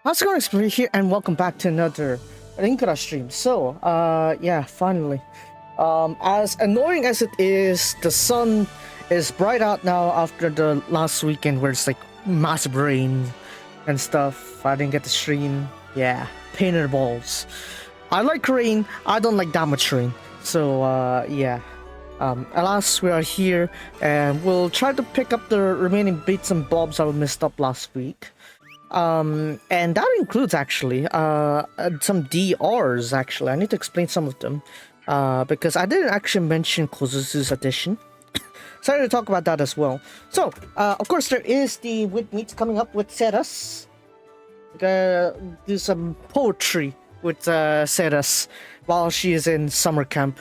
How's it going, Resleri here, and welcome back to another Linkura stream. So, yeah, finally. As annoying as it is, the sun is bright out now after the last weekend where it's like massive rain and stuff. I didn't get to stream. Yeah, pain in the balls. I like rain, I don't like that much rain. So, yeah. Alas, we are here, and we'll try to pick up the remaining bits and bobs that we missed up last week. And that includes actually some DRs. Actually, I need to explain some of them because I didn't actually mention Kozuzu's edition. So I'm going to talk about that as well. So, of course, there is the Wit Meet coming up with Seras. Do some poetry with Seras while she is in summer camp.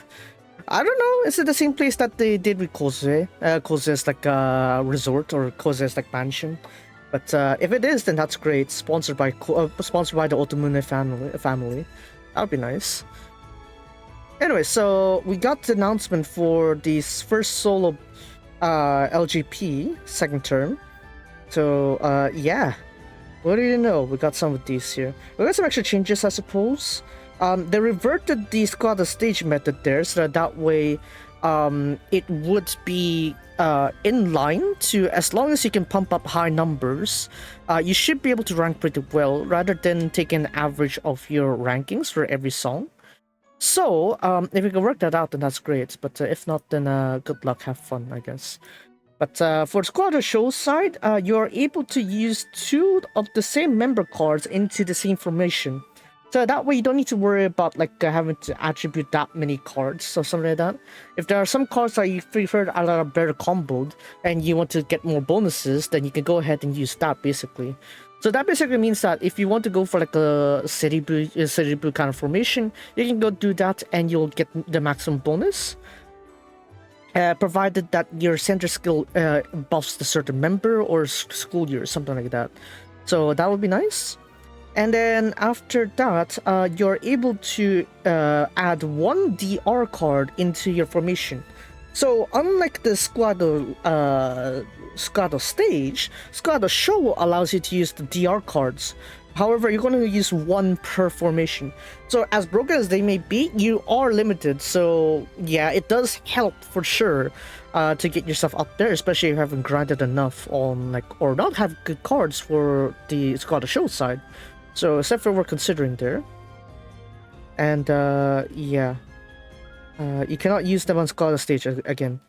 I don't know, is it the same place that they did with Koze? Koze is like a resort, or Koze is like mansion. But if it is, then that's great. Sponsored by the Otomune family. That would be nice. Anyway, so we got the announcement for the first solo LGP second term. So yeah, what do you know? We got some of these here. We got some extra changes, I suppose. They reverted the squad stage method there, so that way it would be in line to, as long as you can pump up high numbers, you should be able to rank pretty well rather than take an average of your rankings for every song. So if you can work that out, then that's great, but if not, then good luck, have fun, I guess. But for the squad show side, you're able to use 2 of the same member cards into the same formation. So that way you don't need to worry about like having to attribute that many cards or something like that. If there are some cards that you prefer that are better comboed and you want to get more bonuses, then you can go ahead and use that basically. So that basically means that if you want to go for like a city blue kind of formation, you can go do that and you'll get the maximum bonus. Provided that your center skill buffs the certain member or school year, something like that. So that would be nice. And then after that, you're able to add 1 DR card into your formation. So unlike the Squado stage, Squado show allows you to use the DR cards. However, you're going to use 1 per formation. So as broken as they may be, you are limited. So yeah, it does help for sure to get yourself up there, especially if you haven't grinded enough on like, or not have good cards for the Squado show side. So except for we're considering there. And yeah, you cannot use them on Scholar stage again.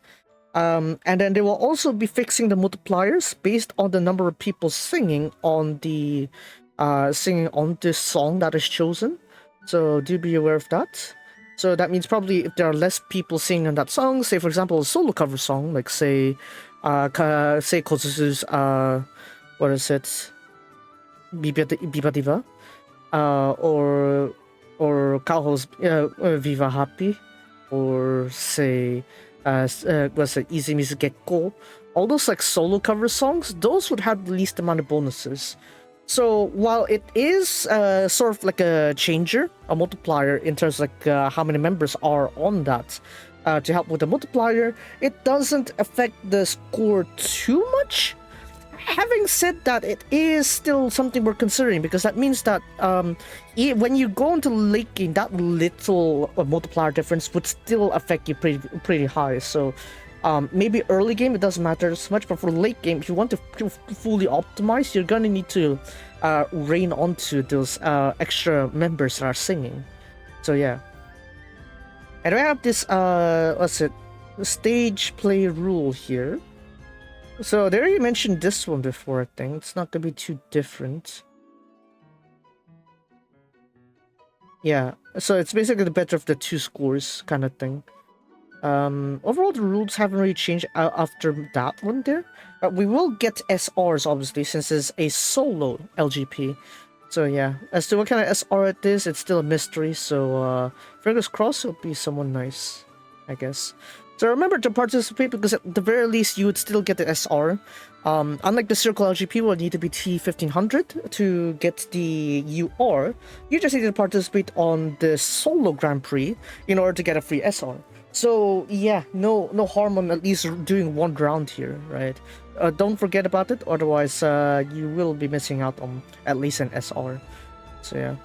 And then they will also be fixing the multipliers based on the number of people singing on the this song that is chosen. So do be aware of that. So that means probably if there are less people singing on that song, say for example a solo cover song, like say Kozuzu's what is it? Biba Diva, or Kaho's Viva Happy, or say what's it, Izimi's Gekko. All those like solo cover songs, those would have the least amount of bonuses. So while it is sort of like a changer, a multiplier in terms of like how many members are on that to help with the multiplier, it doesn't affect the score too much. Having said that, it is still something we're considering, because that means that when you go into late game, that little multiplier difference would still affect you pretty high. So maybe early game it doesn't matter as much, but for late game, if you want to fully optimize, you're gonna need to rein onto those extra members that are singing. So yeah. And we have this stage play rule here. So they already mentioned this one before, I think. It's not gonna be too different. Yeah, so it's basically the better of the 2 scores kind of thing. Overall, the rules haven't really changed after that one there. But we will get SRs, obviously, since it's a solo LGP. So yeah, as to what kind of SR it is, it's still a mystery. So fingers crossed it'll be someone nice, I guess. So remember to participate, because at the very least you would still get the SR. Unlike the Circle LGP, will need to be T1500 to get the UR. You just need to participate on the solo Grand Prix in order to get a free SR. So yeah, no harm on at least doing one round here, right? Don't forget about it, otherwise you will be missing out on at least an SR. So yeah.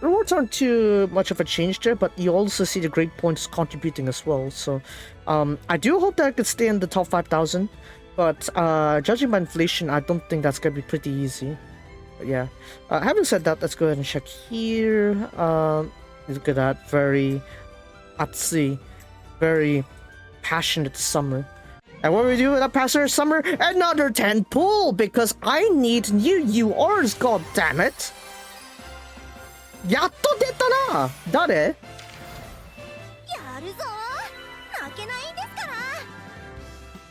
Rewards aren't too much of a change there, but you also see the grade points contributing as well. So I do hope that I could stay in the top 5,000, but judging by inflation, I don't think that's gonna be pretty easy. But yeah, having said that, let's go ahead and check here. Look at that, very atsui, very passionate summer. And what do we do with that passionate summer? Another 10 pull, because I need new URs, god damn it! やっと出たな。誰？やるぞ。負けないんですから。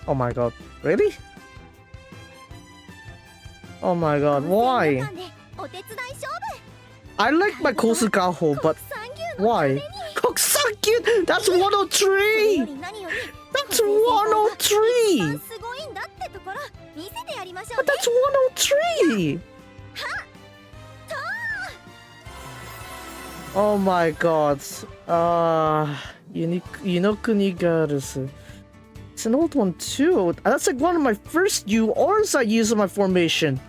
Oh my god, really? Oh my god, why? I like my Kosu Kaho, but why? 国産牛 That's 103! That's 103! But that's 103! Oh my god. Yunokuni Girls. It's an old one too. That's like one of my first URs I use in my formation.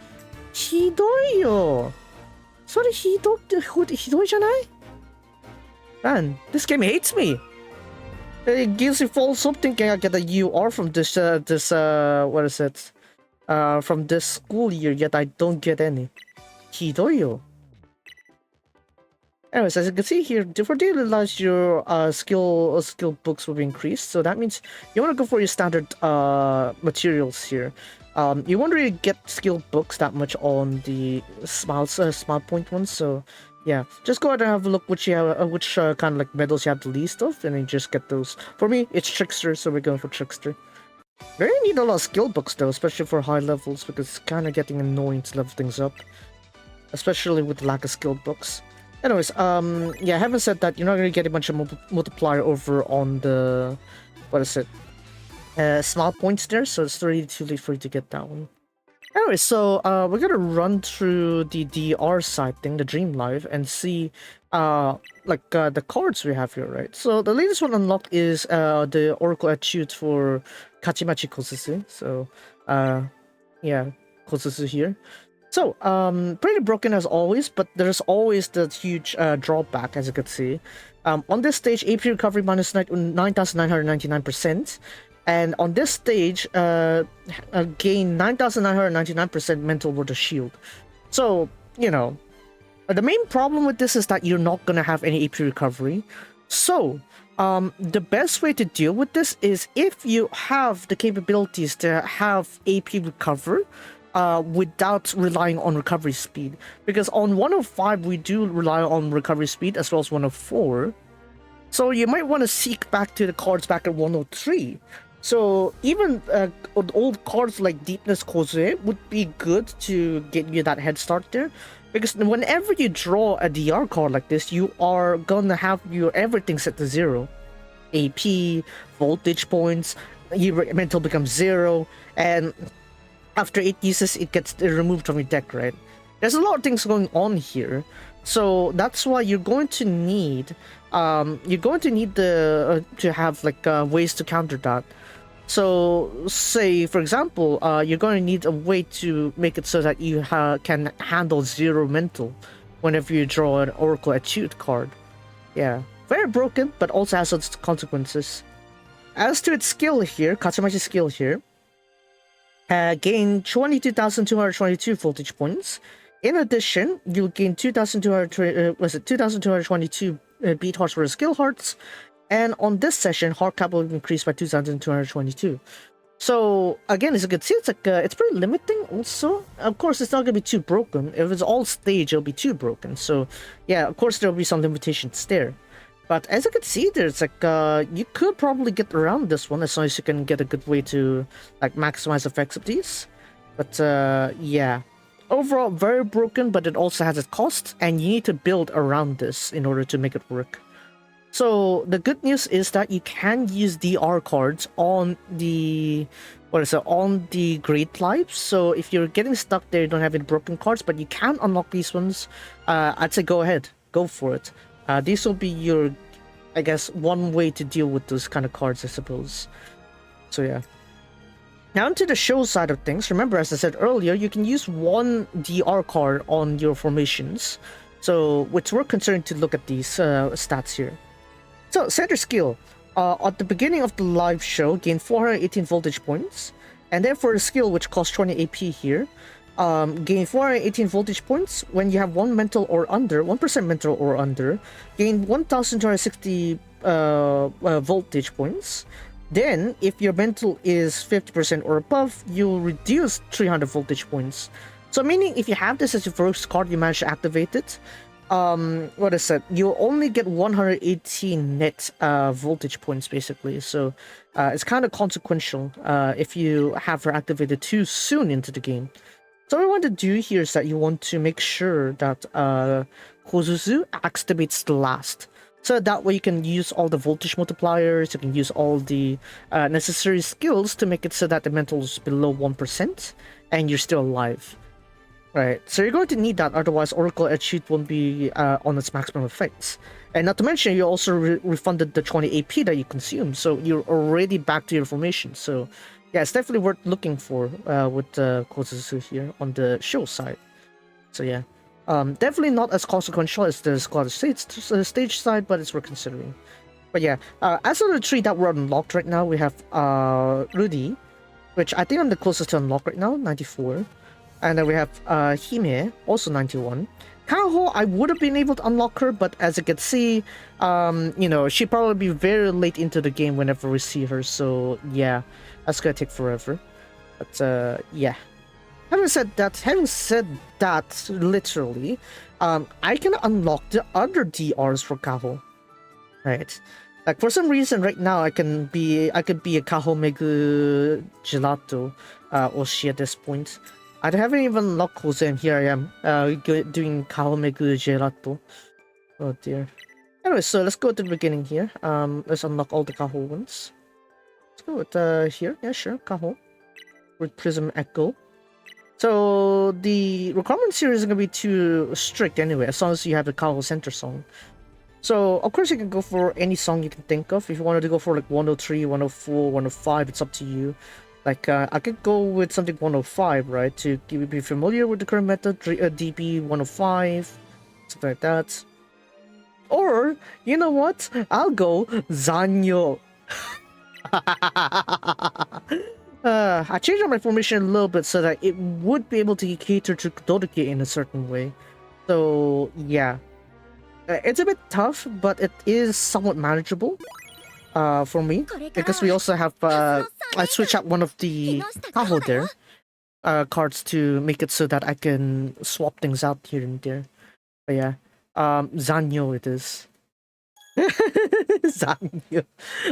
ひどいよ。それひどいじゃない? Man, this game hates me. It gives you false hope thinking I get a UR from this what is it? From this school year, yet I don't get any. ひどいよ. Anyways, as you can see here, for daily lives, your skill books will be increased. So that means you want to go for your standard materials here. You won't really get skill books that much on the smile point ones. So yeah, just go ahead and have a look which kind of like medals you have the least of, and then just get those. For me, it's Trickster, so we're going for Trickster. We really need a lot of skill books though, especially for high levels, because it's kind of getting annoying to level things up, especially with the lack of skill books. Anyways, yeah, having said that, you're not going to get a bunch of multiplier over on the, what is it, small points there, so it's really too late for you to get that one. Anyway, so we're going to run through the DR side thing, the Dream Live, and see, the cards we have here, right? So the latest one unlocked is the Oracle Etude for Kachimachi Kosusu, so, yeah, Kosusu here. So, pretty broken as always, but there's always the huge drawback, as you can see. On this stage, AP recovery minus 9,999%, and on this stage, gain 9,999% mental ward of shield. So, you know, the main problem with this is that you're not gonna have any AP recovery. So, the best way to deal with this is if you have the capabilities to have AP recover, without relying on recovery speed, because on 105 we do rely on recovery speed as well as 104, so you might want to seek back to the cards back at 103. So even old cards like Deepness Kozue would be good to get you that head start there, because whenever you draw a DR card like this, you are gonna have your everything set to 0. AP, voltage points, your mental becomes 0, and after 8 uses, it gets removed from your deck, right? There's a lot of things going on here, so that's why you're going to need, to have like ways to counter that. So, say for example, you're going to need a way to make it so that you can handle 0 mental whenever you draw an Oracle Etude card. Yeah, very broken, but also has its consequences. As to its skill here, Katsumachi's skill here. Gain 22,222 voltage points. In addition, you'll gain 2,222 beat hearts for skill hearts, and on this session, heart cap will increase by 2,222. So again, as you can see, it's like it's pretty limiting. Also, of course, it's not gonna be too broken. If it's all stage, it'll be too broken. So yeah, of course, there'll be some limitations there. But as you can see, there's like you could probably get around this one as long as you can get a good way to like maximize effects of these. But yeah, overall very broken, but it also has its cost, and you need to build around this in order to make it work. So the good news is that you can use DR cards on the on the Great Lives. So if you're getting stuck there, you don't have any broken cards, but you can unlock these ones. I'd say go ahead, go for it. These will be your I guess, one way to deal with those kind of cards, I suppose. So yeah. Now into the show side of things, remember as I said earlier, you can use one DR card on your formations. So we're considering to look at these stats here. So center skill. At the beginning of the live show, gain 418 voltage points. And then for the skill, which costs 20 AP here, gain 418 voltage points when you have 1 mental or under, 1% mental or under, gain 1260 voltage points. Then, if your mental is 50% or above, you'll reduce 300 voltage points. So meaning if you have this as your first card, you manage to activate it, what is it? You'll only get 118 net voltage points basically. So it's kind of consequential if you have her activated too soon into the game. So what we want to do here is that you want to make sure that Kozuzu activates the last. So that way you can use all the voltage multipliers, you can use all the necessary skills to make it so that the mental is below 1% and you're still alive. Right, so you're going to need that, otherwise Oracle Edge Sheet won't be on its maximum effects. And not to mention, you also refunded the 20 AP that you consumed, so you're already back to your formation. So yeah, it's definitely worth looking for with Kozuzu here on the show side. So yeah, definitely not as consequential as the Scottish stage side, but it's worth considering. But yeah, as of the 3 that were unlocked right now, we have Rudy, which I think I'm the closest to unlock right now, 94. And then we have Humid, also 91. Kaho, I would have been able to unlock her, but as you can see, you know, she'd probably be very late into the game whenever we see her, so yeah, that's gonna take forever. But yeah. Having said that, literally, I can unlock the other DRs for Kaho. Right. Like for some reason right now I could be a Kaho Megu Gelato Oshi at this point. I haven't even unlocked Jose, and here I am doing Kaho Megu Gelato. Oh dear. Anyway, so let's go to the beginning here. Let's unlock all the Kaho ones. Let's go with here. Yeah, sure, Kaho. With Prism Echo. So the requirements here isn't gonna be too strict anyway, as long as you have the Kaho Center song. So of course you can go for any song you can think of. If you wanted to go for like 103, 104, 105, it's up to you. Like I could go with something 105, right? To be familiar with the current meta, DB 105, something like that. Or you know what? I'll go Zanyo. I changed my formation a little bit so that it would be able to cater to Dodeke in a certain way. So yeah. It's a bit tough, but it is somewhat manageable for me, because we also have I switch out one of the Kaho there cards to make it so that I can swap things out here and there. But yeah, Zanyo it is. Zanyo.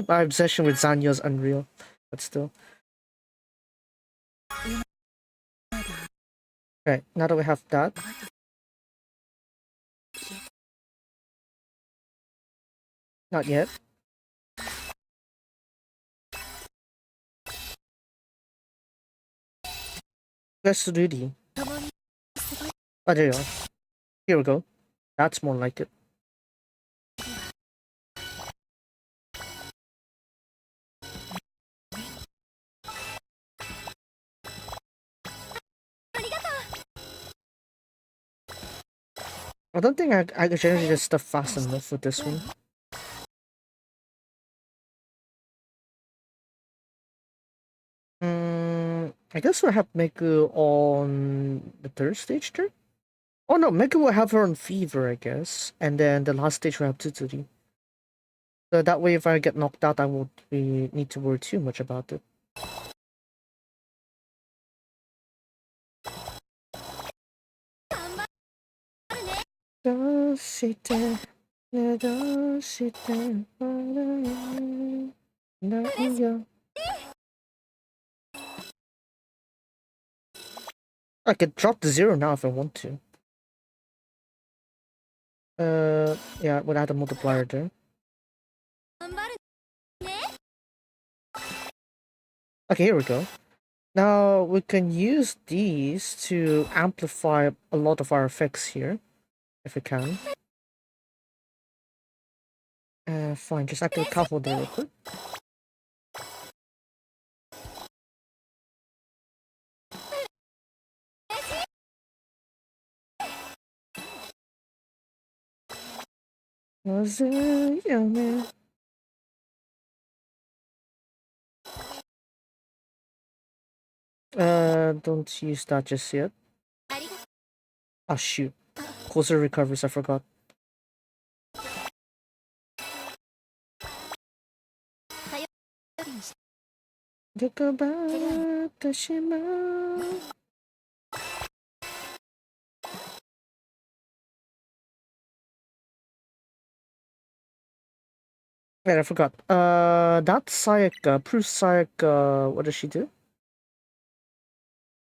My obsession with Zanyo is unreal, but still. Right, now that we have that. Not yet. Let's do the. Oh, there you are. Here we go. That's more like it. I don't think I can change this stuff fast enough with this one. I guess we'll have Meku on the 3rd stage turn? Oh no, Meku will have her on Fever, I guess. And then the last stage will have Tsutsuri. So that way if I get knocked out, I won't need to worry too much about it. I could drop to 0 now if I want to. Yeah, we'll add a multiplier there. Okay, here we go. Now we can use these to amplify a lot of our effects here, if we can. Fine, just activate Kaho there real quick. Was it young man? Don't use that just yet. Ah, shoot. Closer recovers, I forgot. Wait, I forgot. That Sayaka, Prue Sayaka, what does she do?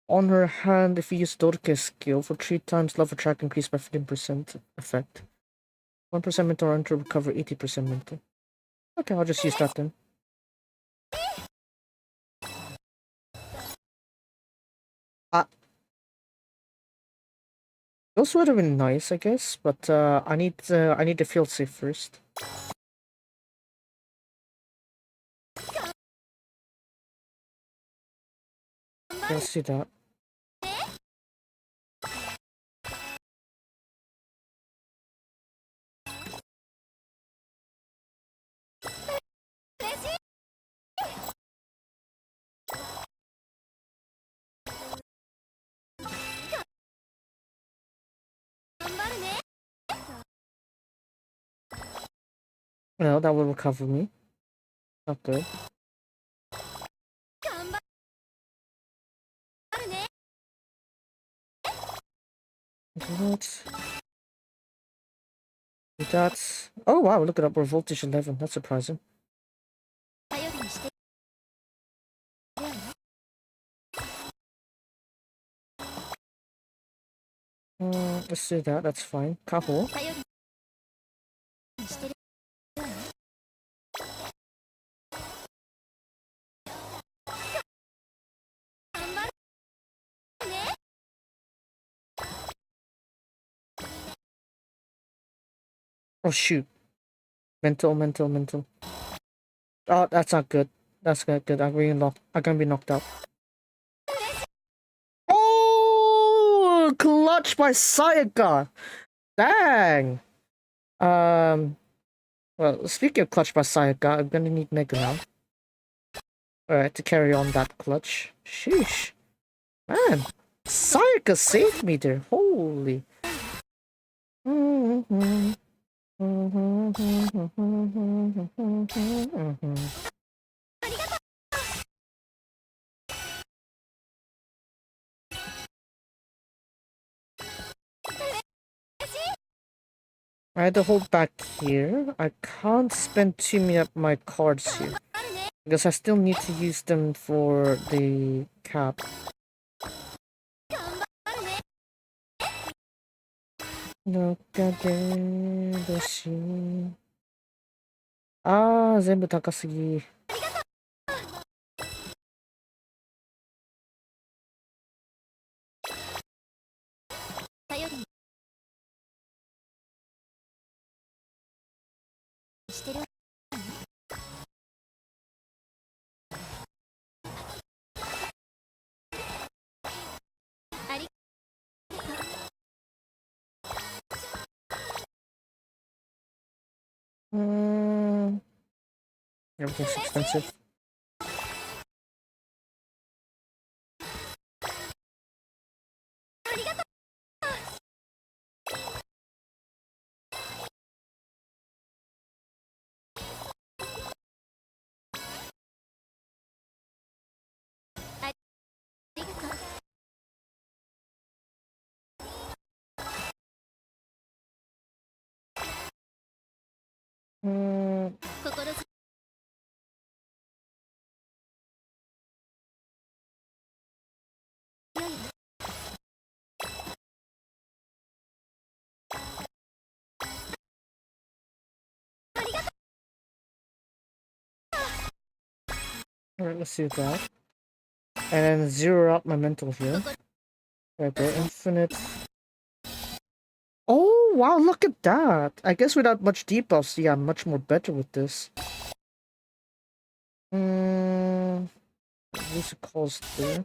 On her hand, if you use Dorke skill for 3 times, love attack increased by 15% effect. 1% mental run to recover 80% mental. Okay, I'll just use that then. Ah. Those would have been nice, I guess, but I need to feel safe first. Let's see that. Well, that will recover me. Not good. That's... Oh wow, look at that, we're voltage 11. That's surprising. Let's do that, that's fine. Kaho. Oh shoot. Mental. Oh, that's not good. That's not good. I'm gonna be knocked out. Oh, clutch by Sayaka. Dang. Well, speaking of clutch by Sayaka, I'm gonna need Mega now. Alright, to carry on that clutch. Sheesh. Man, Sayaka saved me there. Holy. I had to hold back here. I can't spend too many of my cards here. Because I still need to use them for the cap. Ah, 全部高すぎ。Everything's expensive. Alright, let's do that. And then zero out my mental here. Right there, infinite. Oh wow, look at that. I guess without much debuffs, yeah, I'm much more better with this. What's it cost there?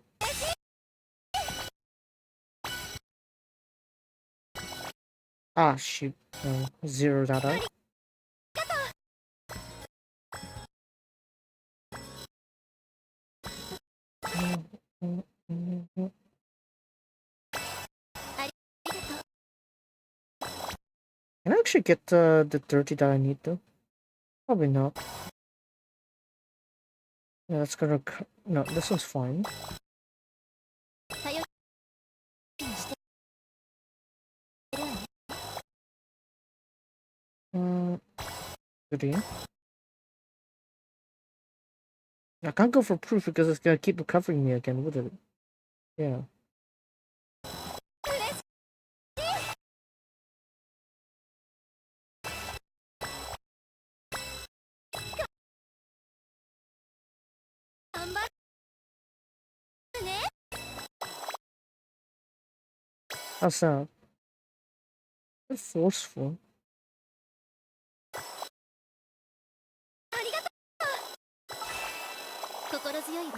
Ah, shoot. No, zero that out. Can I actually get the 30 that I need though? Probably not. Yeah, that's gonna... No, this one's fine. Goodie. I can't go for proof because it's gonna keep recovering me again, would it? Yeah. How's that? It's forceful.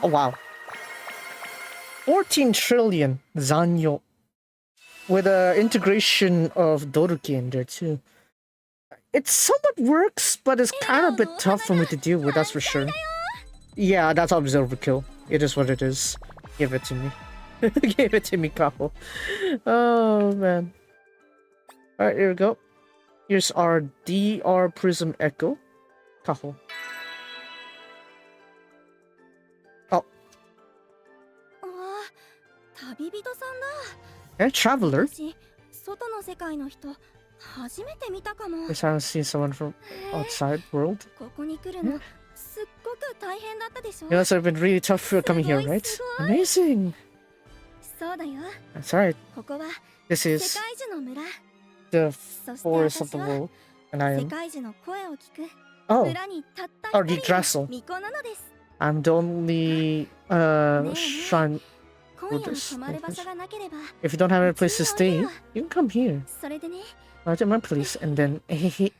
Oh wow. 14 trillion Zanyo. With the integration of Doruki in there too. It somewhat works, but it's kind of a bit tough for me to deal with, that's for sure. Yeah, that's obviously overkill. It is what it is. Give it to me. Give it to me, Kaho. Oh, man. Alright, here we go. Here's our DR Prism Echo. Kaho. Oh. A traveler? Yes, I haven't seen someone from outside world. Yeah. You must have been really tough for coming here, right? Amazing! That's right. This is the forest of the world, and I am... Oh! Or the Dressel. I'm the only shrine for this. If you don't have a place to stay, you can come here. Right at my place, and then... I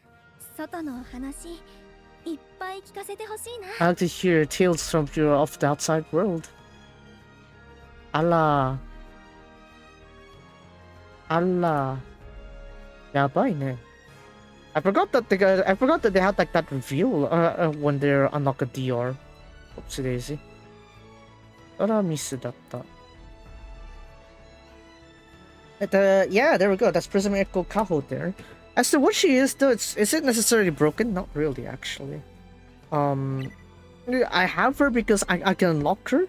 like to hear tales from you of the outside world. Allah. Allah. Yabai ne. I forgot that they had like that reveal when they unlock a DR. Oopsie daisy. Yeah, there we go. That's Prism Echo Kaho there. As to what she is though, is it necessarily broken? Not really, actually. I have her because I can unlock her.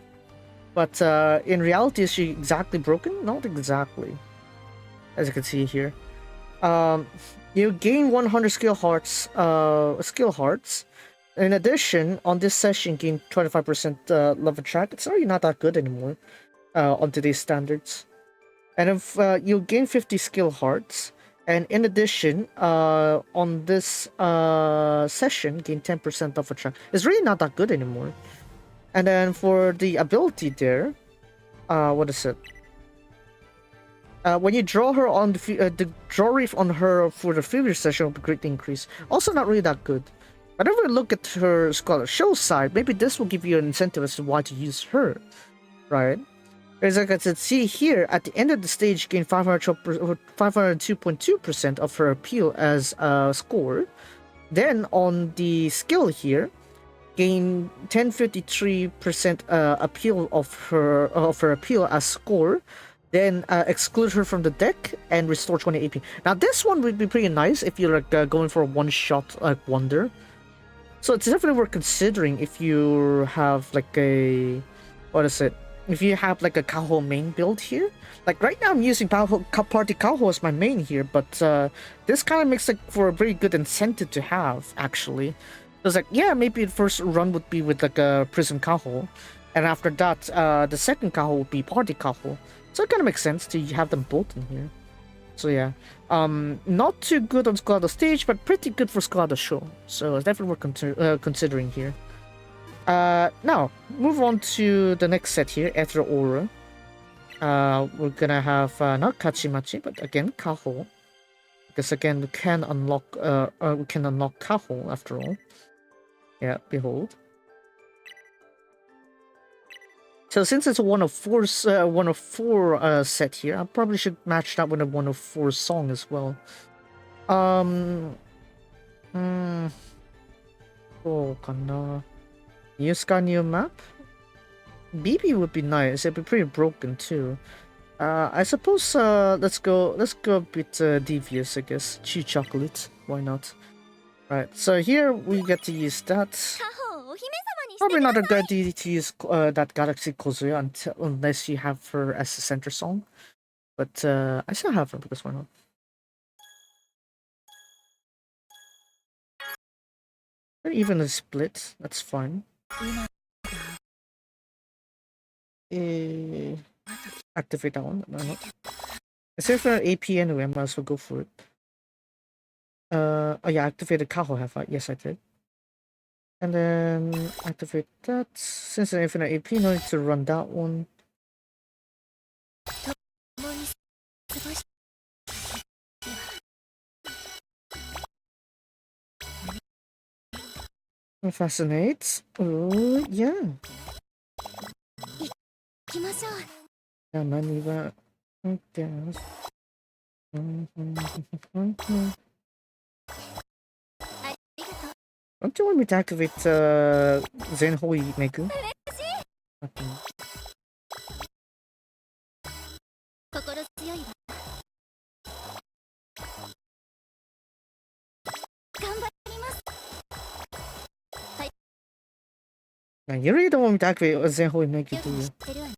But in reality, is she exactly broken? Not exactly. As you can see here. You gain 100 skill hearts. In addition, on this session, gain 25% level track. It's already not that good anymore on today's standards. And if you gain 50 skill hearts, and in addition, on this session, gain 10% of a track. It's really not that good anymore. And then for the ability there, what is it? When you draw her on the draw reef on her for the previous session will be greatly increased. Also not really that good. Whenever you look at her Scholar Show side, maybe this will give you an incentive as to why to use her, right? As I can see here, at the end of the stage, gain 502.2% of her appeal as a score. Then on the skill here, gain 1053% appeal of her appeal as score. Then exclude her from the deck and restore 20 AP. Now this one would be pretty nice if you're like going for a one-shot like wonder. So it's definitely worth considering if you have like a if you have like a Kaho main build here. Like right now I'm using Party Kaho as my main here, but this kind of makes like for a very good incentive to have actually. It's like, yeah, maybe the first run would be with like a Prism Kaho, and after that the second Kaho would be Party Kaho. So it kind of makes sense to have them both in here. So yeah, not too good on Squad stage, but pretty good for Squad show. So it's definitely worth considering here. Now, move on to the next set here, Ether Aura. We're gonna have not Kachimachi, but again Kaho. Because again, we can unlock Kaho after all. Yeah, behold. So since it's a 1 of 4 set here, I probably should match that with a 1 of 4 song as well. Oh, kana. New map? BB would be nice. It'd be pretty broken too. I suppose let's go a bit devious, I guess. Chew chocolate, why not? Right, so here we get to use that. カホをお姫様にして Probably くだ not a good idea to use that Galaxy Kozuya unless you have her as the center song. But I still have her because why not? Or even a split, that's fine. Activate that one. No, no. It's here for an AP anyway, I might as well go for it. Oh yeah, activated Kaho, have I? Yes, I did. And then activate that. Since it's an infinite AP, no need to run that one. Fascinates. Oh, yeah. 行きましょう Yeah, money that. Okay. Don't you want me to activate Zenhoi Meku? Okay. 心強いわ頑張ります Now, you really don't want me to activate Zenhoi Meku, do よく you? 知ってるわね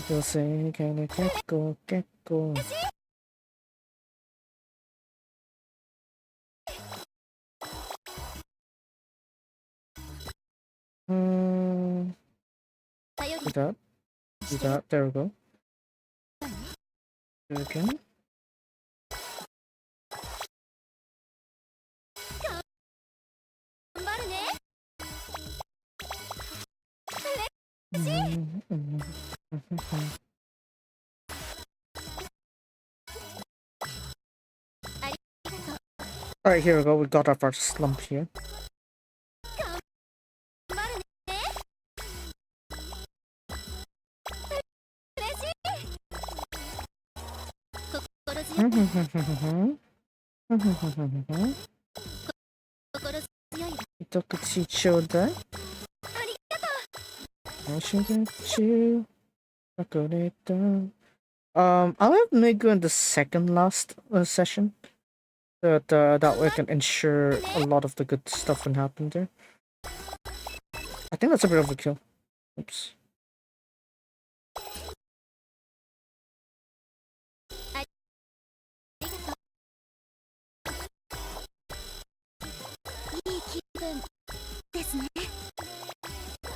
You'll say, can I get go? Do that. Do that. There we go. Do it again. 頑張るね Alright, here we go. We got our first slump here. 頑張るね嬉しい心強い心強いわ Itokuchi chodai. ありがとう I should get you. I'll have Megu in the second last session. That way I can ensure a lot of the good stuff can happen there. I think that's a bit of a kill. Oops. いい気分ですね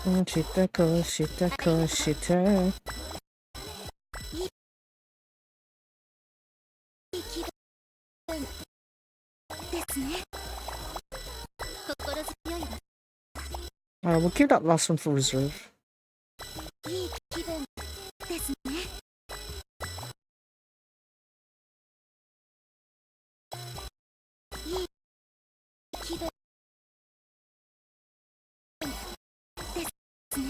Shita ko, shita ko, shita. いい気分ですね心強いわ We'll keep that last one for reserve. いい気分ですねいい気分ですね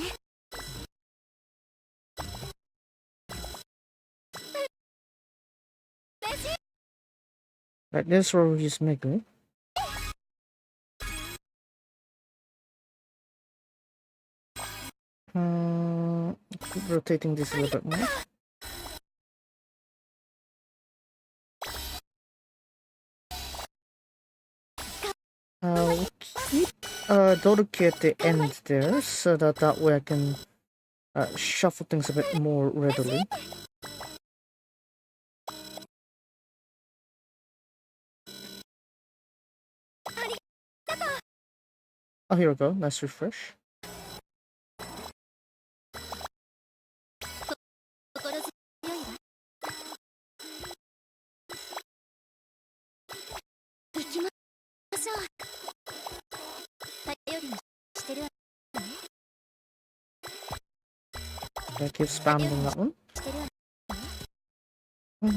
Right, this is where we use Megu. Keep rotating this a little bit more. We'll keep Doruki at the end there, so that way I can shuffle things a bit more readily. Oh, here we go. Nice refresh. 心強いわ行きましょう頼りにしてるわ I keep spamming that one. してるわ Oh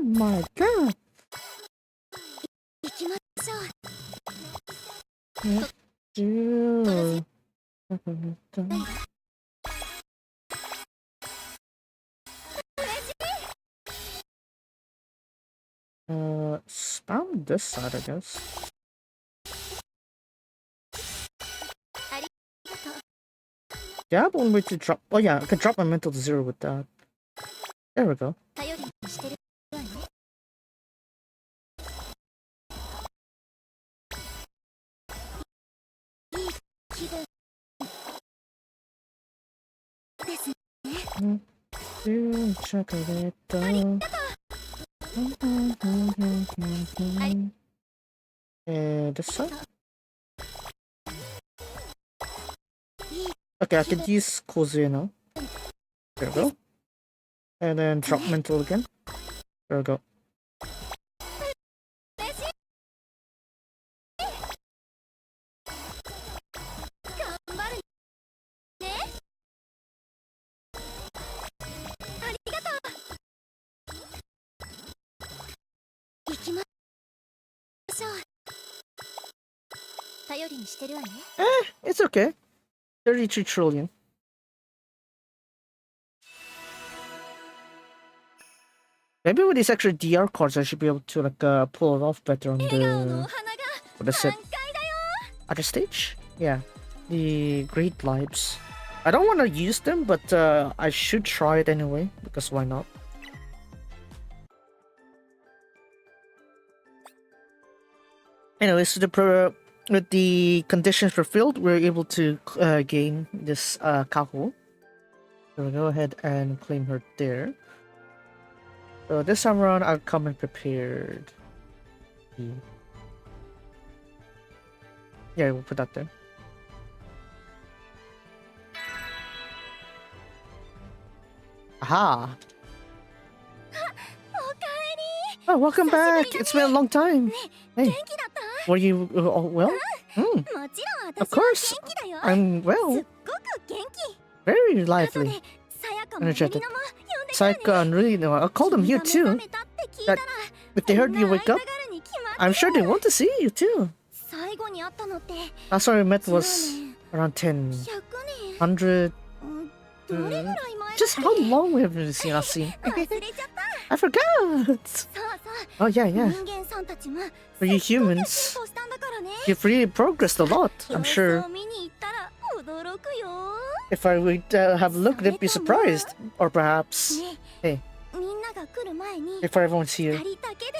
my god. 行きましょう。 Do. Spam this side, I guess. ありがとう。 Do I have one way to drop? Oh yeah, I can drop my mental to 0 with that. There we go. 頼りにしてるわね。いい気分ですね。Chocolate. This side? Okay, I could use Kozuya now. There we go. And then drop mental again. There we go. 頑張るね。ありがとう。行きましょう。頼りにしてるわね。 It's okay. 33 trillion. Maybe with these extra DR cards, I should be able to like pull it off better on 笑顔のお the 花が what is 満 it 開だよ。 other stage? Yeah, the Great Lives. I don't want to use them, but I should try it anyway because why not? Anyway, so with the conditions fulfilled, we're able to gain this Kaho. So we'll go ahead and claim her there. So this time around, I'll come and prepared. Yeah, we'll put that there. Aha! おかえり。 Oh, welcome back! It's been a long time! 元 Hey, 気だった？ were you all well? もちろん Of 私は course! 元気だよ。 I'm す well! っごく元気。 Very 後 lively! でさやかも Energetic. ゆりのも呼んでくるね。 Saika and Rui, no, I'll call them here 君が目 too. 覚めたって聞いたら If they heard みん you な wake 会い up, たがるに決まって I'm sure they want to see you too. 最後に会ったのって Last time we met 10 was 年 around 10, 100 100. 年どれぐらい前 Just how long we have been seeing us seen? 忘れちゃった I forgot! そうそう Oh yeah, yeah. 人間さんたちも For you すっごく humans, 進歩したんだからね you've really progressed a lot. I'm 様 sure 子を見に行ったら驚くよ if I would have a look, they'd be surprised. Or perhaps ね Hey みんなが来る前に if everyone's 二 here, 人だけで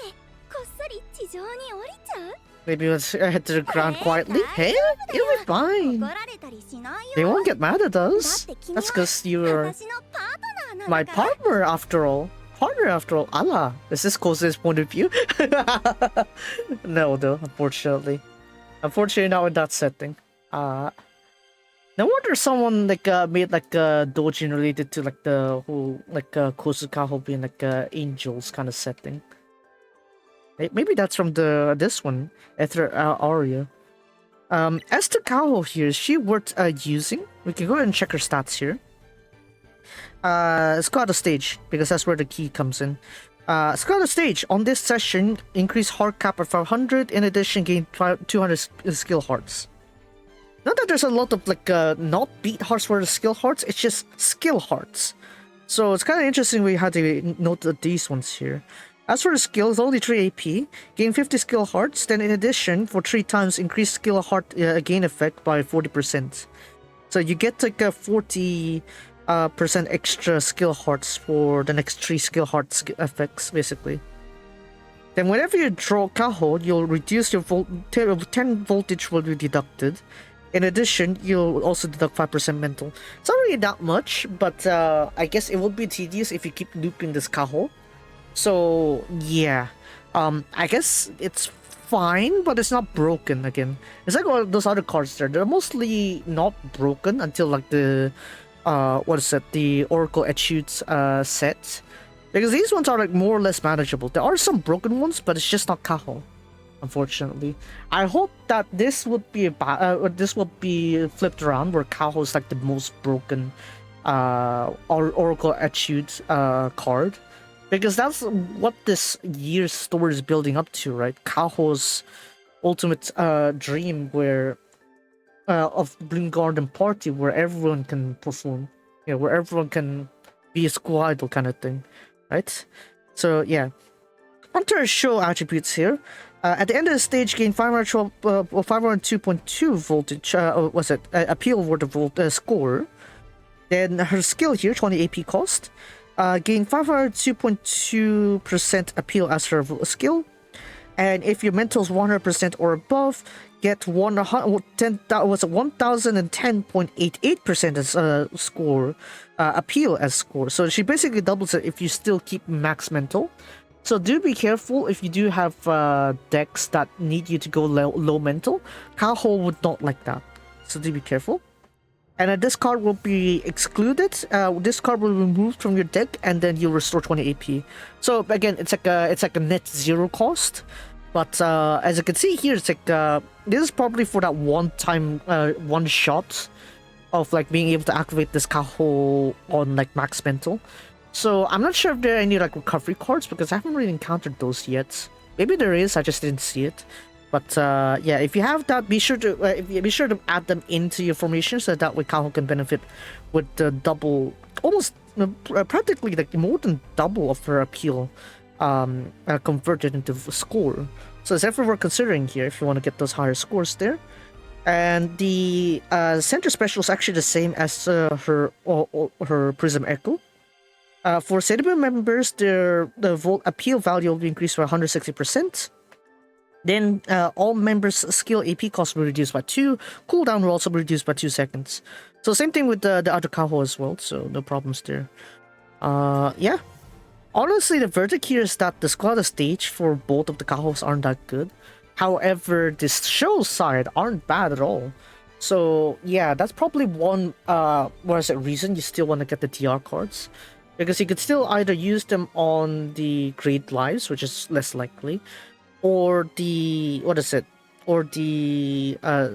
こっそり地上に降りちゃう maybe let's head to the ground quietly. Hey, you'll be 怒 fine. られたりしないよ They won't get mad at だっ us. て君 That's は because you're 私のパートナーなん my だから partner after all. Partner after all. Allah, is this Kose's point of view? No, though, unfortunately. Unfortunately, not in that setting. No wonder someone like made like a doujin related to like the whole like Kosukaho being like angels kind of setting. Maybe that's from this one, Ether Aria. As to Kaho here, is she worth using? We can go ahead and check her stats here. Let's go out of stage because that's where the key comes in. Let's go out of stage. On this session, increase heart cap at 500. In addition, gain 200 skill hearts. Not that there's a lot of like not beat hearts for the skill hearts. It's just skill hearts. So it's kind of interesting we had to note that these ones here. As for the skills, only 3 AP. Gain 50 skill hearts. Then in addition, for 3 times, increase skill heart gain effect by 40%. So you get like a 40% extra skill hearts for the next 3 skill hearts effects, basically. Then whenever you draw Kaho, you'll reduce your 10 voltage will be deducted. In addition, you'll also deduct 5% mental. It's not really that much, but I guess it would be tedious if you keep looping this Kaho. So yeah, I guess it's fine, but it's not broken again. It's like all those other cards there. They're mostly not broken until like the what is it? The Oracle Etudes set. Because these ones are like more or less manageable. There are some broken ones, but it's just not Kaho, unfortunately. I hope that this would be this would be flipped around where Kaho is like the most broken Oracle Etude card, because that's what this year's story is building up to, right? Kaho's ultimate dream, where of Bloom Garden Party, where everyone can perform, where everyone can be a school idol kind of thing, right? So yeah, onto our show attributes here. At the end of the stage, gain 502.2 voltage. Was it appeal word of score? Then her skill here, 20 AP cost. Gain 502.2% appeal as her skill. And if your mental is 100% or above, get 1010.88% as score, appeal as score. So she basically doubles it if you still keep max mental. So do be careful if you do have decks that need you to go low mental. Kaho would not like that, so do be careful. And this card will be excluded. This card will be removed from your deck, and then you'll restore 20 AP. So again, it's like a net 0 cost. But as you can see here, it's like this is probably for that one shot of like being able to activate this Kaho on like max mental. So I'm not sure if there are any like recovery cards, because I haven't really encountered those yet. Maybe there is, I just didn't see it. But yeah, if you have that, be sure to add them into your formation, so that way Kaho can benefit with the double, almost practically like more than double of her appeal, converted into score. So it's definitely worth considering here if you want to get those higher scores there. And the center special is actually the same as her Prism Echo. For Cinnamon members, the volt appeal value will be increased by 160%. Then all members' skill AP cost will be reduced by 2. Cooldown will also be reduced by 2 seconds. So same thing with the other Kaho as well, so no problems there. Yeah. Honestly, the verdict here is that the squad stage for both of the Kahos aren't that good. However, the show side aren't bad at all. So yeah, that's probably one reason you still want to get the TR cards. Because you could still either use them on the grade lives, which is less likely, or the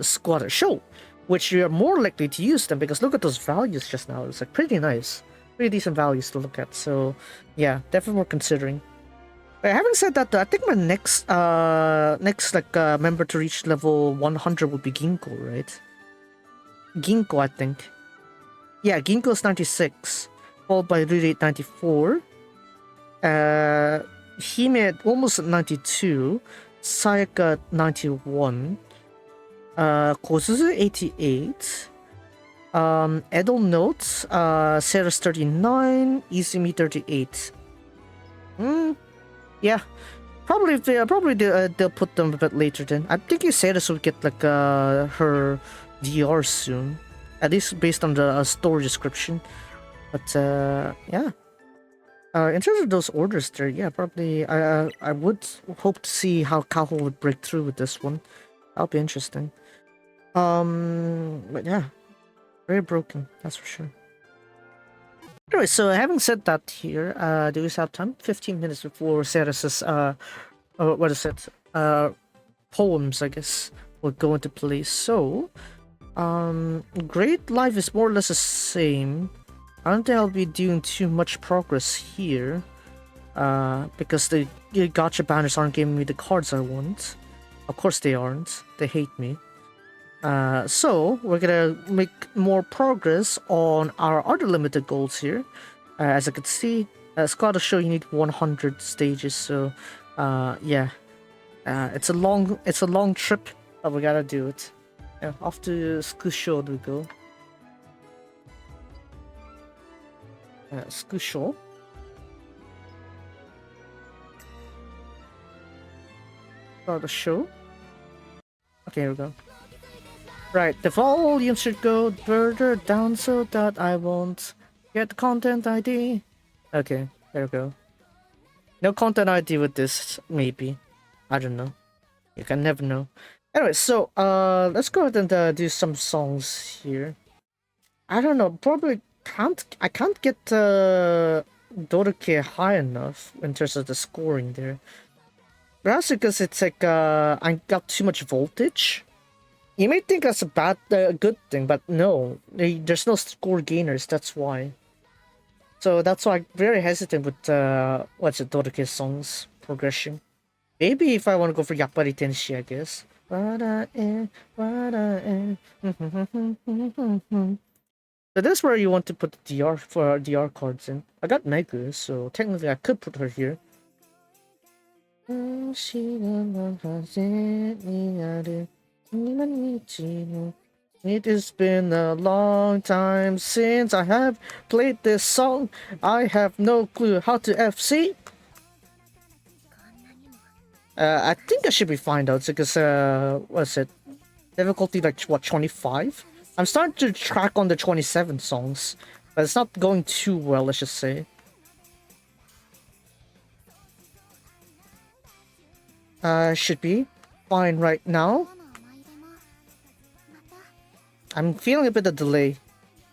squatter show, which you're more likely to use them, because look at those values just now. It's like pretty nice, pretty decent values to look at. So yeah, definitely worth considering. But having said that, I think my next member to reach level 100 would be Ginkgo, right? Ginkgo, I think. Yeah, Ginkgo's 96. Followed by Rurate 94, Humid almost at 92, Sayaka 91, Kozuzu 88, Edel Notes, Sarah's 39, Izumi 38. Yeah, probably they'll put them a bit later then. I'm thinking Sarah's will get like her DR soon, at least based on the store description. But yeah, in terms of those orders there, yeah, probably I would hope to see how Kaho would break through with this one. That'll be interesting. But yeah, very broken, that's for sure. Anyway, so having said that here, do we have time? 15 minutes before Ceres's what is it? Poems, I guess, will go into play. So, grade life is more or less the same. I don't think I'll be doing too much progress here, because the gacha banners aren't giving me the cards I want. Of course they aren't. They hate me. So we're gonna make more progress on our other limited goals here. As I can see, Scott show you need 100 stages. So, yeah, it's a long trip, but we gotta do it. Yeah, off to SukuShow we go. SukuShow. Start the show. Okay, here we go. Right, the volume should go further down so that I won't get content ID. Okay, there we go. No content ID with this, maybe. I don't know. You can never know. Anyway, so let's go ahead and do some songs here. I don't know, probably I can't get Doroke high enough in terms of the scoring there. Perhaps because it's like I got too much voltage. You may think that's a good thing, but no, there's no score gainers. That's why. So that's why I'm very hesitant with what's it, Dodoke's songs progression. Maybe if I want to go for Yappari Tenshi, I guess. So that's where you want to put the DR for DR cards in. I got Megu, so technically I could put her here. It has been a long time since I have played this song. I have no clue how to FC. I think I should be fine though, because what's it? Difficulty like what, 25? I'm starting to track on the 27 songs, but it's not going too well, let's just say. Should be fine right now. I'm feeling a bit of delay.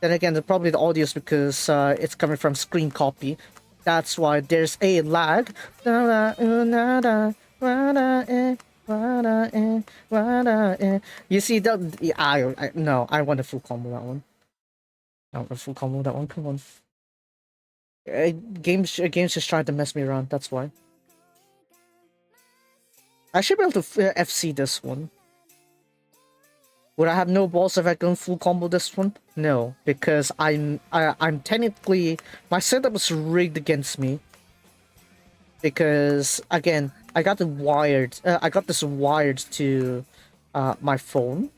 Then again, probably the audio is because it's coming from screen copy. That's why there's a lag. You see that? No, I want a full combo that one. I want a full combo that one. Come on. Games just trying to mess me around. That's why. I should be able to FC this one. Would I have no balls if I can full combo this one? No, because I'm technically, my setup is rigged against me. Because again, I got this wired to my phone.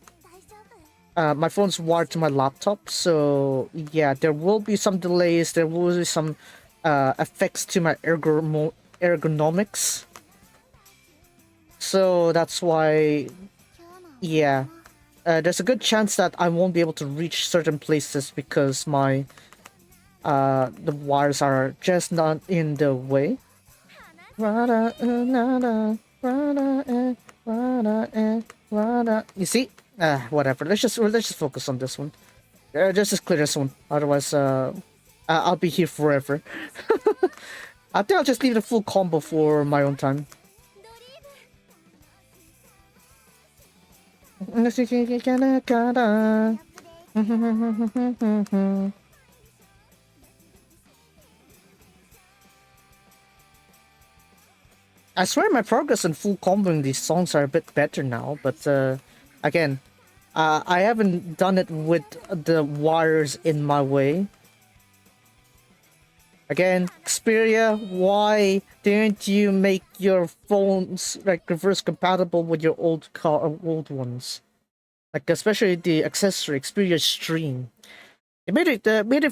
My phone's wired to my laptop, so yeah, there will be some delays. There will be some effects to my ergonomics. So that's why, yeah, there's a good chance that I won't be able to reach certain places because my the wires are just not in the way. You see? Whatever. Let's just focus on this one. Just clear this one. Otherwise, I'll be here forever. I think I'll just leave the full combo for my own time. I swear my progress in full comboing these songs are a bit better now, but again, I haven't done it with the wires in my way. Again, Xperia, why didn't you make your phones like reverse compatible with your old ones? Like especially the accessory Xperia Stream. It made it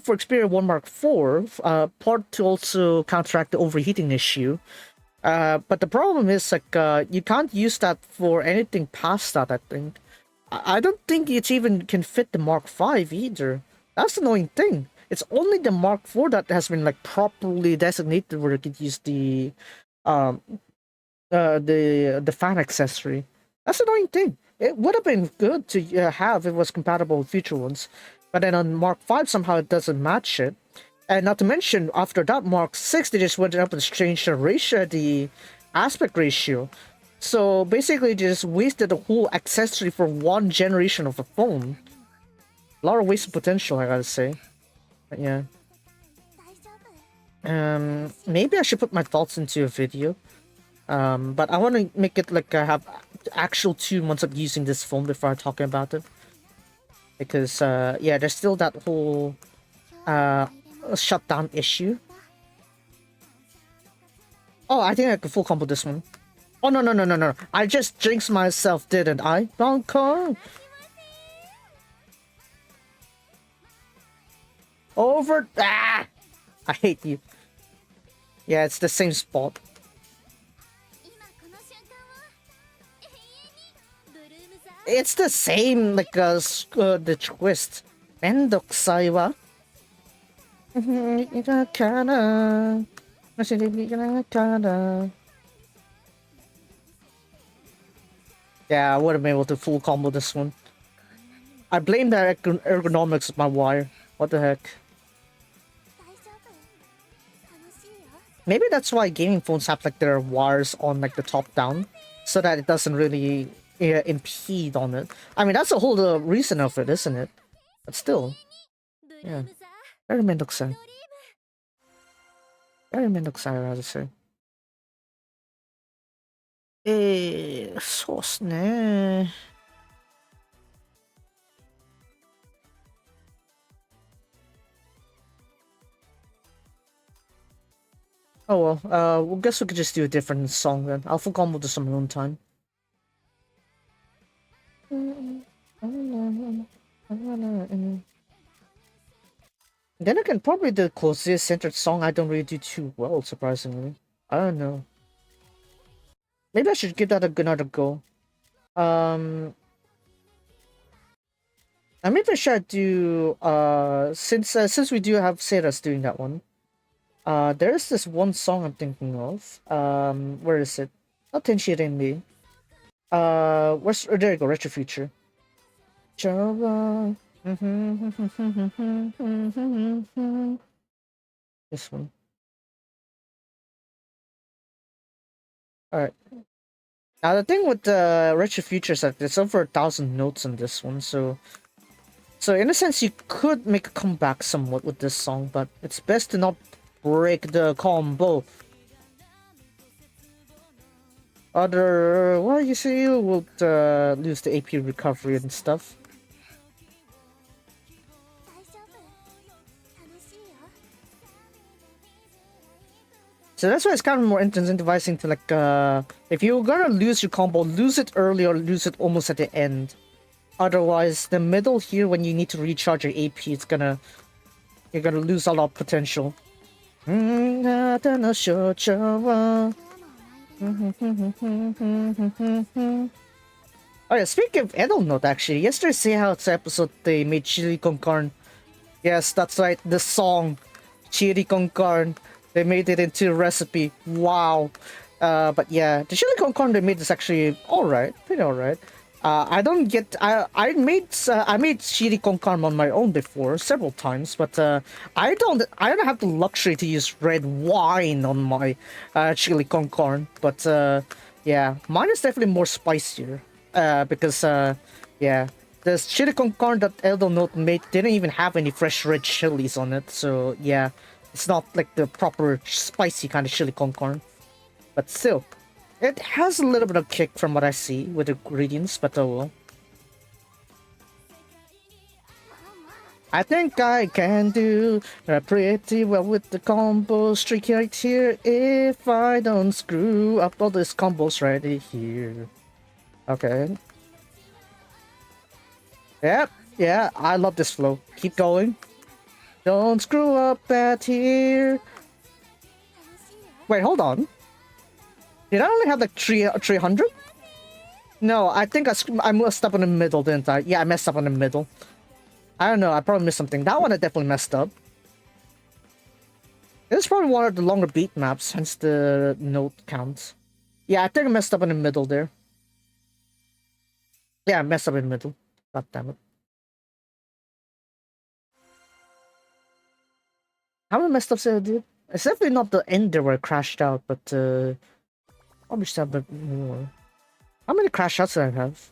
for Xperia 1 Mark IV, part to also counteract the overheating issue. But the problem is like you can't use that for anything past that. I think. I don't think it even can fit the Mark V either. That's the annoying thing. It's only the Mark IV that has been like properly designated where you could use the fan accessory. That's the annoying thing. It would have been good to have if it was compatible with future ones, but then on Mark V somehow it doesn't match it. And not to mention, after that Mark VI, they just went up and changed the ratio, the aspect ratio. So basically, they just wasted the whole accessory for one generation of a phone. A lot of wasted potential, I gotta say. But yeah. Maybe I should put my thoughts into a video. But I want to make it like I have actual 2 months of using this phone before I'm talking about it. Because, yeah, there's still that whole shutdown issue. Oh, I think I could full combo this one. Oh, no. I just jinxed myself, didn't I? Bonko! Over... Ah! I hate you. Yeah, it's the same spot. It's the same, like, the twist. Mendokusai wa? Yeah, I would have been able to full combo this one. I blame the ergonomics of my wire. What the heck? Maybe that's why gaming phones have like their wires on like the top down, so that it doesn't really yeah, impede on it. I mean, that's the whole reason of it, isn't it? But still, yeah, very mendokusai. Very mendokusai, rather say. そうっすね。Oh well, well, guess we could just do a different song then. I'll full combo this on my own time. Then again, probably the closest centered song I don't really do too well, surprisingly. I don't know. Maybe I should give that another go. And maybe I should do since we do have Sarah's doing that one. There's this one song I'm thinking of. Where is it? Not Tenshi. Where's there you go, Retro Future. Java. This one. Alright. Now the thing with the Retro Future is that there's over 1,000 notes in this one, so in a sense you could make a comeback somewhat with this song, but it's best to not break the combo. Well, you see, you would lose the AP recovery and stuff. So that's why it's kind of more incentivizing to like, if you're gonna lose your combo, lose it early or lose it almost at the end. Otherwise, the middle here, when you need to recharge your AP, you're gonna lose a lot of potential. Oh yeah, speaking of Edel Note, actually, yesterday's Seihouts episode, they made chili con carne. Yes, that's right, the song, chili con carne. They made it into a recipe. Wow. But yeah, the chili con carne they made is actually alright, pretty alright. I don't get. I made chili con carne on my own before several times, but I don't have the luxury to use red wine on my chili con carne. But yeah, mine is definitely more spicier because yeah, the chili con carne that Eldo Note made didn't even have any fresh red chilies on it. So yeah, it's not like the proper spicy kind of chili con carne, but still. It has a little bit of kick from what I see with the ingredients, but oh well. I think I can do pretty well with the combo streak right here if I don't screw up all these combos right here. Okay. Yep, yeah, I love this flow. Keep going. Don't screw up that here. Wait, hold on. Did I only have like 300? No, I think I messed up in the middle, didn't I? Yeah, I messed up in the middle. I don't know, I probably missed something. That one I definitely messed up. This is probably one of the longer beat maps, hence the note count. Yeah, I think I messed up in the middle there. Yeah, I messed up in the middle. God damn it. How many messed ups did I do? It's definitely not the end there where I crashed out, but probably should have a bit more. How many crash outs did I have?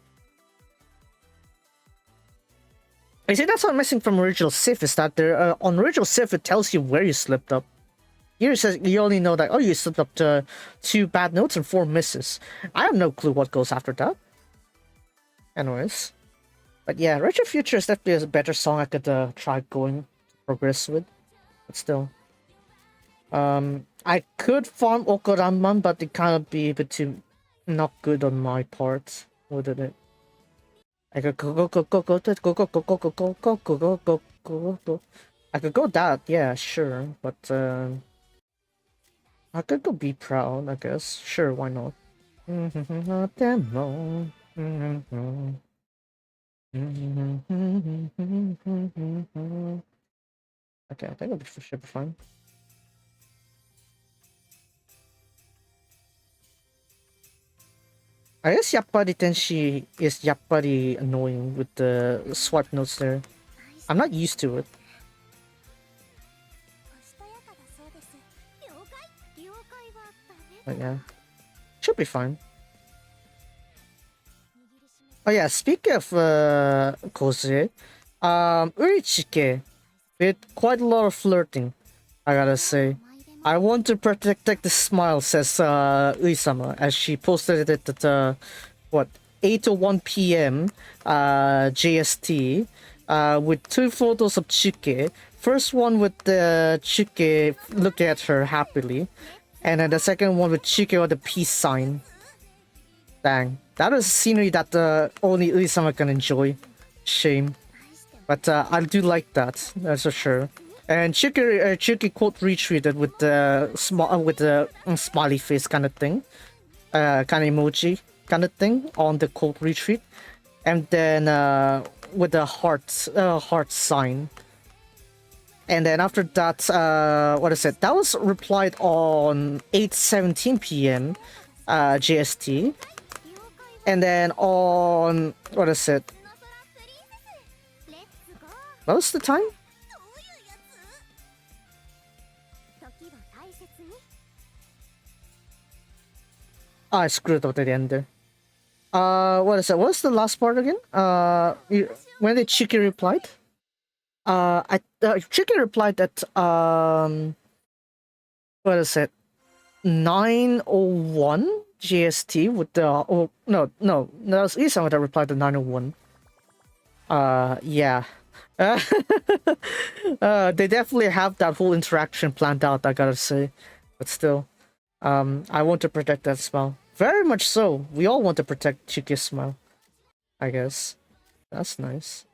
You see, that's what I'm missing from original Sif, is that there on original Sif it tells you where you slipped up. Here it says you only know that, oh, you slipped up to 2 bad notes and 4 misses. I have no clue what goes after that. Anyways. But yeah, Retro Future is definitely a better song I could try going progress with. But still. I could farm Okoranman, but it kind of be a bit too not good on my part, wouldn't it? I could go. I could go that, yeah, sure, but I could go be proud, I guess. Sure, why not? Demo. Okay, I think it'll be should be fine. I guess Yappari Tenshi is Yappari annoying with the swipe notes there. I'm not used to it. But yeah, should be fine. Oh yeah, speaking of Koze, Urichike with quite a lot of flirting, I gotta say. I want to protect the smile, says Uisama, as she posted it at what 8:01 p.m. JST, with two photos of Chike. First one with the Chike looking at her happily, and then the second one with Chike with the peace sign. Dang, that is scenery that only Uisama can enjoy. Shame. But I do like that, that's for sure. And Chiki quote retweeted with the smiley face kind of thing, kind of emoji kind of thing on the quote retweet, and then with the heart sign. And then after that, what is it? That was replied on 8:17 p.m. GST, and then on what is it? What was the time? I screwed up at the end there. What is it? What's the last part again? When the Chiki replied? Chiki replied that what is it? 9:01 GST with the no, that was Isama that replied to 9:01. Yeah. They definitely have that whole interaction planned out, I gotta say. But still, I want to protect that smile. Very much so. We all want to protect Chiki's smile, I guess. That's nice.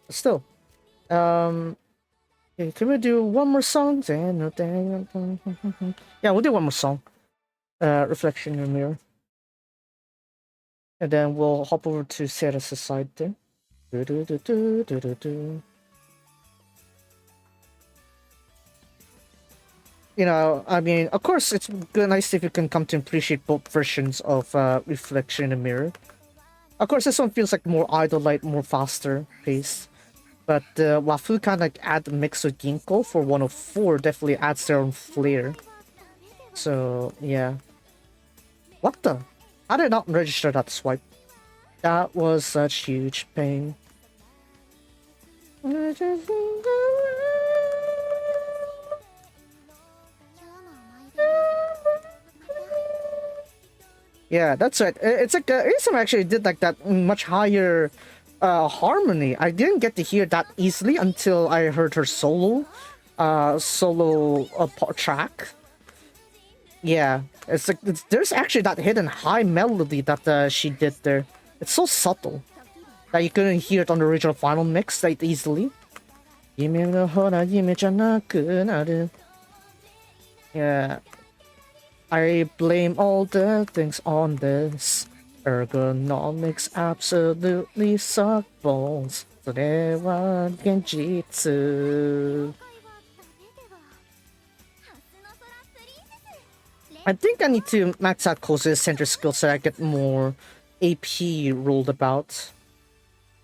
But still, okay, can we do one more song? Yeah, we'll do one more song. Reflection in the Mirror. And then we'll hop over to Sarah's side there. You know, I mean, of course, it's good, nice if you can come to appreciate both versions of Reflection in the Mirror. Of course, this one feels like more idolite, more faster paced. But Wafu kind of like add the mix with Ginkgo for 104 definitely adds their own flair. So, yeah. What the? How did I not register that swipe? That was such huge pain. Yeah, that's right. It's like Isam actually did like that much higher harmony. I didn't get to hear that easily until I heard her solo track. Yeah, it's like there's actually that hidden high melody that she did there. It's so subtle that you couldn't hear it on the original final mix that easily. Yeah. I blame all the things on this. Ergonomics absolutely suck balls. Sorewa genjitsu. I think I need to max out Kose's center skill so I get more AP rolled about.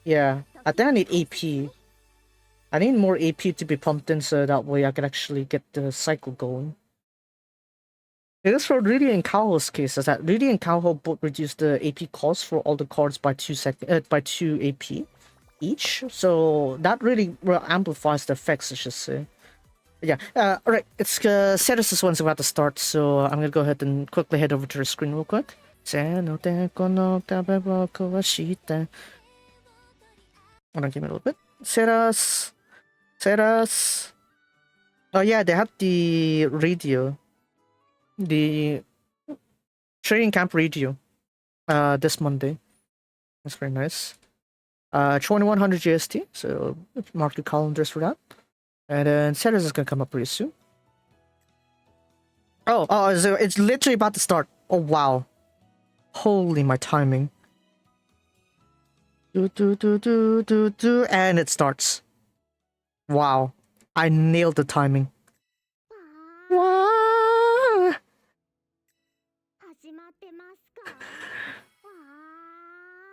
Yeah, I think I need AP. I need more AP to be pumped in so that way I can actually get the cycle going. It is for Rudy and Kaho's case, is that Rudy and Kaho both reduce the AP cost for all the cards by 2 AP each. So that really amplifies the effects, I should say. Yeah, alright, it's Ceres' one's about to start, so I'm gonna go ahead and quickly head over to the screen real quick. Hold on, give me a little bit. Ceres. Oh yeah, they had the radio. The training camp radio this Monday. That's very nice. 2100 GST, so mark your calendars for that. And then Ceres is gonna come up pretty soon. Oh, so it's literally about to start. Oh wow. Holy my timing. And it starts. Wow. I nailed the timing. Wow.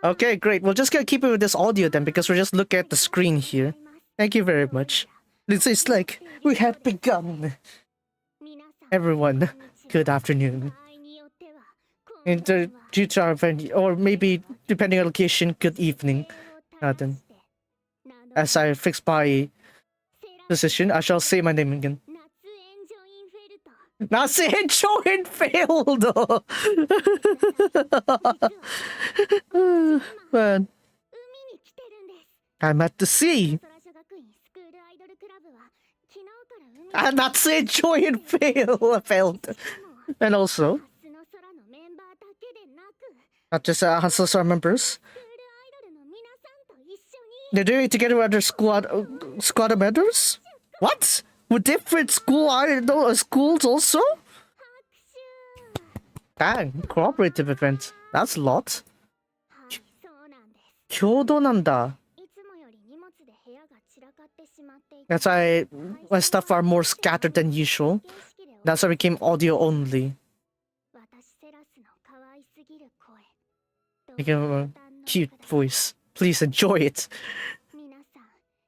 Okay, great. We're just gonna keep it with this audio then because we're just looking at the screen here. Thank you very much. This is like we have begun. Everyone, good afternoon. due to our venue, or maybe depending on location, good evening. Then, as I fix my position, I shall say my name again. Natsu Enjoin failed! Man. I'm at the sea! And Natsu Enjoin failed! And also, not just Hassel members, they're doing it together with other squad members? What? With different schools also? Dang, cooperative event. That's a lot. 共同なんだ. That's why my stuff are more scattered than usual. That's why we became audio only. Make a cute voice. Please enjoy it,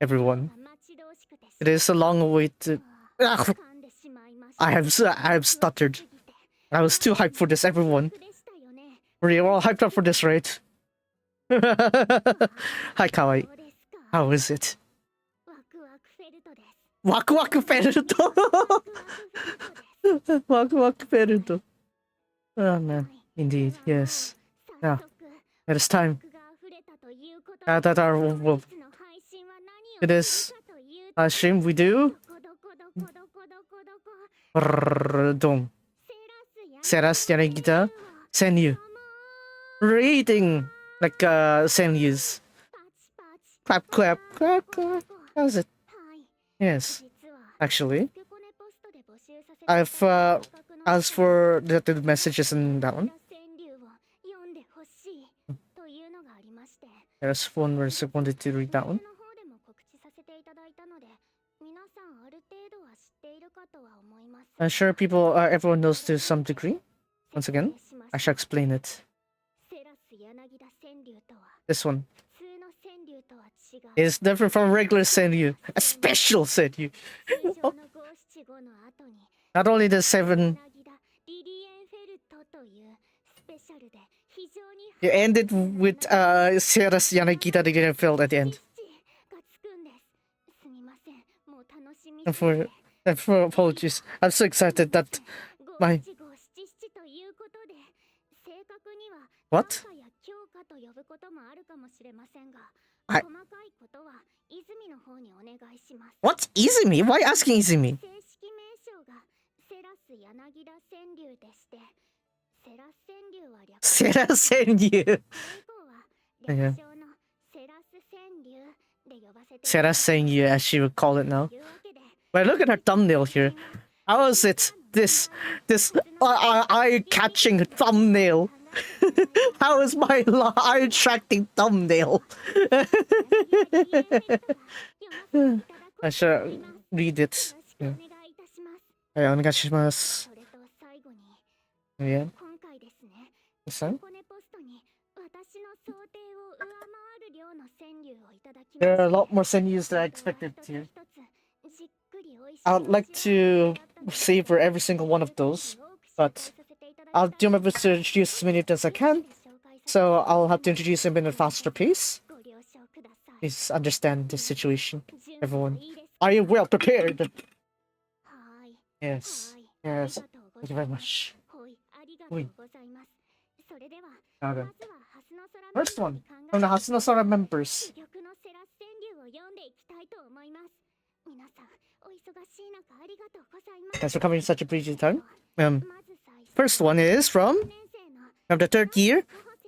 everyone. It is a long way to. I have stuttered. I was too hyped for this, everyone. We're all hyped up for this, right? Hi, Kawaii. How is it? Waku waku feruto. Waku waku feruto. Oh man, indeed, yes. Yeah, it is time. That our well, it is a stream we do. Dong. Seras Yanagita Senyu. Reading like Senyus. Clap clap clap clap. How's it? Yes. Actually, I've asked for the messages in that one. There's one where I wanted to read that one. I'm sure everyone knows to some degree. Once again, I shall explain it. This one is different from regular Senyu, a special Senyu. Oh. Not only the 7. You ended with Seras Yanagita the getting filled at the end. And for apologies, I'm so excited that my what? What's Izumi? Why asking Izumi? Seras Senyu. Yeah. Seras Senyu, as she would call it now. But look at her thumbnail here. How is it this eye-catching thumbnail? How is my eye-attracting thumbnail? I should read it. Yeah. Yeah. Listen. There are a lot more Senyus than I expected here. I'd like to savor every single one of those, but I'll do my best to introduce as many of them as I can, so I'll have to introduce them in a faster pace. Please understand this situation, everyone. Are you well prepared? Yes. Yes. Thank you very much. Wait. Okay. First one, from the Hasunosora members. Thanks for coming in such a brief time. First one is from the 3rd year.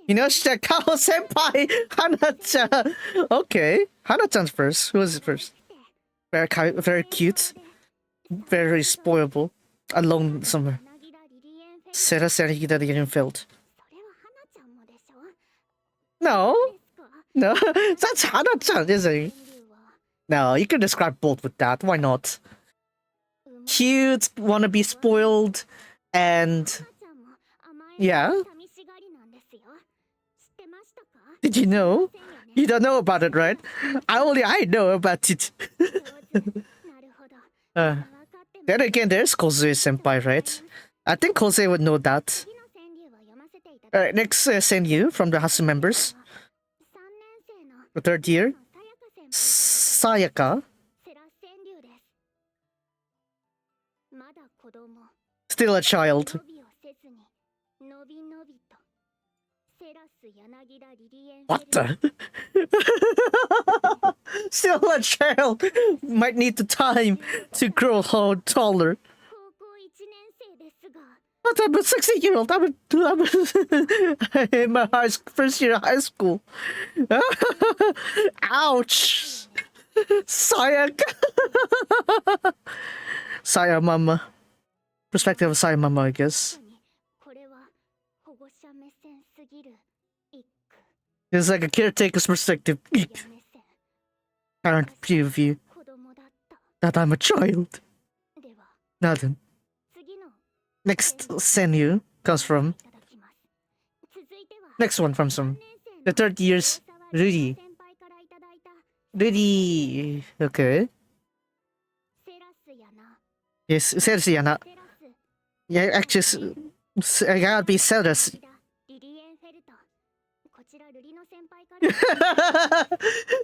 Inoshita Kaho Senpai Hana-chan. Okay, Hana-chan's first. Who is it first? Very cute. Very spoilable. Alone somewhere. Seras Yanagita getting filled. No. No, that's Hana-chan, isn't it? No, you can describe both with that. Why not? Cute, wanna be spoiled, and yeah. Did you know? You don't know about it, right? I know about it. Then again, there's Kozue senpai, right? I think Kozue would know that. Alright, next Senyu from the Hasu members. The third year. Sayaka. Still a child. What the? Still a child. Might need the time to grow taller. But I'm a 16-year-old. I'm in my first year of high school. Ouch. Sayaka. Saya mama. Perspective of Saya mama, I guess. It's like a caretaker's perspective. Current view that I'm a child. Nothing. Next Senyu comes from. Next one from the third year's Rudy. Rudy. Okay. Yes, Resleriana. Yeah, actually, I gotta be Ceres.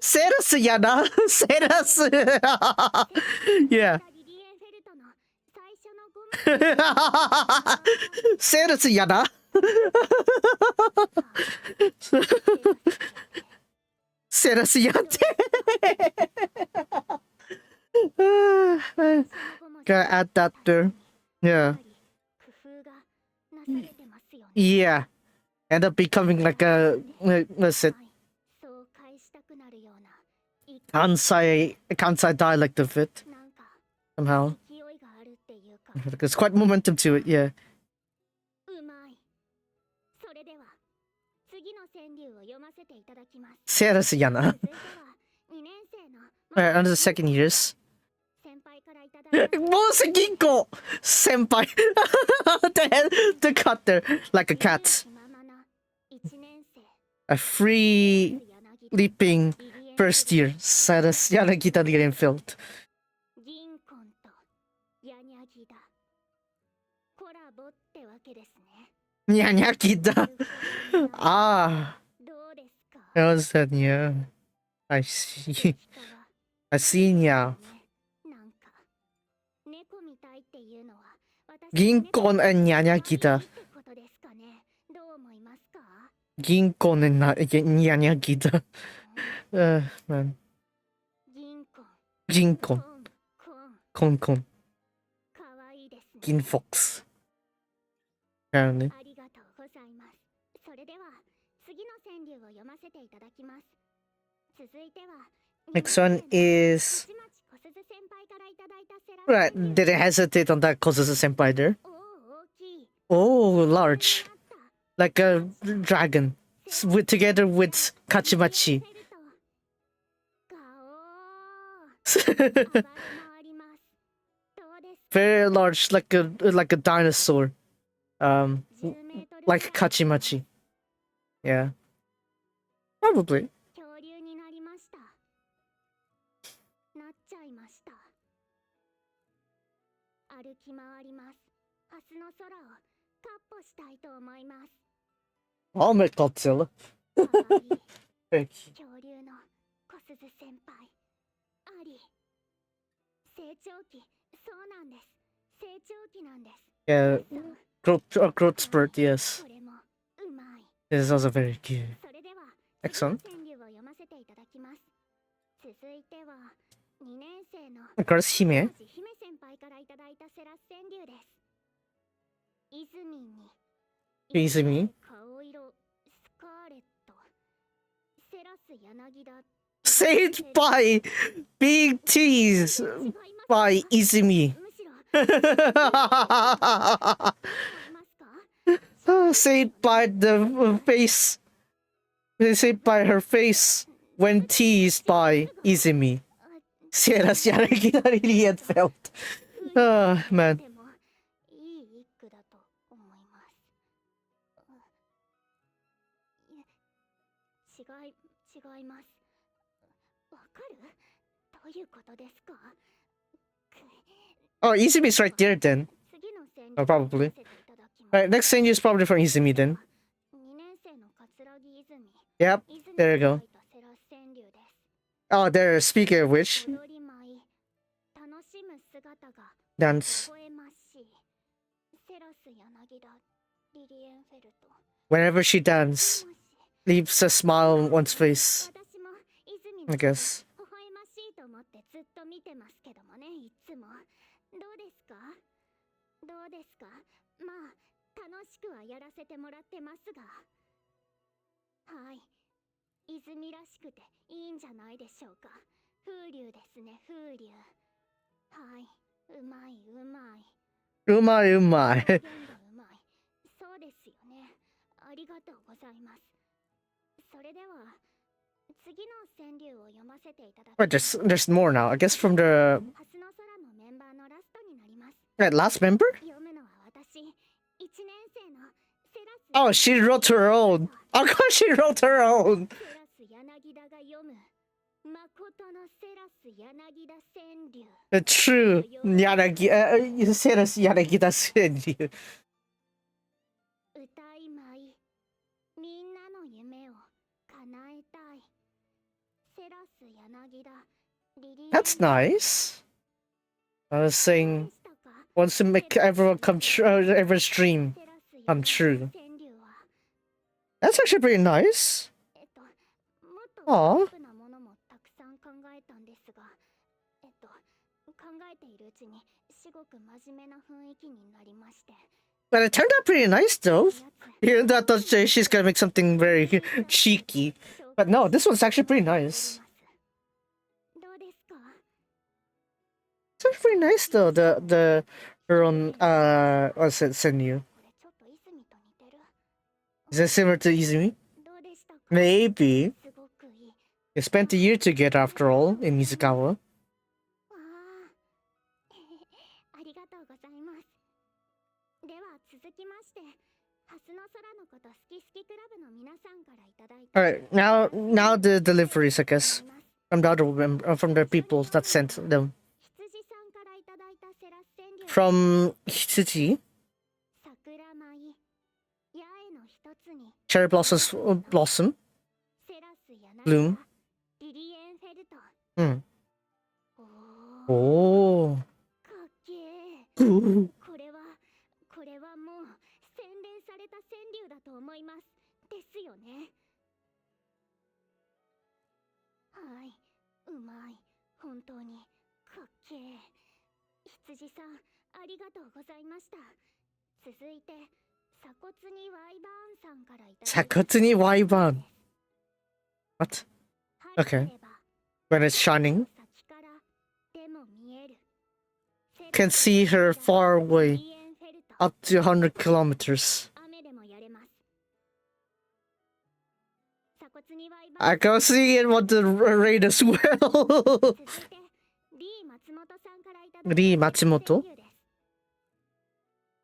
Resleriana. Ceres. Yeah. Resleriana. Resleriana. Gotta add that there. Yeah. Yeah. End up becoming like a what's it? Kansai dialect of it. Somehow. There's quite momentum to it, yeah. Resleriana. Alright, under the second years. Ginko! Senpai! the cut there, like a cat. A free leaping first year. Resleriana getting filled. Nyanyakida. Ah. That was that, yeah. I see. I see now. Ginkon and Nyanyakida. Ginkon and Nyanyakida. Man. Ginkon. Konkon. Ginfox. Apparently. Next one is. Right, didn't hesitate on that Kozuzu senpai there. Oh, large. Like a dragon. Together with Kachimachi. Very large, like a dinosaur. Like Kachimachi. Yeah. Probably. I'll make Godzilla. Thank you. Yeah, growth spurt, yes. This is also very cute. Excellent. Of course, Hime. Izumi. Saved by being teased by Izumi. Saved by the face. Saved by her face when teased by Izumi. Resleriana really had felt. Oh, man. Oh, Izumi's right there then. Oh, probably. Alright, next thing is probably from Izumi then. Yep, there you go. Oh, there, speaking of which, dance. Whenever she dances, leaves a smile on one's face, I guess. 泉らしくていいんじゃないでしょうか。風流ですね、風流。はい、うまいうまい。うまいうまい。うまい。そうですよね。ありがとうございます。それでは次の川柳を読ませていただきます。 Wait, there's more now. I guess from the ハスの空のメンバーのラストになります。 last member? 読むのは私、1年生のセラス。 Oh, she wrote her own. How come she wrote her own? セラス柳田が読む誠のセラス柳田川柳。 True. You said us Yanagida said you. 歌いまい、みんなの夢を叶えたい。セラス柳田リリエン。 That's nice. I was saying, wants to make everyone come true, everyone's dream come true. That's actually pretty nice. Aw. But it turned out pretty nice though. Even though I thought she's gonna make something very cheeky. But no, this one's actually pretty nice. It's actually pretty nice though, her own what's it, Senyu. Is it similar to Izumi? Maybe. They spent a year together after all in Mizukawa. ありがとうございます。では続きまして、ハスの空のこと好き好きクラブの皆さんからいただいた。 Alright, now the deliveries, I guess. From the other from the people that sent them. From Hitsuji. Cherry blossom. Bloom. Hmm. Oh. これはもう洗練された川柳だと思います。ですよね。はい、うまい。本当にかっけえ。羊さん、ありがとうございました。続いて、鎖骨にワイバーンさんからいただいた。鎖骨にワイバーン。What? Okay. When it's shining. Can see her far away. Up to 100 kilometers. I can see it on the rain as well. Lee Matsumoto?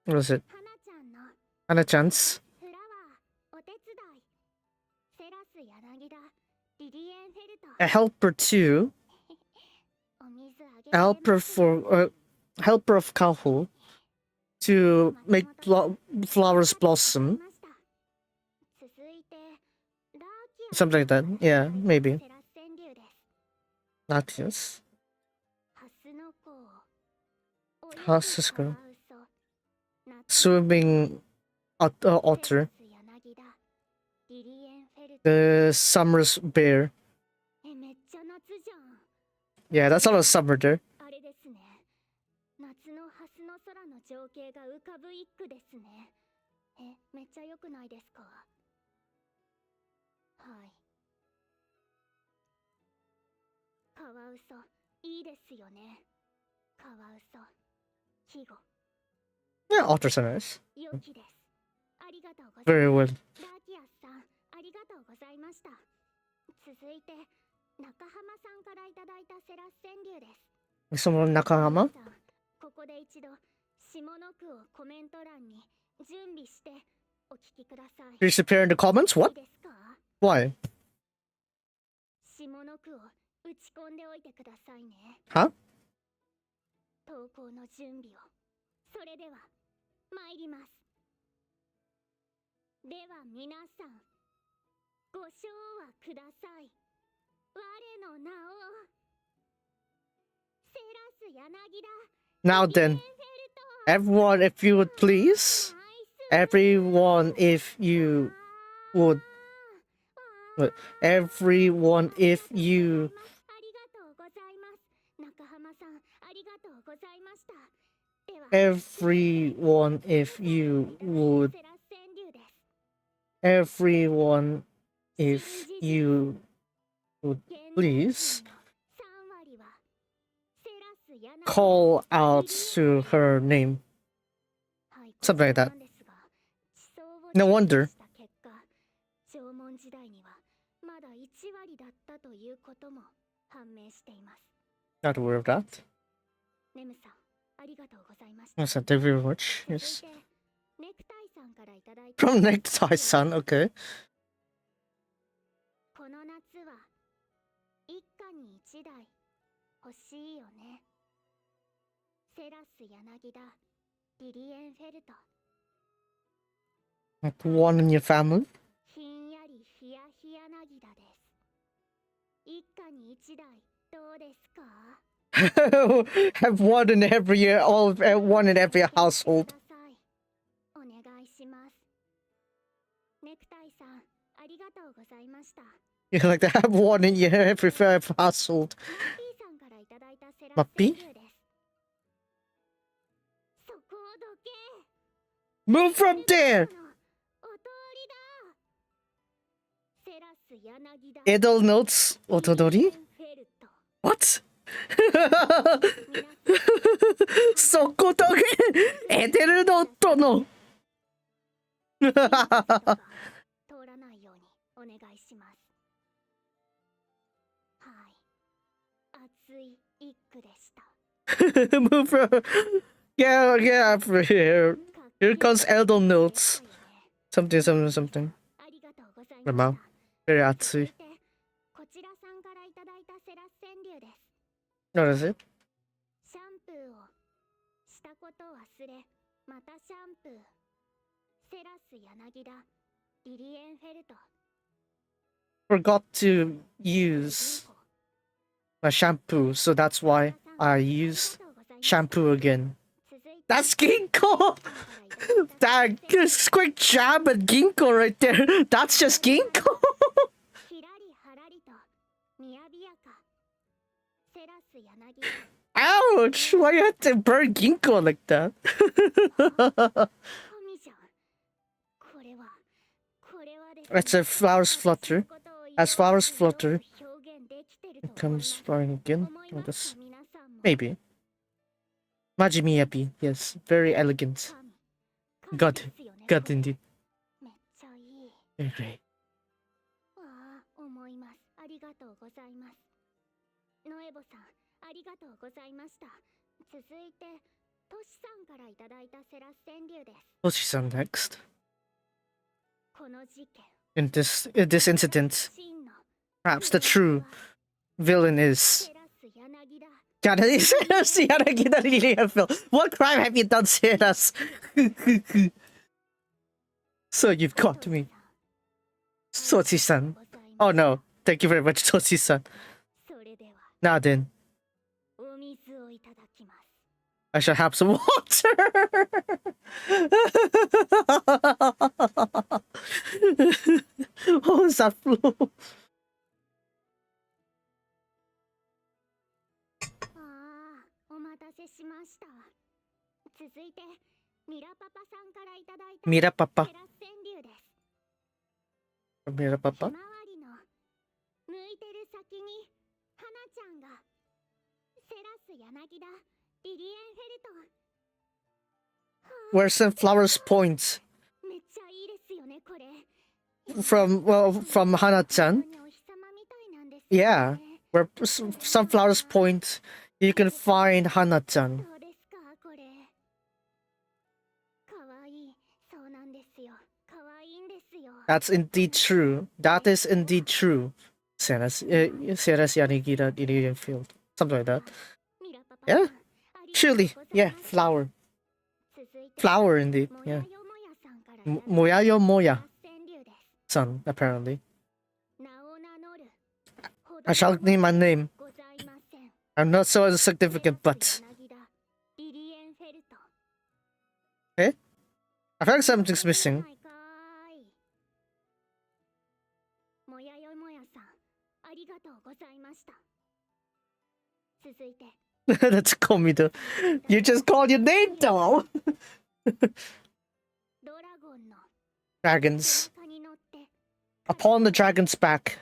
What is it? Hana-chan's. A helper too. A helper for helper of Kaho to make flowers blossom. Something like that. Yeah, maybe. Not yes. Hasusko. Swimming otter. The summer's bear. Yeah, that's all a summer there. 夏のハスの空の情景が浮かぶ一句ですね。めっちゃ良くないですか？はい。カワウソ、いいですよね。カワウソ、季語。Yeah, otters are nice. 良きです。ありがとうございます。 Very well. ラキアスさん、ありがとうございました。続いて、中浜さんからいただいたセラス川柳です。Someone Nakahama? ここで一度下の句をコメント欄に準備してお聞きください。 Please appear in the comments? What? Why? 下の句を打ち込んでおいてくださいね。Huh? 投稿の準備を。それでは参ります。では皆さん、ご賞はください。我の名を。セラス柳田。 Now then, everyone, if you would please. Everyone, if you would. Everyone, if you. ありがとうございます。中浜さん、ありがとうございました。では、 Everyone, if you would. セラス川柳です。 Everyone, if you would please 3割はセラス柳田。 call out to her name. はい、 Something like that. なんですが、地層を No wonder. した結果、縄文時代にはまだ1割だったということも判明しています。 Not aware of that. ネムさん、ありがとうございました。 Yes, thank you very much. 続い Yes. て、ネクタイさんからいただいた From Necktie Sun, okay. この夏は一家に一台欲しいよね。セラス柳田、リリエンフェルト。 Like one in your family. ひんやりひやひやなぎだです。一家に一台どうですか？ Have one in every year, one in every household. お願いします。ネクタイさん、ありがとうございました。 You like to have one in your every household. マッピーさんからいただいたセラスマッピー川柳です。そこをどけ。 Move from there! お通りだ。セラス柳田。 Idle notes, Otodori? フェルト。 What? そこだけエデルノットの通らないようにお願いします。はい。熱い一句でした。 Move from... Yeah, here. Here comes Idle notes. Something. ありがとうございました。 Very 熱い。こちらさんからいただいたセラス川柳です。 What is it? シャンプーをしたこと忘れ、またシャンプー。セラス柳田、リリエンフェルト。 Forgot to use my shampoo, so that's why I used shampoo again. That's ginkgo! That quick jab at ginkgo right there. That's just ginkgo! ひらりはらりと、みやびやか。セラス柳田。 Ouch! Why you have to burn ginkgo like that? 神じゃん。これはですね。 It's a flowers flutter. As flowers flutter, 表現できてる it と思いま comes す。 flying again. 思い I ま guess. すか、皆さんも。 Maybe. Majimiyabi. Yes. Very elegant. 神 God. ですよね、 God これ。 indeed. めっちゃいい。 Very great. わあ、思います。ありがとうございます。ノエボさん、ありがとうございました。続いて、トシさんからいただいたセラス川柳です。 Toshi-san next. この事件、 In this incident, 真の perhaps the true villain is セラス柳田。 What crime have you done, Seras? So you've got me. Toshi-san. Oh no. Thank you very much, Toshi-san. それでは、 Now then, お水をいただきます。 I shall have some water. What was that flow? ああ、お待たせしました。続いて、ミラパパさんからいただいた Mira papa. セラス川柳です。 Mira ひ papa. まわりの向いてる先に花ちゃんが。セラス柳田、リリエンフェルト。 Where sunflowers point めっちゃいいですよね、これ。 from Hana-chan. 本当にお日様みたいなんですよね。 Yeah. Where sunflowers point, you can find Hana-chan. どうですか、これ。かわいい。そうなんですよ。かわいいんですよ。 That's indeed true. That is indeed true. Seras Yanagida Indian Field. Something like that. ミラパパ Yeah. さん、ありがとう Surely. ござい Yeah. ます Flower. 続いて、 Flower indeed. もや Yeah. よもやさんからいただいた Moyayo Moya セラス川柳です。 son, apparently. I shall name my name. I'm not so insignificant, but... Eh? I feel like something's missing. That's Komido. You just called your name, though! Dragons. Upon the dragon's back.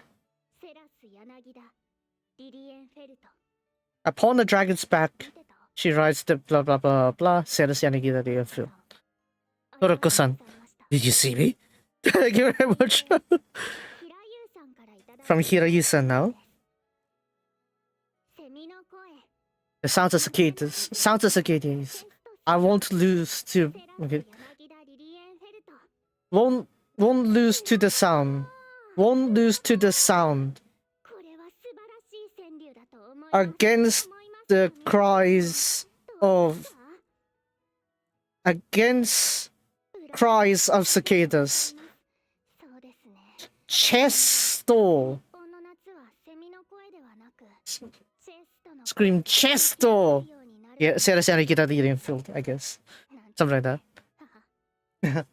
Upon the dragon's back, she rides the blah blah blah blah. Toroko-san, did you see me? Thank you very much. From Hirayu-san now. The sounds of cicadas. Sounds of cicadas. I won't lose to... Okay. Won't lose to the sound. Won't lose to the sound. Against the cries of... Against cries of cicadas. Chesto. Scream Chesto. Yeah, seriously, get out of the eating field, I guess. Something like that.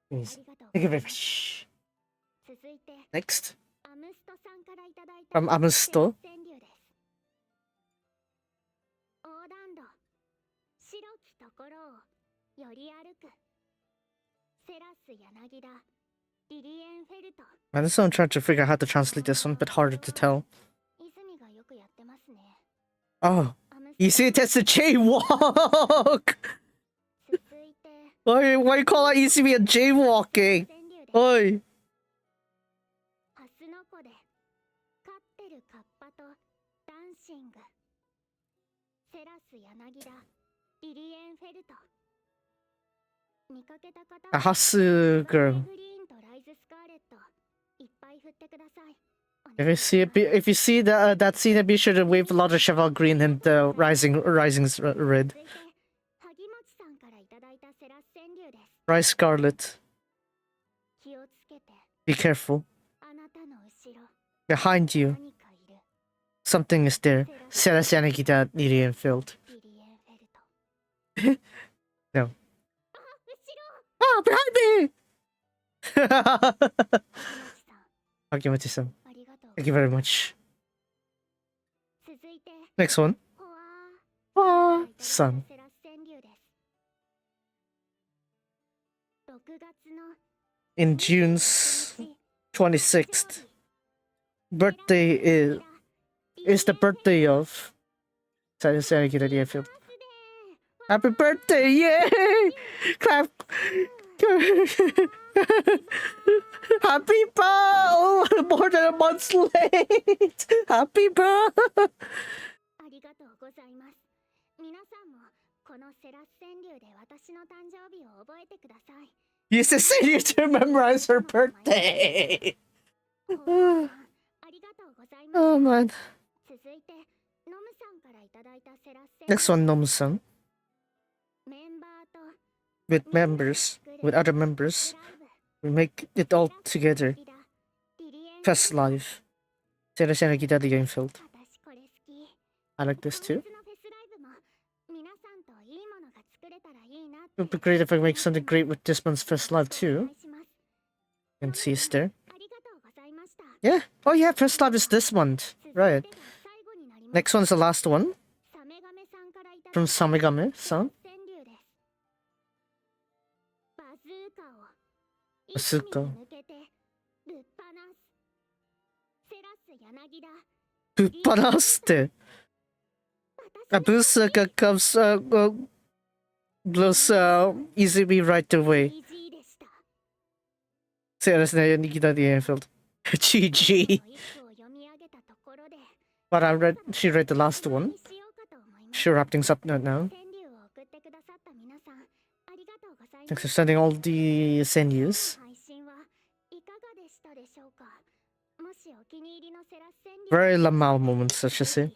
Yes. Thank you very much. Next. From Amusto. Man, this is I'm trying to figure out how to translate this one, but harder to tell. Oh, you see, that's a jaywalk! Why you call out Izumi a jaywalking? Oi! A Hasu girl. If you see that scene, be sure to wave a lot of Cheval Green and the Rising's red. Rise Scarlet. Be careful. Behind you. Something is there. Serasanagita Nirian field. No. Ah, behind me! Akimachi-san. Thank you very much. Next one. Ah, son. In June's 26th, birthday is the birthday of Serasanagita. Happy birthday! Yay! Clap! Happy birthday! Oh, more than a month late! Happy birthday! Use the senior to memorize her birthday! Oh man. Next one, Nomu-san. With other members, we make it all together. Fest Live. Serasanagita the game field. I like this too. It would be great if I make something great with this month's Fest Live too. You can see it's there. Yeah. Oh yeah, Fest Live is this month. Right. Next one's the last one. From Samegame-san. Asuka. Buppanaste. A Busaka comes blows Izumi right away. Nikita the airfield. GG. But she read the last one. She wrapped things up now. Thanks for sending all the senus. Very Lamau moments, I should say.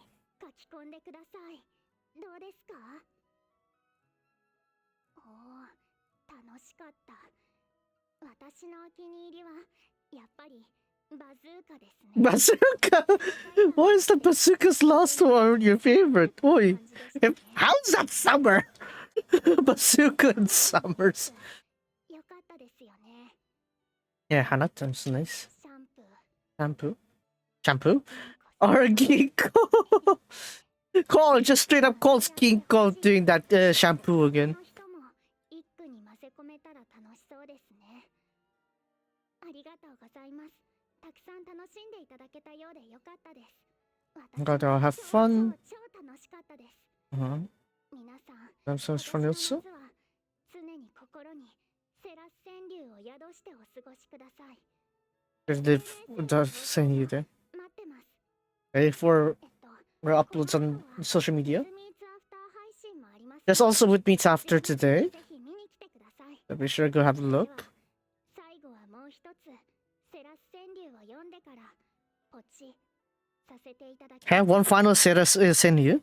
Bazooka! Why is the Bazooka's last one your favorite? Oi, how's that summer? Bazooka and summers. Yeah, Hanata's nice. Shampoo? Or Ginkgo? Call just straight up calls Ginkgo doing that shampoo again. Gotta have fun. I'm so much fun also. If they've send you there. Ready for uploads on social media? There's also with meets after today. So be sure to go have a look. Have one final series send you.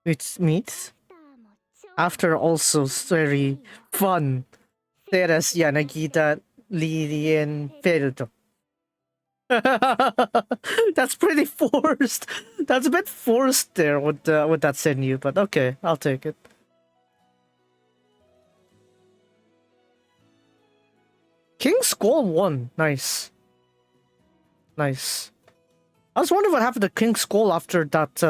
Which meets after also very fun. Teras Yanagita Lilian Ferdo. That's pretty forced. That's a bit forced there with that send but okay, I'll take it. King Skull won. Nice. Nice. I was wondering what happened to King Skull after that,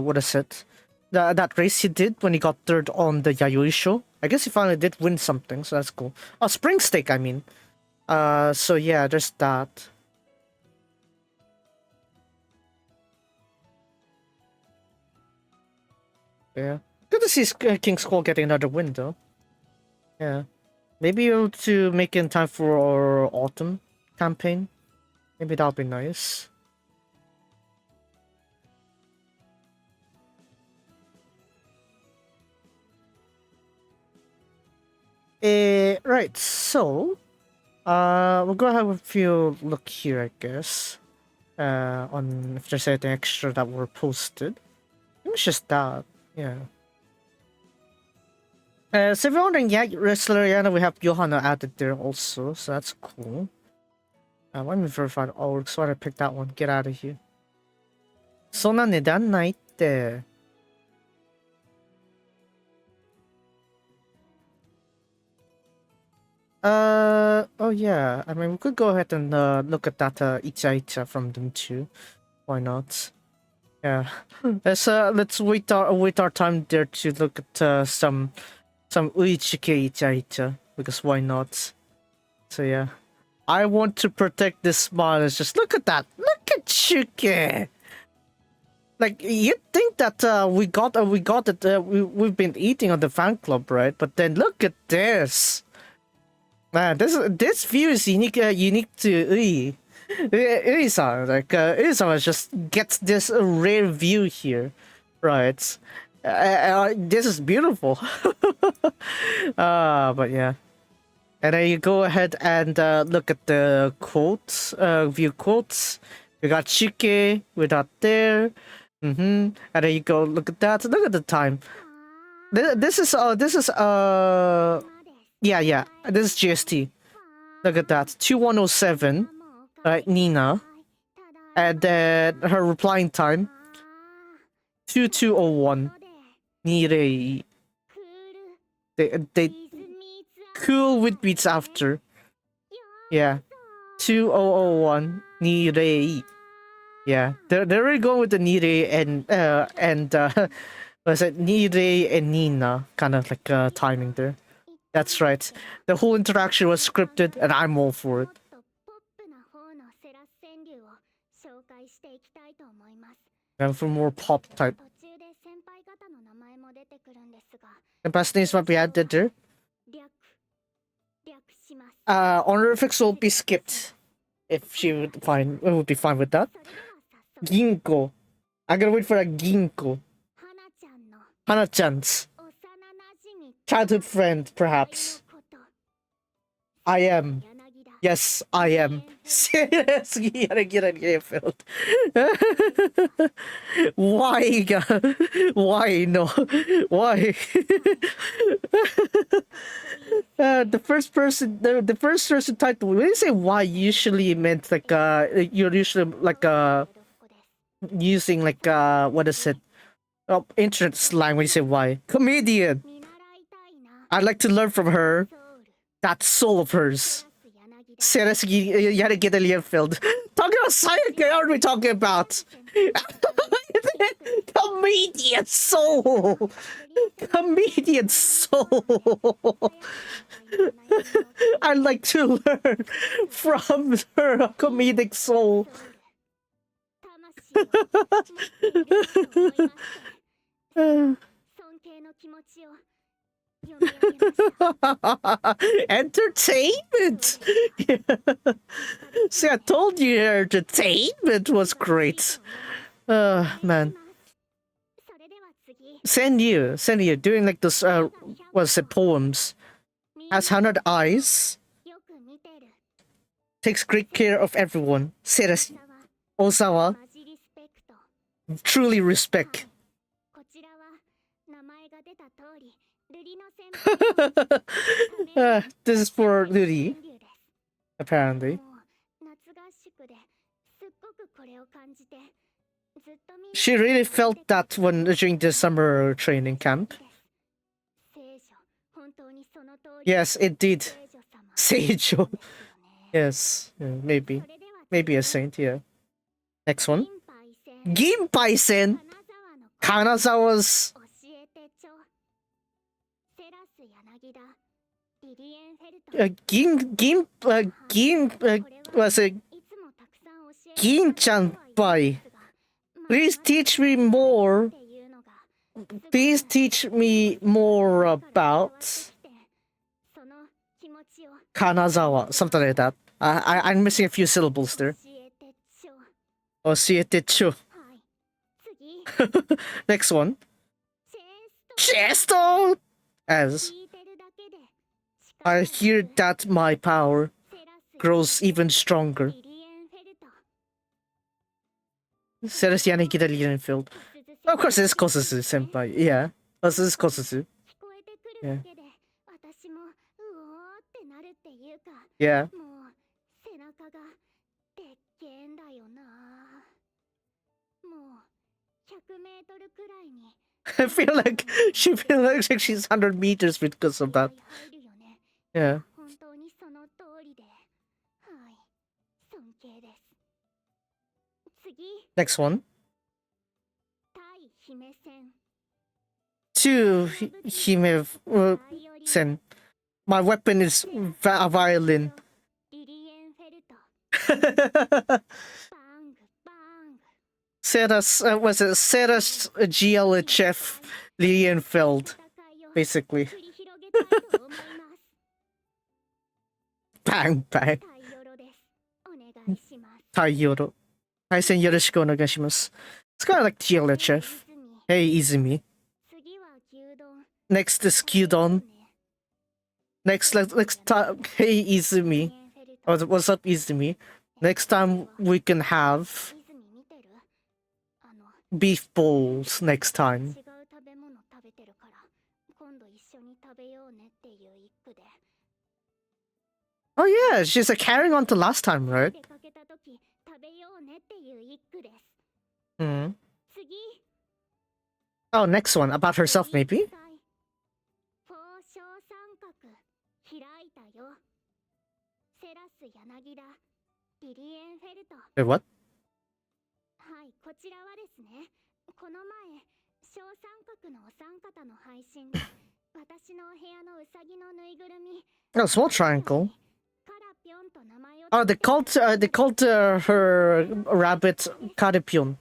what is it? That race he did when he got third on the Yayoi show. I guess he finally did win something, so that's cool. Oh, Spring Stake, I mean. So yeah, there's that. Yeah. Good to see King Skull getting another win, though. Yeah. Maybe able to make it in time for our autumn campaign. Maybe that'll be nice. Right, so we'll go ahead with a few look here, I guess. On if there's anything extra that were posted. It was just that, yeah. So if you're wondering, yeah, Resleriana, we have Johanna added there also, so that's cool. Let me verify. Oh, so I picked that one. Get out of here. そんな値段ないって。Oh yeah, I mean, we could go ahead and look at that Icha Icha from them too. Why not? Yeah, let's wait our time there to look at some Uichike Icha Icha, because why not? So yeah, I want to protect this smile. It's just look at that. Look at Shuke. Like you'd think that we got it. We've been eating on the fan club, right? But then look at this. Man, this view is unique to Ui. Ui-san, like Ui-san just gets this rare view here, right? This is beautiful. But yeah. And then you go ahead and look at the quotes, view quotes. We got Shike, we got there. And then you go look at that. Look at the time. This is yeah, this is GST. Look at that. 2107. Nina. And then her replying time. 2201. Nirei. They cool with beats after. Yeah. 2001. Nirei. Yeah. They're really going with the Nirei and was it Nirei and Nina kind of like timing there. That's right. The whole interaction was scripted, and I'm all for it. And for more pop type. The best names might be added there. Honorifics will be skipped if she would be fine with that. Ginkgo. I'm gonna wait for a Ginkgo. Hana-chan's childhood friend, perhaps. I am Yes, I am. Seriously, get filled. Why? Why no? Why? The first person, the first person title. When you say why, usually meant like you're usually like using like what is it? Internet slang when you say why. Comedian. I'd like to learn from her. That soul of hers. Seriously, Atelier filled. Talking about Sayaka, what are we talking about? Comedian soul! Comedian soul! I'd like to learn from her comedic soul. Entertainment! See, I told you entertainment was great. Man. Send you doing like this, what's it, poems. Has 100 eyes. Takes great care of everyone. Seriously. Osawa. Truly respect. This is for Luri, apparently. She really felt that when during the summer training camp. Yes, it did. Seijo. Yes, yeah, maybe. Maybe a saint, yeah. Next one. Ginpai-sen. Kanazawa's... was it Gin-chan-pai. Please teach me more. Please teach me more about Kanazawa, something like that. I'm missing a few syllables there. Osietecho. Next one. Chesto! As I hear that my power grows even stronger. Resleriana Italian field. Of course, it's Kosusu senpai. Yeah. This is Kosusu. Yeah. Yeah. I feel like she feels like she's 100 meters because of that. Yeah. Next one. To Hime-sen. My weapon is a violin. Sarah's, was it Sarah's GLHF Lilienfeld, basically. Bang, bang. Taiyoro. Kaisen yoroshiku onegaishimasu. It's kind of like GLHF. Hey, Izumi. Next is Kyudon. Next time, hey, Izumi. What's up, Izumi? Next time we can have beef bowls next time. Oh yeah, she's carrying on to last time, right? Hmm. Oh, next one about herself, maybe. Wait, what? Oh, small triangle. Oh, they called her rabbit Karepyon.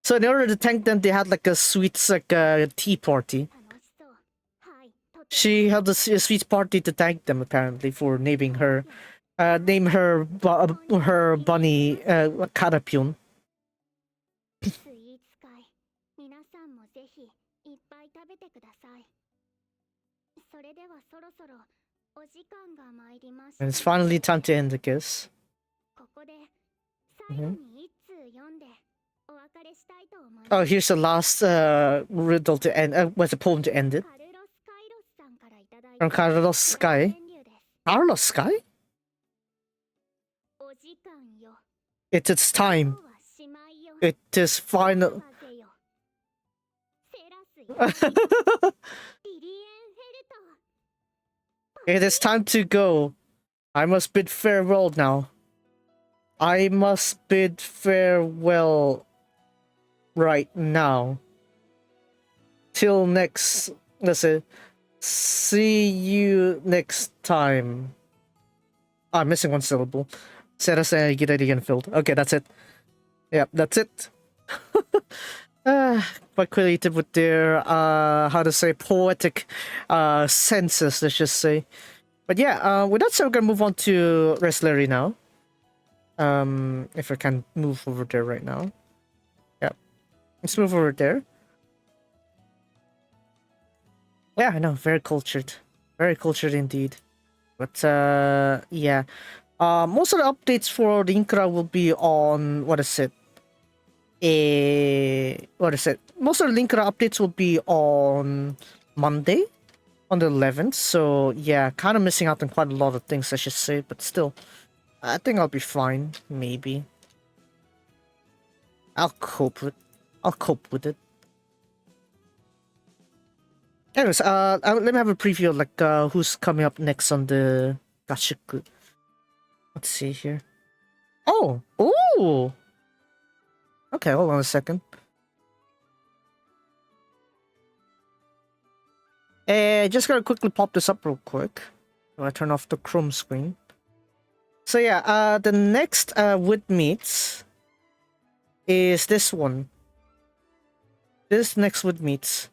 So in order to thank them, they had like a sweet tea party. She held a sweet party to thank them apparently for naming her, her bunny Karepyon. お時間が参りまし And た it's finally time to end, I guess. ここで最後に一通読んでお別れしたいと思います Oh, here's the last riddle to end. What's the poem to end it? カルロス・カイロスさんからいただい From た Carlos Sky. 川柳です Carlos Sky? お時間よ It's its 今 time. 日はしまいよ It is final. わぜよセラスよリリエンフェルト It is time to go. I must bid farewell now. I must bid farewell right now. Till next. Listen. See you next time. I'm missing one syllable. Serasa Gidarian filled. Okay, that's it. Yeah, that's it. Quite creative with their how to say poetic senses, let's just say. But yeah, with that said, we're gonna move on to Resleri now. If I can move over there right now. Yeah. Let's move over there. Yeah, I know, very cultured. Very cultured indeed. But yeah. Most of the updates for Linkura will be on what is it? What is it? Most of the Linkura updates will be on Monday, on the 11th. So yeah, kind of missing out on quite a lot of things, I should say. But still, I think I'll be fine. Maybe. I'll cope with it. Anyways, let me have a preview of like who's coming up next on the Gashiku. Let's see here. Oh! Ooh! Okay, hold on a second. Just gotta quickly pop this up real quick. So I turn off the Chrome screen. So yeah, the next Wood Meets is this one. This next Wood Meets.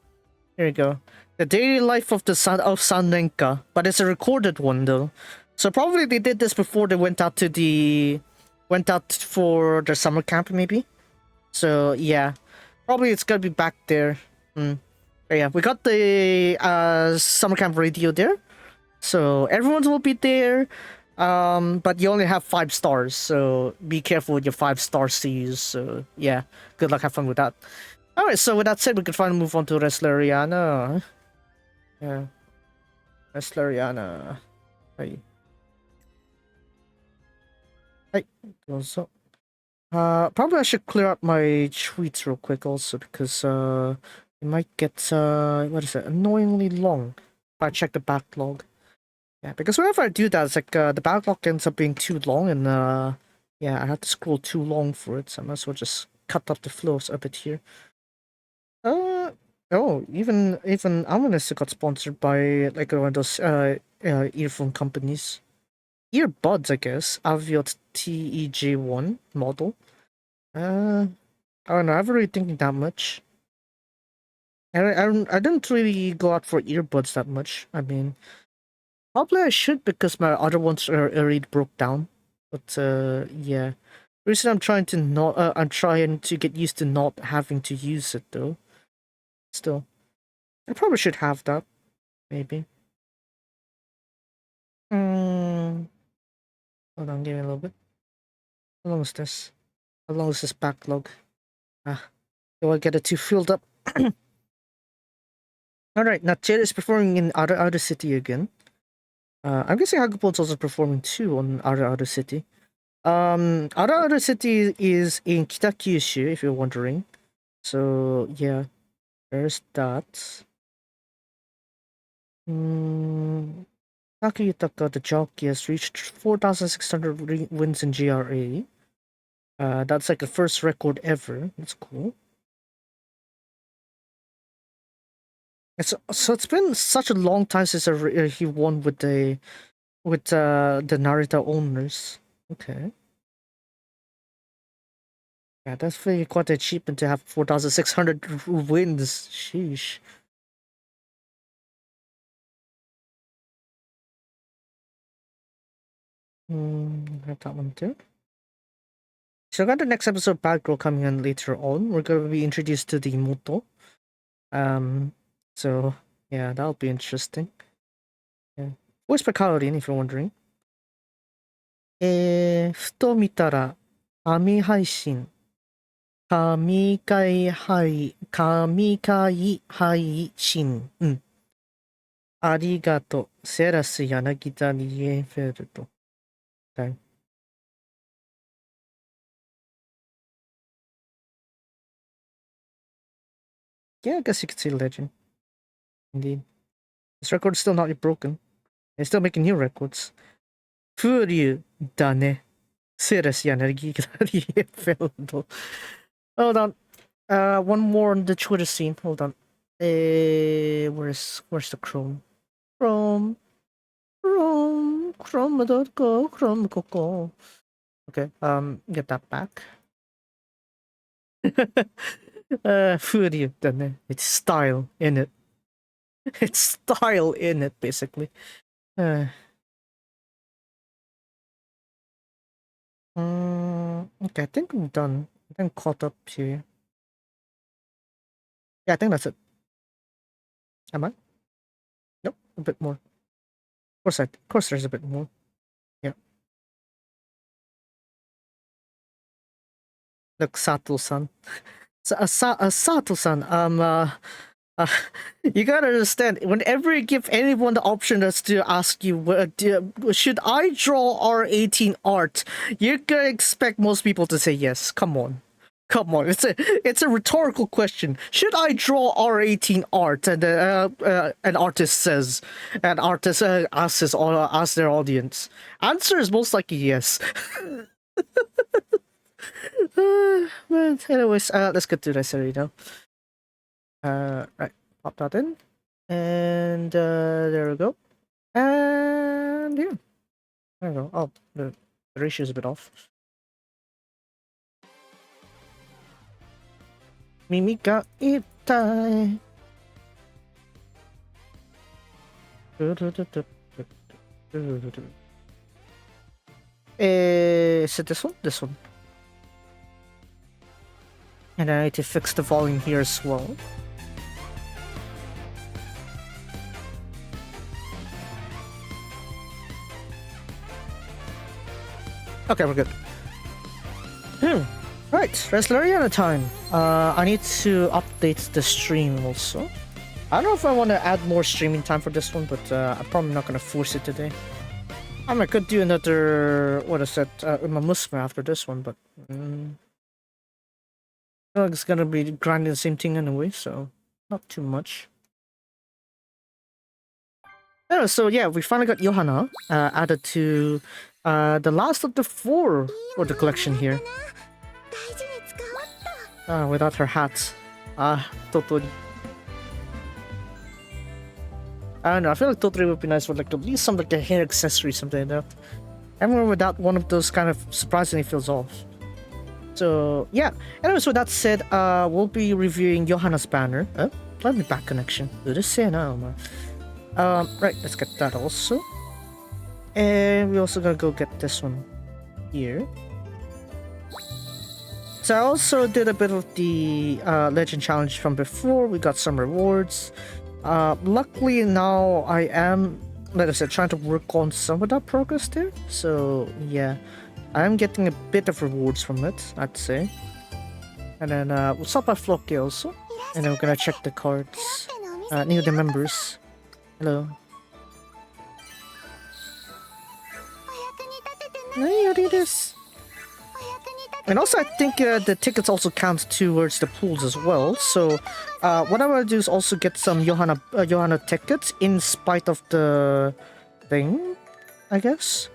Here we go. The daily life of the son of Sanenka, but it's a recorded one though. So probably they did this before they went out for their summer camp maybe. So yeah, probably it's gonna be back there. But yeah, we got the summer camp radio there, so everyone will be there. But you only have 5 stars, so be careful with your 5 stars to use. So yeah, good luck, have fun with that. All right, so with that said, we can finally move on to Resleriana. Yeah, Resleriana. Hey. Hey, also. Probably I should clear up my tweets real quick also because it might get what is it, annoyingly long if I check the backlog. Yeah, because whenever I do that, it's like the backlog ends up being too long, and yeah, I have to scroll too long for it, so I might as well just cut up the flows a bit here. Oh, even Ominous got sponsored by like one of those earphone companies. Earbuds, I guess. Aviot TEJ1 model. I don't know. I haven't really thinking that much. I didn't really go out for earbuds that much. I mean, probably I should because my other ones are already broke down. But yeah. The reason I'm trying to not I'm trying to get used to not having to use it though. Still, I probably should have that. Maybe. Hold on, give me a little bit. How long is this? How long is this backlog? Do I get it too filled up? Alright, now Jade is performing in Outer City again. I'm guessing Hagapul's also performing too on Outer City. Outer City is in Kitakyushu, if you're wondering. So, yeah. There's that. Taki Yutaka, the jockey, has reached 4,600 wins in GRA. That's like the first record ever. That's cool. It's been such a long time since he won with the Narita owners. Okay. Yeah, that's really quite an achievement to have 4,600 wins. Sheesh. Have that one too. So I got the next episode of Bad Girl coming in later on. We're gonna be introduced to the Moto. So yeah, that'll be interesting. Yeah. Voice by Kahorin, if you're wondering. ふと見たら、神配信。神回配信。うん。ありがとう。セラス柳田リエンフェルト。Okay. Yeah, I guess you could say legend. Indeed. This record's still not yet broken. They're still making new records. 風流だね。セラス柳田リエンフェルト。Hold on. One more on the Twitter scene. Hold on. Where's the Chrome? Chrome. Chrome.go. Okay, get that back. 風流だね。It's style in it. It's style in it, basically. Okay, I think I'm done. I think I'm caught up here. Yeah, I think that's it. Am I? Nope, a bit more. Of course there's a bit more. Yeah. Look, Sato-san. Sato-san, you gotta understand, whenever you give anyone the option as to ask you, should I draw R18 art, you're gonna expect most people to say yes. Come on. It's a rhetorical question. Should I draw R18 art? And an artist says, an artist asks their audience. Answer is most likely yes. But anyways, let's get to Resleri now. Right, pop that in, and there we go, and yeah, there we go. Oh, the ratio is a bit off. Mimi ga itai. Is it this one? This one. And I need to fix the volume here as well. Okay, we're good. Right, Resleriana time. I need to update the stream also. I don't know if I want to add more streaming time for this one, but I'm probably not going to force it today. I mean, I could do another, what is it, Uma Musma after this one, but I feel like it's going to be grinding the same thing anyway, so not too much. Anyway, so yeah, we finally got Johanna added to the last of the 4 for the collection here. Without her hat. Totori. I don't know, I feel like Totori would be nice with like at least some like a hair accessory, something like that. Everyone without one of those kind of surprisingly feels off. So yeah. Anyways, with that said, we'll be reviewing Johanna's banner. Let me back connection. Right, let's get that also. And we're also gonna go get this one here. So I also did a bit of the legend challenge from before. We got some rewards. Luckily now I am, like I said, trying to work on some of that progress there. So yeah, I am getting a bit of rewards from it, I'd say. And then we'll stop by Flocky also. And then we're gonna check the cards. New the members. Hello. And also I think the tickets also count towards the pools as well. So what I want to do is also get some Johanna tickets in spite of the thing, I guess.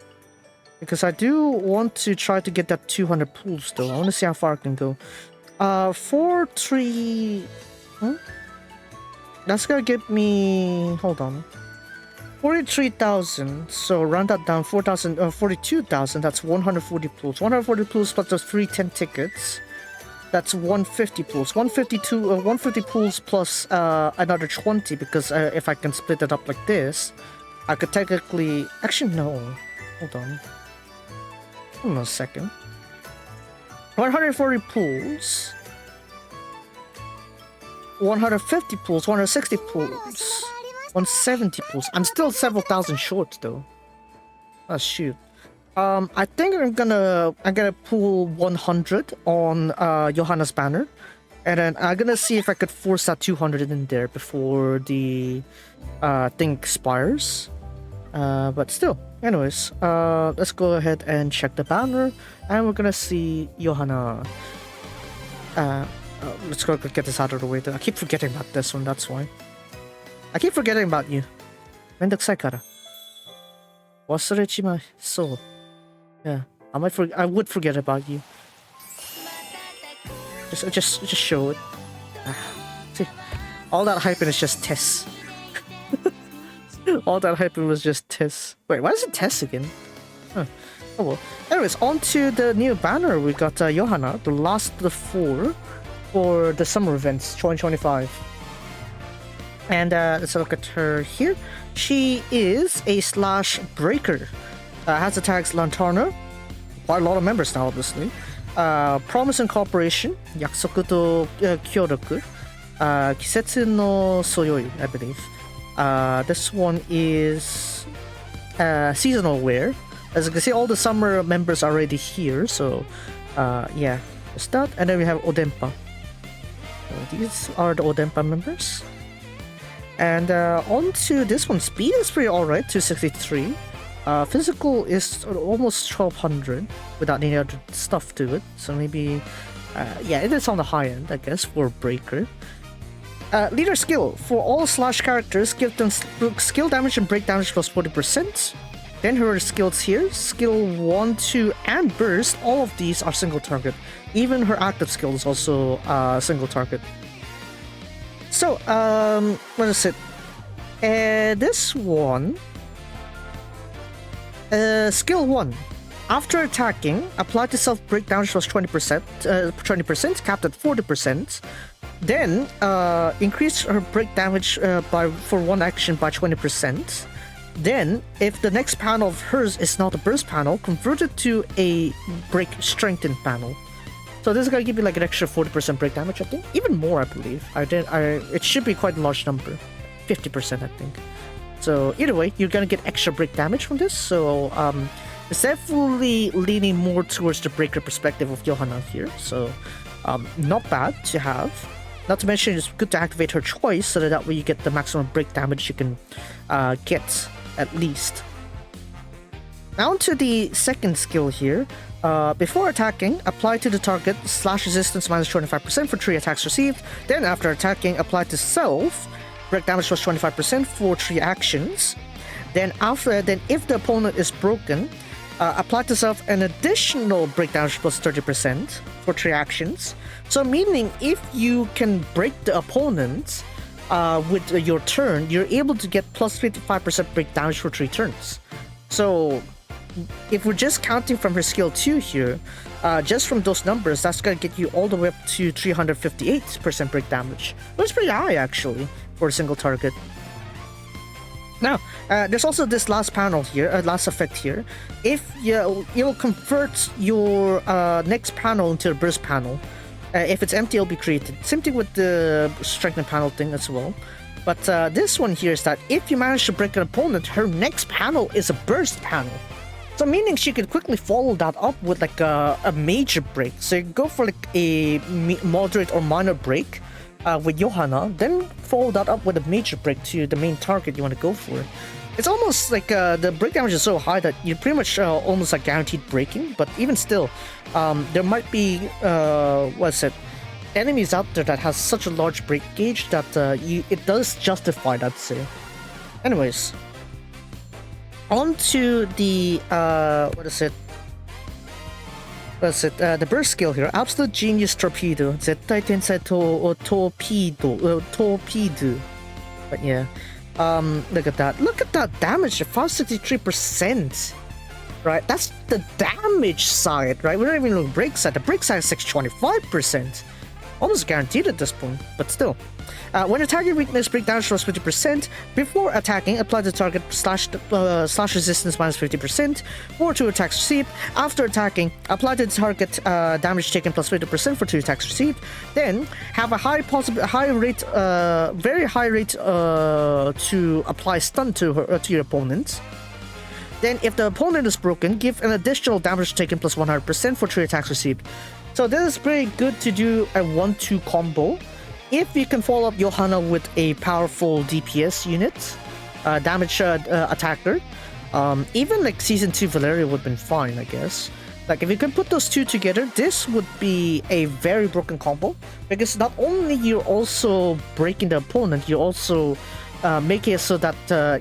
Because I do want to try to get that 200 pools though. I want to see how far I can go. 3... That's gonna give me... Hold on. 43,000, so round that down, 42,000, that's 140 pools. 140 pools plus the 310 tickets, that's 150 pools. 150 pools plus another 20, because if I can split it up like this, I could technically... Actually, no. Hold on. Hold on a second. 140 pools. 150 pools, 160 pools. 170 pulls. I'm still several thousand short though. Oh shoot. I think I'm gonna pull 100 on Johanna's banner, and then I'm gonna see if I could force that 200 in there before the thing expires. But still, anyways, let's go ahead and check the banner, and we're gonna see Johanna. Let's go get this out of the way. I keep forgetting about this one. That's why. I keep forgetting about you. めんどくさいから。忘れちまいそう。Yeah, I would forget about you. Just show it. See, all that hyping is just Tess. All that hyping was just Tess. Wait, why is it Tess again? Huh. Oh well. Anyways, on to the new banner. We got Johanna, the last of the 4 for the summer events 2025. And let's look at her here. She is a slash breaker. Has the tags Lantarna. Quite a lot of members now, obviously. Promise and Cooperation. 約束と協力. 季節のそよい, I believe. This one is seasonal wear. As you can see, all the summer members are already here. So, yeah, just that. And then we have Odempa. So these are the Odempa members. And on to this one. Speed is pretty alright, 263. Physical is almost 1200 without any other stuff to it. So maybe, yeah, it is on the high end, I guess, for Breaker. Leader skill. For all slash characters, give them skill damage and break damage plus 40%. Then her skills here. Skill 1, 2, and burst. All of these are single target. Even her active skill is also single target. So, what is it? This one... skill 1. After attacking, apply to self break damage plus 20%, capped at 40%. Then, increase her break damage for one action by 20%. Then, if the next panel of hers is not a burst panel, convert it to a break strengthened panel. So this is gonna give you like an extra 40% break damage, I think. Even more, I believe. It should be quite a large number. 50%, I think. So either way, you're gonna get extra break damage from this. So it's definitely leaning more towards the breaker perspective of Johanna here. So not bad to have. Not to mention, it's good to activate her choice so that way you get the maximum break damage you can get at least. Now to the second skill here. Before attacking, apply to the target slash resistance minus 25% for 3 attacks received. Then after attacking, apply to self. Break damage plus 25% for 3 actions. Then if the opponent is broken, apply to self an additional break damage plus 30% for 3 actions. So meaning if you can break the opponent with your turn, you're able to get plus 55% break damage for 3 turns. So if we're just counting from her skill 2 here, just from those numbers, that's gonna get you all the way up to 358% break damage. That's pretty high actually for a single target. Now, there's also this last panel here, last effect here. If you'll convert your next panel into a burst panel. If it's empty, it'll be created. Same thing with the strengthened panel thing as well. But this one here is that if you manage to break an opponent, her next panel is a burst panel. So meaning she could quickly follow that up with like a major break. So you go for like a moderate or minor break with Johanna, then follow that up with a major break to the main target you want to go for. It's almost like the break damage is so high that you're pretty much almost like guaranteed breaking. But even still, there might be enemies out there that has such a large break gauge that it does justify that, say. Anyways, on to the the burst skill here. Absolute Genius Torpedo. 絶対天才torpedo. But yeah. Look at that. Look at that damage. 563%. Right? That's the damage side, right? We're not even looking break side. The break side is 625%. almost guaranteed at this point, but still. When attacking weakness, break damage plus 50%. Before attacking, apply the target slash resistance minus 50% for 2 attacks received. After attacking, apply the target damage taken plus 50% for 2 attacks received. Then have a very high rate to apply stun to your opponent. Then, if the opponent is broken, give an additional damage taken plus 100% for 3 attacks received. So this is pretty good to do a 1-2 combo. If you can follow up Johanna with a powerful DPS unit, damage attacker, even like Season 2 Valeria would have been fine, I guess. Like, if you can put those two together, this would be a very broken combo. Because not only you're also breaking the opponent, you also make it so that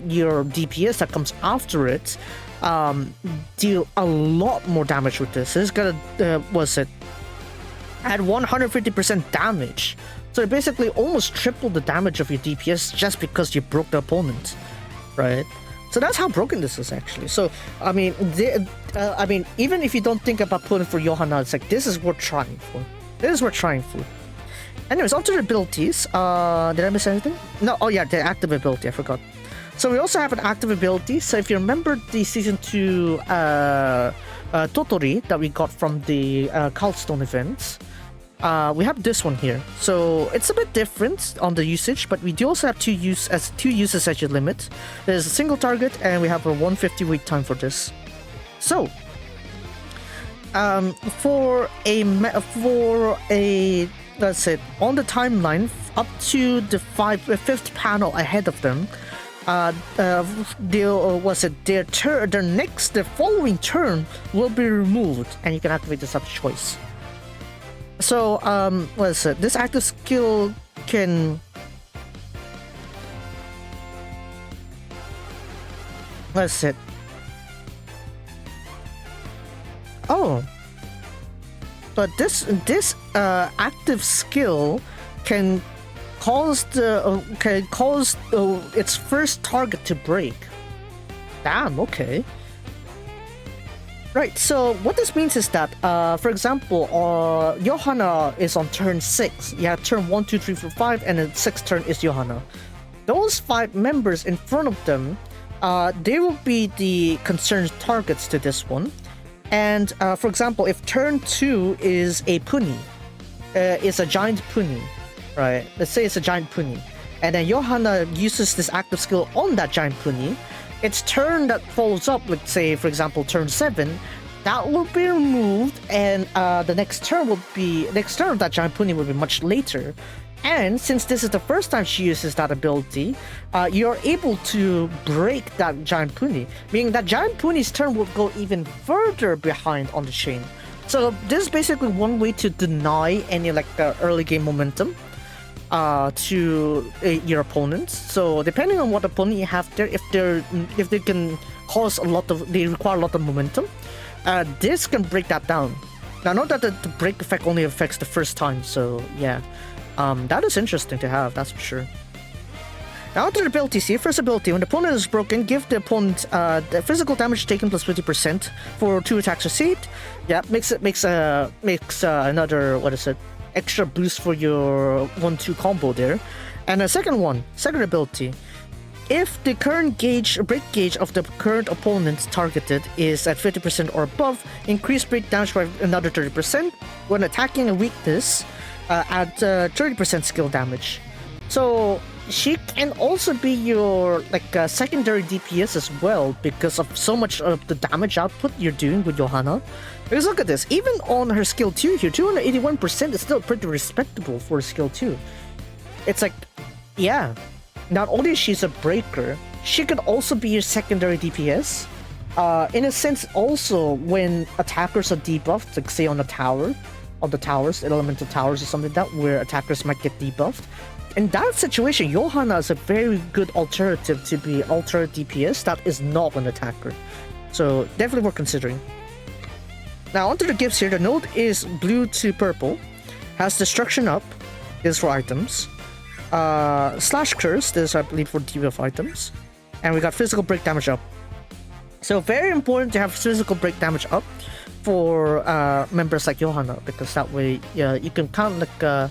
your DPS that comes after it deal a lot more damage with this. It's gonna, add 150% damage. So it basically almost tripled the damage of your DPS just because you broke the opponent, right? So that's how broken this is actually. So I mean, even if you don't think about putting for Johanna, it's like this is worth trying for. This is worth trying for. Anyways, onto the abilities. Did I miss anything? No. Oh yeah, the active ability. I forgot. So we also have an active ability. So if you remember the season 2 Totori that we got from the Caldstone events, we have this one here. So it's a bit different on the usage, but we do also have two uses as your limit. There's a single target, and we have a 150 wait time for this. So for a that's it on the timeline up to the fifth panel ahead of them. The following turn will be removed, and you can activate this at choice. So, this active skill can... What's it? Oh. But this active skill can cause its first target to break. Damn, okay. Right, so what this means is that, for example, Johanna is on turn 6. You have turn 1, 2, 3, 4, 5, and then 6th turn is Johanna. Those 5 members in front of them, they will be the concerned targets to this one. And, for example, if turn 2 is a puni, it's a giant puni, right? Let's say it's a giant puni. And then Johanna uses this active skill on that giant puni. Its turn that follows up, let's say, for example, turn 7, that will be removed, and the next turn of that giant puni will be much later. And since this is the first time she uses that ability, you're able to break that giant puni, meaning that giant puni's turn will go even further behind on the chain. So this is basically one way to deny any early game momentum to your opponents. So depending on what opponent you have there, if they can cause they require a lot of momentum, this can break that down. Now, note that the break effect only affects the first time, so yeah, that is interesting to have, that's for sure. Now onto the abilities here. First ability, when the opponent is broken, give the opponent the physical damage taken plus 50% for 2 attacks received. Yeah, makes another, extra boost for your 1-2 combo there. And the second ability, if the current break gauge of the current opponent targeted is at 50% or above, increase break damage by another 30%. When attacking a weakness, add 30% skill damage. So she can also be your secondary DPS as well, because of so much of the damage output you're doing with Johanna. Because look at this, even on her skill 2 here, 281% is still pretty respectable for skill 2. It's like, yeah, not only she's a breaker, she could also be your secondary DPS. In a sense, also when attackers are debuffed, like say on the towers, elemental towers or something like that, where attackers might get debuffed. In that situation, Johanna is a very good alternative to be alternate DPS that is not an attacker. So definitely worth considering. Now onto the gifts here. The node is blue to purple, has destruction up, this is for items, slash curse, this is I believe for debuff items, and we got physical break damage up. So very important to have physical break damage up. for members like Johanna, because that way, yeah, you can kind of like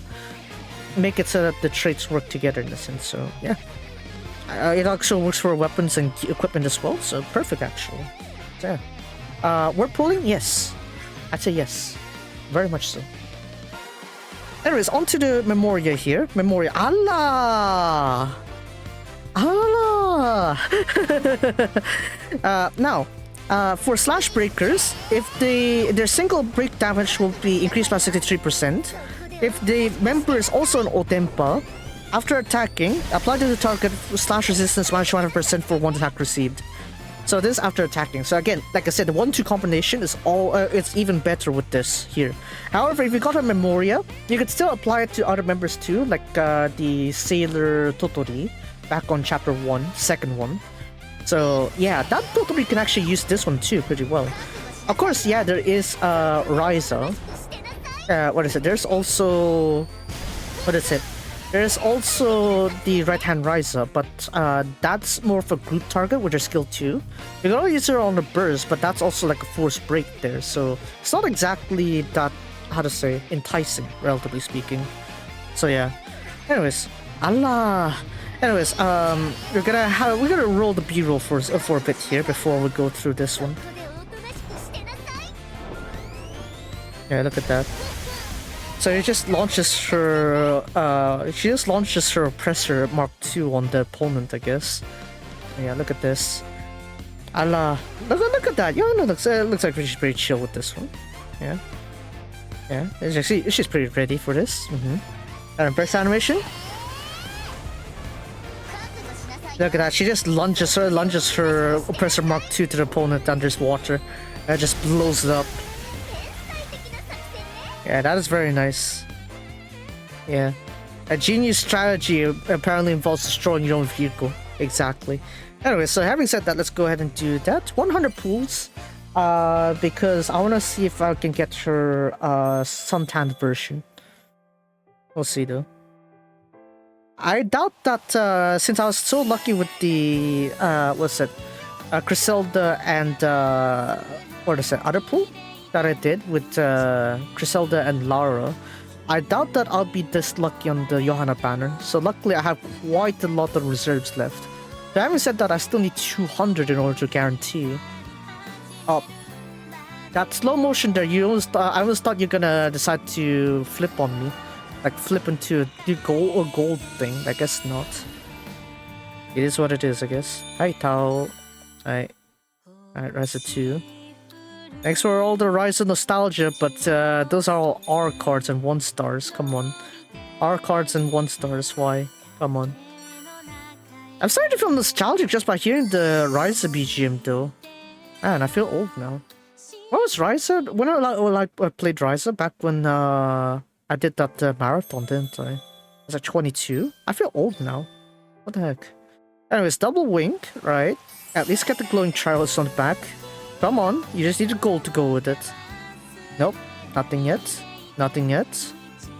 make it so that the traits work together in a sense. So yeah, it actually works for weapons and equipment as well. So perfect, actually. So yeah, we're pulling. Yes, I'd say yes, very much so. Anyways, on to the Memoria here. Memoria. Allah! Allah! Now, for Slash Breakers, if their single break damage will be increased by 63%. If the member is also an Otempa, after attacking, apply to the target slash resistance minus 100% for one attack received. So this is after attacking. So again, like I said, the 1-2 combination is it's even better with this here. However, if you got a Memoria, you could still apply it to other members too, like the Sailor Totori back on chapter 1, second one. So yeah, that Totori can actually use this one too pretty well. Of course, yeah, there is Ryza. What is it? There's also... What is it? There's also the right-hand Ryza, but that's more of a group target with her skill 2. You can only use her on the burst, but that's also like a forced break there, so it's not exactly that, how to say, enticing, relatively speaking. So yeah. Anyways, Allah. Anyways, we're gonna roll the B-roll for a bit here before we go through this one. Yeah, look at that. So it just launches her, she just launches her Oppressor Mark II on the opponent, I guess. Yeah, look at this. Allah, look at that. Yeah, no, looks like she's pretty chill with this one. Yeah, yeah. She's pretty ready for this. And burst animation. Look at that. She just lunges her Oppressor Mark II to the opponent under water, and it just blows it up. Yeah, that is very nice. Yeah. A genius strategy apparently involves destroying your own vehicle. Exactly. Anyway, so having said that, let's go ahead and do that. 100 pools. Because I want to see if I can get her suntanned version. We'll see though. I doubt that since I was so lucky with the what's it? Griselda and what is it? Other pool that I did with Griselda and Lara, I doubt that I'll be this lucky on the Johanna banner. So luckily I have quite a lot of reserves left. But having said that, I still need 200 in order to guarantee. Oh, that slow motion there, I almost thought you're gonna decide to flip on me. Like flip into a gold thing. I guess not. It is what it is, I guess. Hi, Tao. Alright, Ryza 2. Thanks for all the Ryza nostalgia, but those are all R cards and 1-stars. Come on. R cards and 1-stars, why? Come on. I'm starting to feel nostalgic just by hearing the Ryza BGM though. Man, I feel old now. What was Ryza? When I played Ryza? Back when I did that marathon, didn't I? Was I 22? I feel old now. What the heck? Anyways, double wink, right? At least get the glowing trials on the back. Come on, you just need the gold to go with it. Nope, nothing yet. Nothing yet.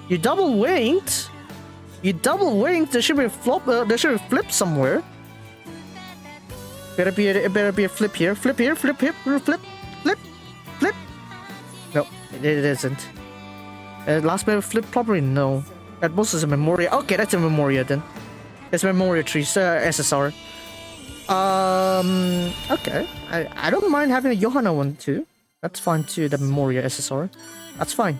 You double winked. You double winked. There should be a flop. There should be a flip somewhere. Better be a flip here. Flip here. Flip here. Flip. Flip. Flip. Nope, it isn't. Last minute flip probably no. At most is a Memoria. Okay, that's a Memoria then. It's Memoria tree, SSR. Okay. I don't mind having a Johanna one too. That's fine too, the Memoria SSR. That's fine.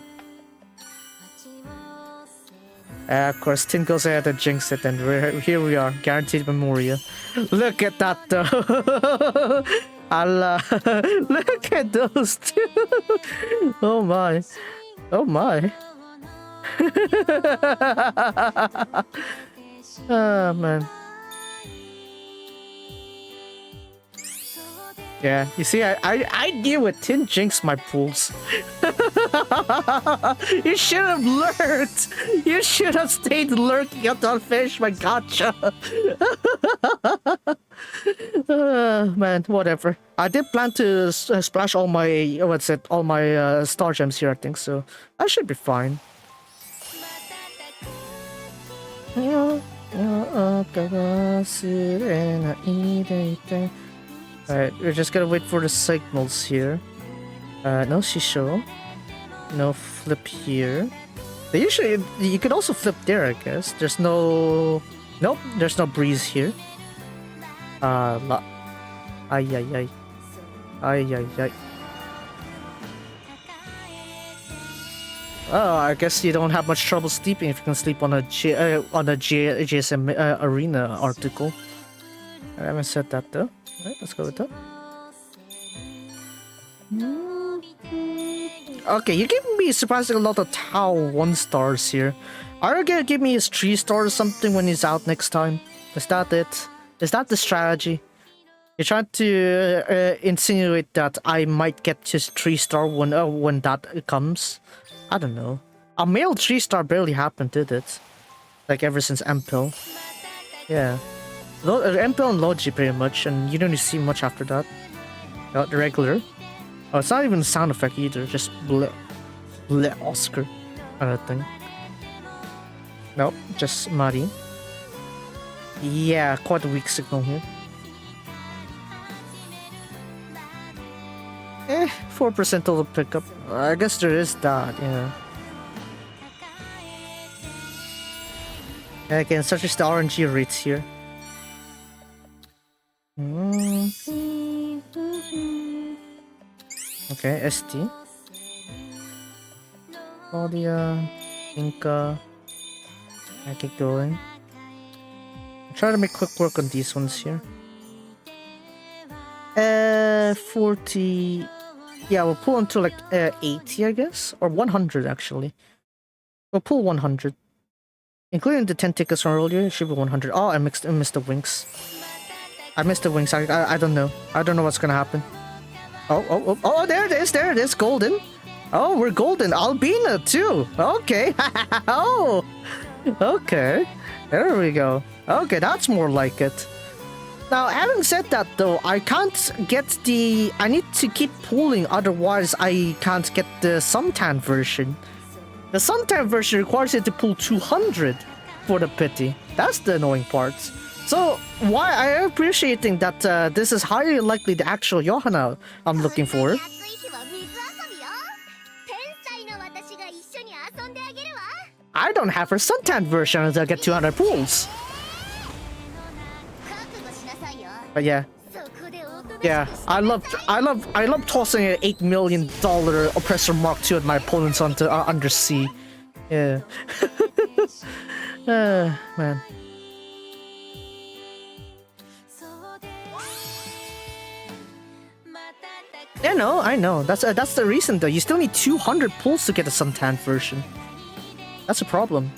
Of course, Tin goes ahead and jinx it, and here we are, guaranteed Memoria. Look at that though. Allah. Look at those two. Oh my. Oh my. Oh man. Yeah, you see, I knew with Tin jinx my pools. You should have lurked. You should have stayed lurking until I finished my gacha. Man, whatever. I did plan to splash all my star gems here, I think, so I should be fine. Alright, we're just gonna wait for the signals here. No Shisho. No flip here. They usually, you could also flip there, I guess. There's no... Nope, there's no breeze here. Ay, ay, ay. Ay, ay, ay. Oh, I guess you don't have much trouble sleeping if you can sleep on a GSM Arena article. I haven't said that though. Alright, let's go with that. Okay, you give me surprisingly a lot of Tau 1 stars here. Are you gonna give me his 3 stars or something when he's out next time? Is that it? Is that the strategy? You're trying to insinuate that I might get his 3-star when that comes? I don't know. A male 3-star barely happened, did it? Like ever since MPL. Yeah. MPL and Logi pretty much, and you don't see much after that. The regular. Oh, it's not even a sound effect either, just bleh, bleh Oscar kind of thing. Nope, just Mari. Yeah, quite a weak signal here. 4% total pickup. I guess there is that, yeah. Again, such as the RNG rates here. Okay, ST. Claudia, Inca. I keep going. I'll try to make quick work on these ones here. 40. Yeah, we'll pull until like 80, I guess, or 100 actually. We'll pull 100, including the 10 tickets from earlier. It should be 100. Oh, I missed the wings. I missed the wings. I don't know. I don't know what's gonna happen. Oh! There it is. There it is. Golden. Oh, we're golden. Albina too. Okay. Oh. Okay. There we go. Okay, that's more like it. Now, having said that though, I can't get the... I need to keep pulling, otherwise I can't get the suntan version. The suntan version requires you to pull 200 for the pity. That's the annoying part. So, why I am appreciating that this is highly likely the actual Johanna I'm looking for. I don't have her suntan version until I get 200 pulls. But yeah, I love tossing an $8 million oppressor Mark II at my opponents onto undersea. Yeah. Man. Yeah, no, I know. That's the reason though. You still need 200 pulls to get a suntan version. That's a problem.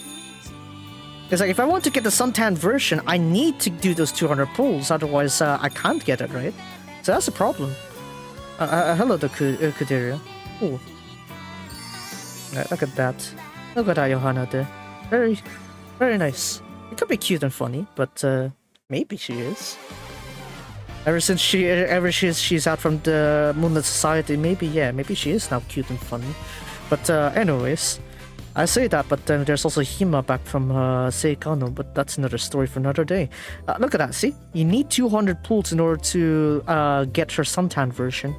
Because like, if I want to get the suntan version, I need to do those 200 pulls, otherwise I can't get it, right? So that's a problem. Hello, the Kuderia. Ooh. Right, look at that. Look at that Johanna there. Very, very nice. It could be cute and funny, but maybe she is. Ever since she's out from the Moonlit Society, maybe she is now cute and funny. But anyways. I say that, but then there's also Hima back from Seikano, but that's another story for another day. Look at that, see? You need 200 pulls in order to get her suntan version.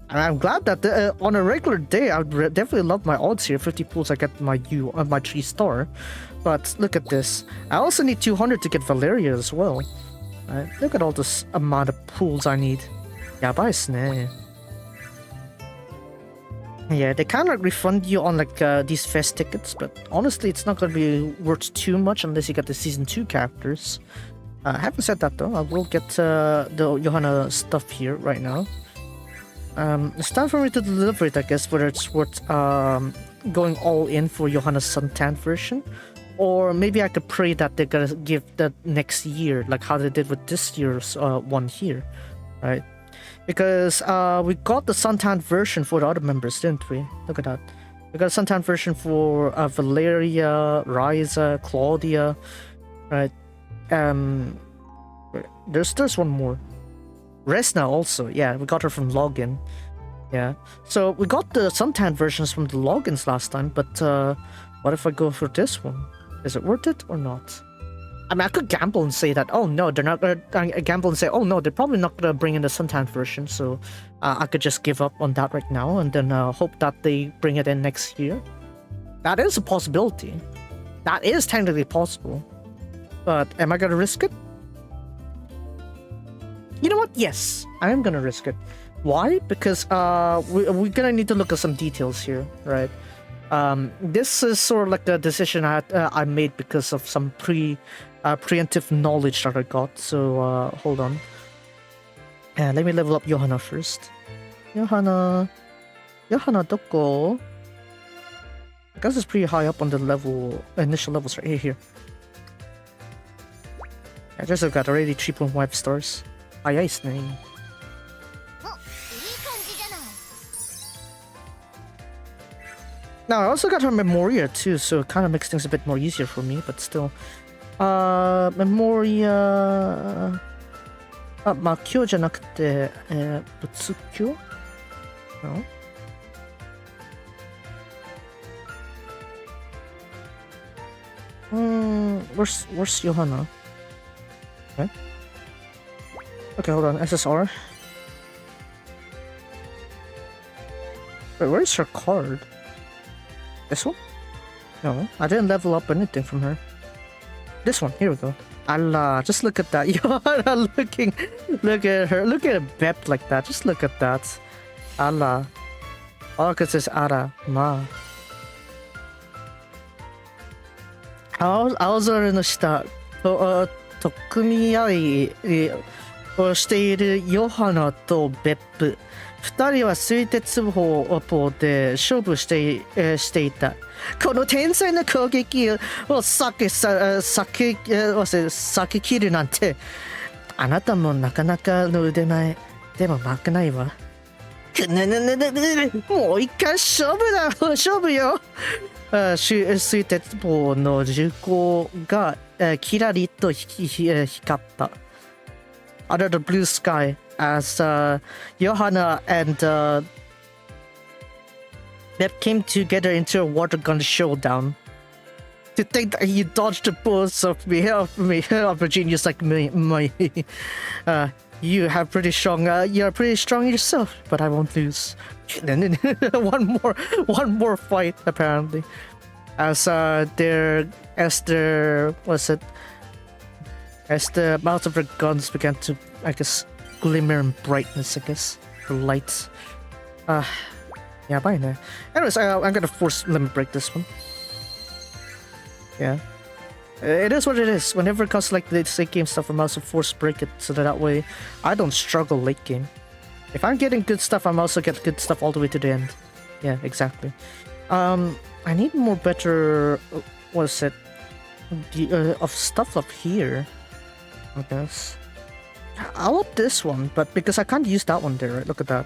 And I'm glad that on a regular day, I would definitely love my odds here. 50 pulls, I get my 3-star. But look at this. I also need 200 to get Valeria as well. Right? Look at all this amount of pulls I need. Yabai. Yeah, they kind of refund you on like these fest tickets, but honestly, it's not going to be worth too much unless you get the season 2 characters. Having said that though, I will get the Johanna stuff here right now. It's time for me to deliver it, I guess, whether it's worth going all in for Johanna's suntan version, or maybe I could pray that they're gonna give that next year, like how they did with this year's one here, right? Because we got the suntan version for the other members, didn't we? Look at that. We got a suntan version for Valeria, Ryza, Claudia, right? There's one more. Resna also, yeah, we got her from Login. Yeah. So we got the suntan versions from the logins last time, but what if I go for this one? Is it worth it or not? I mean, I could gamble and say that, oh no, they're not gonna gamble and say, oh no, they're probably not gonna bring in the suntan version, so I could just give up on that right now and then hope that they bring it in next year. That is a possibility. That is technically possible. But am I gonna risk it? You know what? Yes, I am gonna risk it. Why? Because we're gonna need to look at some details here, right? This is sort of like a decision I made because of some preemptive knowledge that I got. So hold on. Let me level up Johanna first. Johanna, doko? I guess it's pretty high up on the initial levels right here. I just got already 3.5 stars. Nice name. Now I also got her Memoria too, so it kind of makes things a bit more easier for me, but still. Memoria... あ、まあ今日じゃなくて、仏教? No? Where's Johanna? Okay. Okay, hold on. SSR. Wait, where's her card? This one? No, I didn't level up anything from her. This one, here we go. Allah, just look at that. Johanna look at her. Look at a Bep like that. Just look at that. Allah. All I could say is Ara, Ma. 青空の下、取っ組み合いをしているヨハナと別府。二人は水鉄砲で勝負していた。この天才な攻撃を避け切るなんて、あなたもなかなかの腕前。でも負けないわ。もう一回勝負よ。水鉄砲の銃口がキラリと光った。Under the blue sky, as Johanna and Bep came together into a water gun showdown. To think that you dodged the bullets of a genius like me, you have pretty strong. You're pretty strong yourself, but I won't lose. one more fight apparently. As the mouths of their guns began to, I guess, glimmer in brightness. I guess, the lights. Yeah, bye now. Anyways, I'm gonna let me break this one. Yeah. It is what it is. Whenever it comes to like the late game stuff, I'm also forced to break it so that way I don't struggle late game. If I'm getting good stuff, I'm also getting good stuff all the way to the end. Yeah, exactly. I need more better, what is it, of stuff up here, I guess. I want this one, but because I can't use that one there, right? Look at that.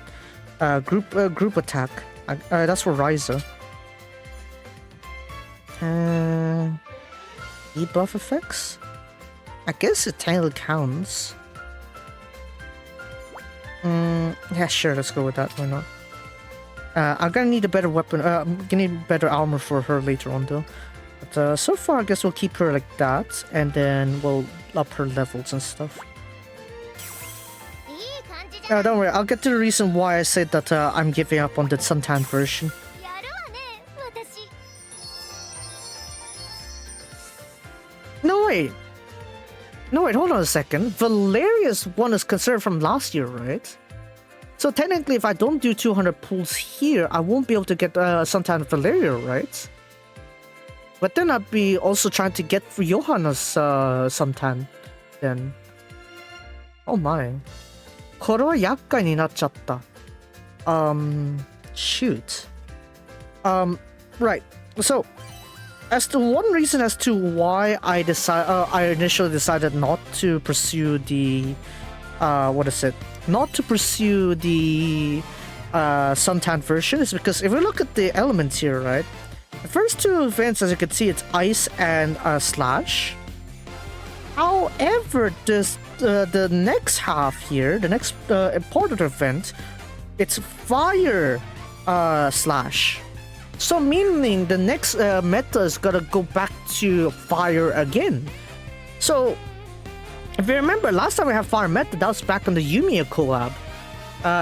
Group attack. That's for Ryza. Debuff effects? I guess it technically counts. Yeah, sure, let's go with that, why not? I'm gonna need a better weapon, I'm gonna need better armor for her later on though. But so far I guess we'll keep her like that, and then we'll up her levels and stuff. Don't worry, I'll get to the reason why I said that I'm giving up on the suntan version. No wait, hold on a second. Valeria's one is considered from last year, right? So technically, if I don't do 200 pulls here, I won't be able to get suntan Valeria, right? But then I'd be also trying to get for Johanna's suntan, then. Oh my. これは厄介になっちゃった。Shoot. Right. So, as to one reason as to why I initially decided not to pursue the, not to pursue the suntan version is because if we look at the elements here, right? The first two events, as you can see, it's ice and slash. However, the next half here, the next important event, it's fire slash. So meaning the next meta is gonna go back to fire again. So, if you remember, last time we had Fire Method, that was back on the Yumiya collab.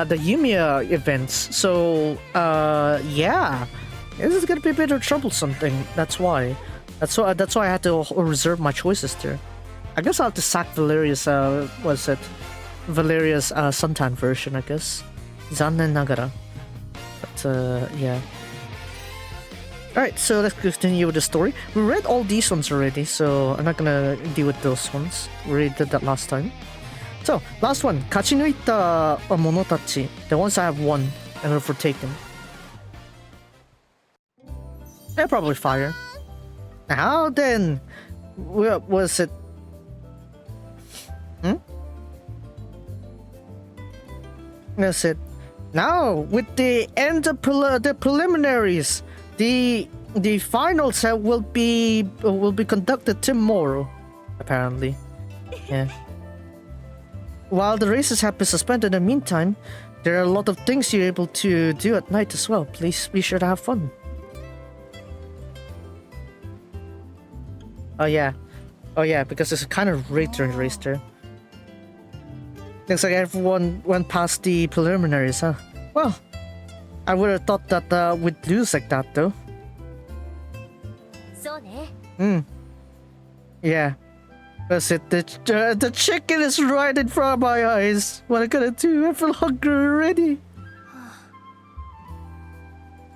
The Yumiya events. So, yeah. This is gonna be a bit of a troublesome thing. That's why. That's why I had to reserve my choices there. I guess I'll have to sack Valeria's, Valeria's, suntan version, I guess. Zannen nagara. But, yeah. Alright, so let's continue with the story. We read all these ones already, so I'm not gonna deal with those ones. We already did that last time. So, last one. Kachinuita monotachi. The ones I have won and overtaken. They're probably fire. How then? What was it? That's it. Now, with the end of the preliminaries, the finals will be conducted tomorrow, apparently. Yeah. While the races have been suspended in the meantime, there are a lot of things you're able to do at night as well. Please be sure to have fun. Oh yeah, because it's a kind of return race there. Looks like everyone went past the preliminaries, huh? Well, I would have thought that we'd lose like that, though. Yeah. That's it. The chicken is right in front of my eyes. What am I gonna do? I feel hungry already.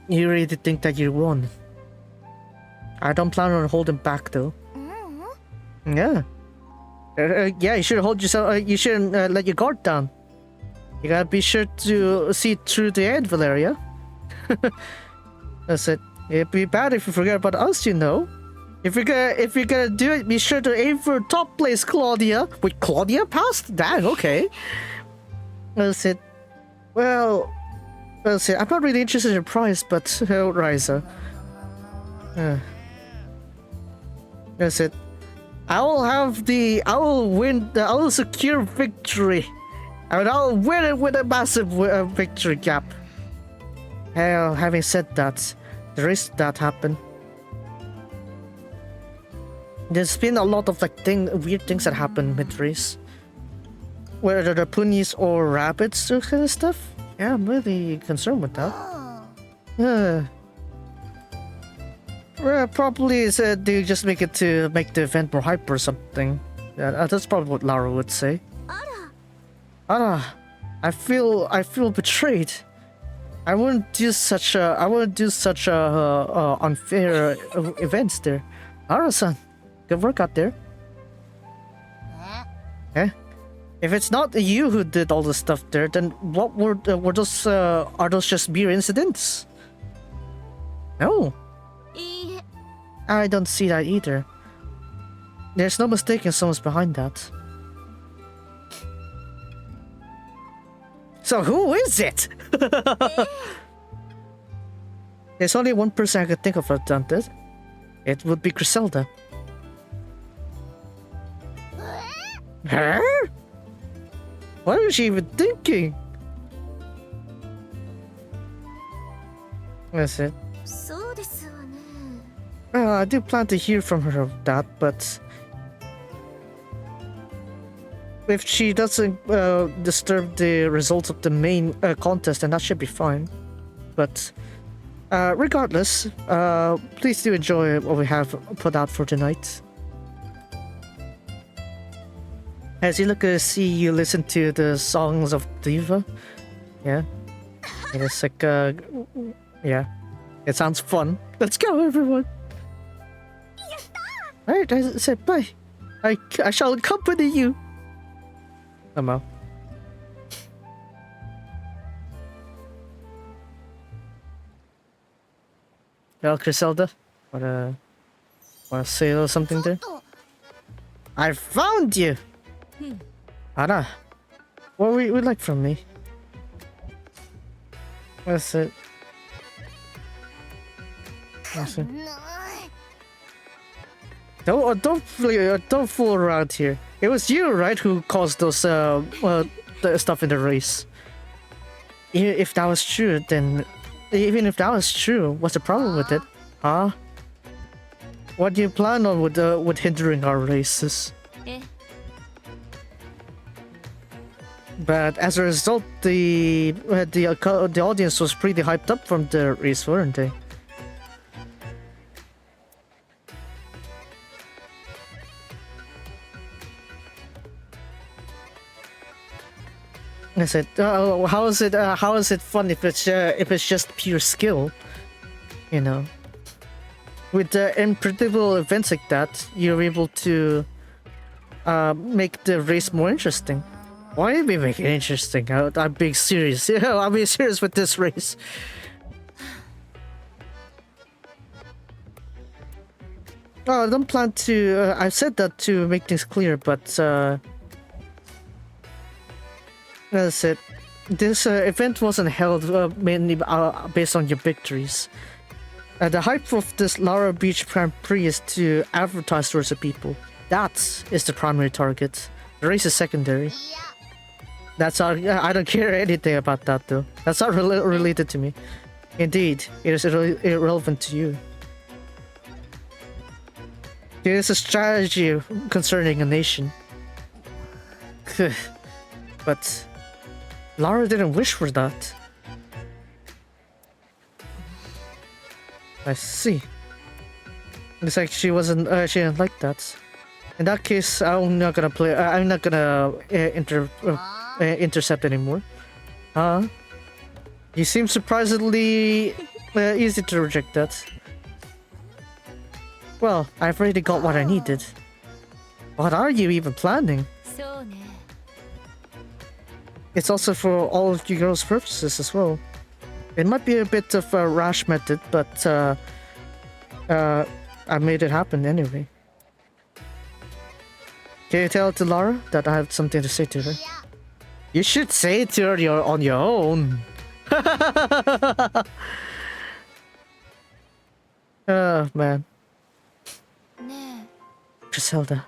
You really think that you won? I don't plan on holding back, though. Yeah. Yeah, you should hold yourself. You shouldn't let your guard down. You gotta be sure to see through the end, Valeria. That's it. It'd be bad if you forget about us, you know. If you're gonna do it, be sure to aim for top place, Claudia. Wait, Claudia passed? Dang, okay. That's it. Well, that's it. I'm not really interested in your prize, but Riza. That's it. I will secure victory. I'll win it with a massive victory gap. Hell, having said that, there is that happen. There's been a lot of weird things that happen mid-race. Whether they're ponies or rabbits, those kind of stuff. Yeah, I'm really concerned with that. Well, probably they just make it to make the event more hype or something. Yeah, that's probably what Lara would say. Ara, I feel betrayed. I wouldn't do such unfair events there. Ara-san, good work out there. Eh? If it's not you who did all the stuff there, then what were those? Are those just mere incidents? No. I don't see that either. There's no mistaking someone's behind that. So who is it? There's only one person I could think of that done this. It would be Griselda. Her? What was she even thinking? That's it. Well, I do plan to hear from her of that, but if she doesn't disturb the results of the main contest, then that should be fine. But regardless, please do enjoy what we have put out for tonight. As you look to see you listen to the songs of Diva, yeah, it's like yeah, it sounds fun. Let's go, everyone. Alright, I said bye. I shall accompany you. Somehow. Well, Griselda, wanna say a little something there? I found you! Anna, what would you like from me? That's it. That's it. Don't fool around here. It was you, right, who caused those the stuff in the race. If that was true, then even if that was true, what's the problem with it, huh? What do you plan on with hindering our races? But as a result, the audience was pretty hyped up from the race, weren't they? I said, how is it fun if it's just pure skill, you know? With unpredictable events like that, you're able to make the race more interesting. Why did we make it interesting? I'm being serious. I'm being serious with this race. Oh, I don't plan to. I said that to make things clear, but that's it. This event wasn't held mainly based on your victories. The hype of this Lara Beach Grand Prix is to advertise towards the people. That is the primary target. The race is secondary. That's not. I don't care anything about that though. That's not related to me. Indeed, it is irrelevant to you. It is a strategy concerning a nation. But Lara didn't wish for that. I see. It's like she wasn't. She didn't like that. In that case, I'm not gonna play. I'm not gonna intercept anymore. You seem surprisingly easy to reject that. Well, I've already got what I needed. What are you even planning? It's also for all of you girls' purposes as well. It might be a bit of a rash method, but I made it happen anyway. Can you tell to Lara that I have something to say to her? You should say it to her on your own. Oh, man. Griselda.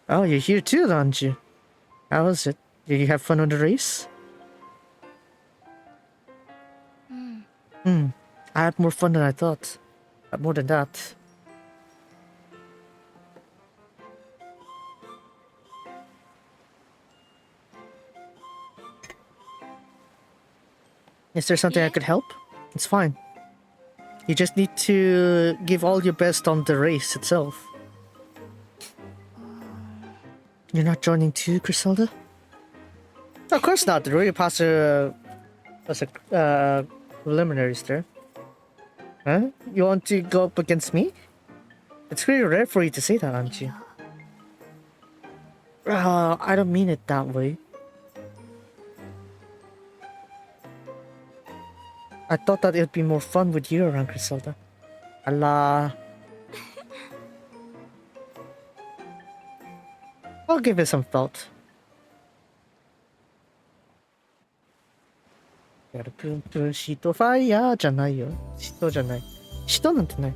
Oh, you're here too, aren't you? How was it? Did you have fun on the race? I had more fun than I thought. More than that. Is there something I could help? It's fine. You just need to give all your best on the race itself. You're not joining too, Griselda? Of course not. The Royal Pass was a preliminaries there. Huh? You want to go up against me? It's pretty rare for you to say that, aren't you? I don't mean it that way. I thought that it would be more fun with you around, Griselda. Allah. I'll give it some thought. Shito fire じゃないよ。Shito じゃない。Shito なんてない。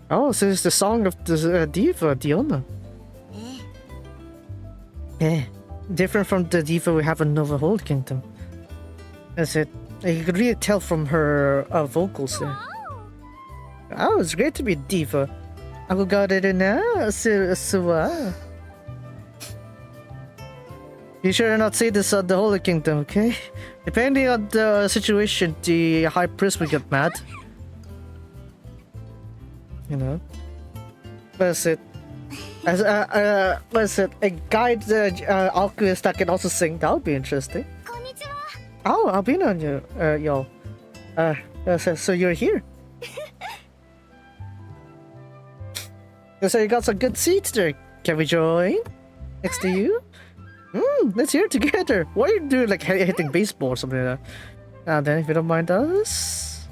Oh, so it's the song of the diva, Diona. Yeah. Different from the diva we have in Nova Hold Kingdom. That's it. You could really tell from her vocals there. Oh, it's great to be a diva. Ako got it na, suwa. You should not say this on the Holy Kingdom, okay? Depending on the situation, the High Priest will get mad. You know? That's it. As what's it? A guide alchemist that can also sing. That would be interesting. Oh, Albina, yo. So you're here. So you got some good seats there. Can we join? Next to you? Let's hear it together. Why are you doing like hitting baseball or something like that? Then if you don't mind us.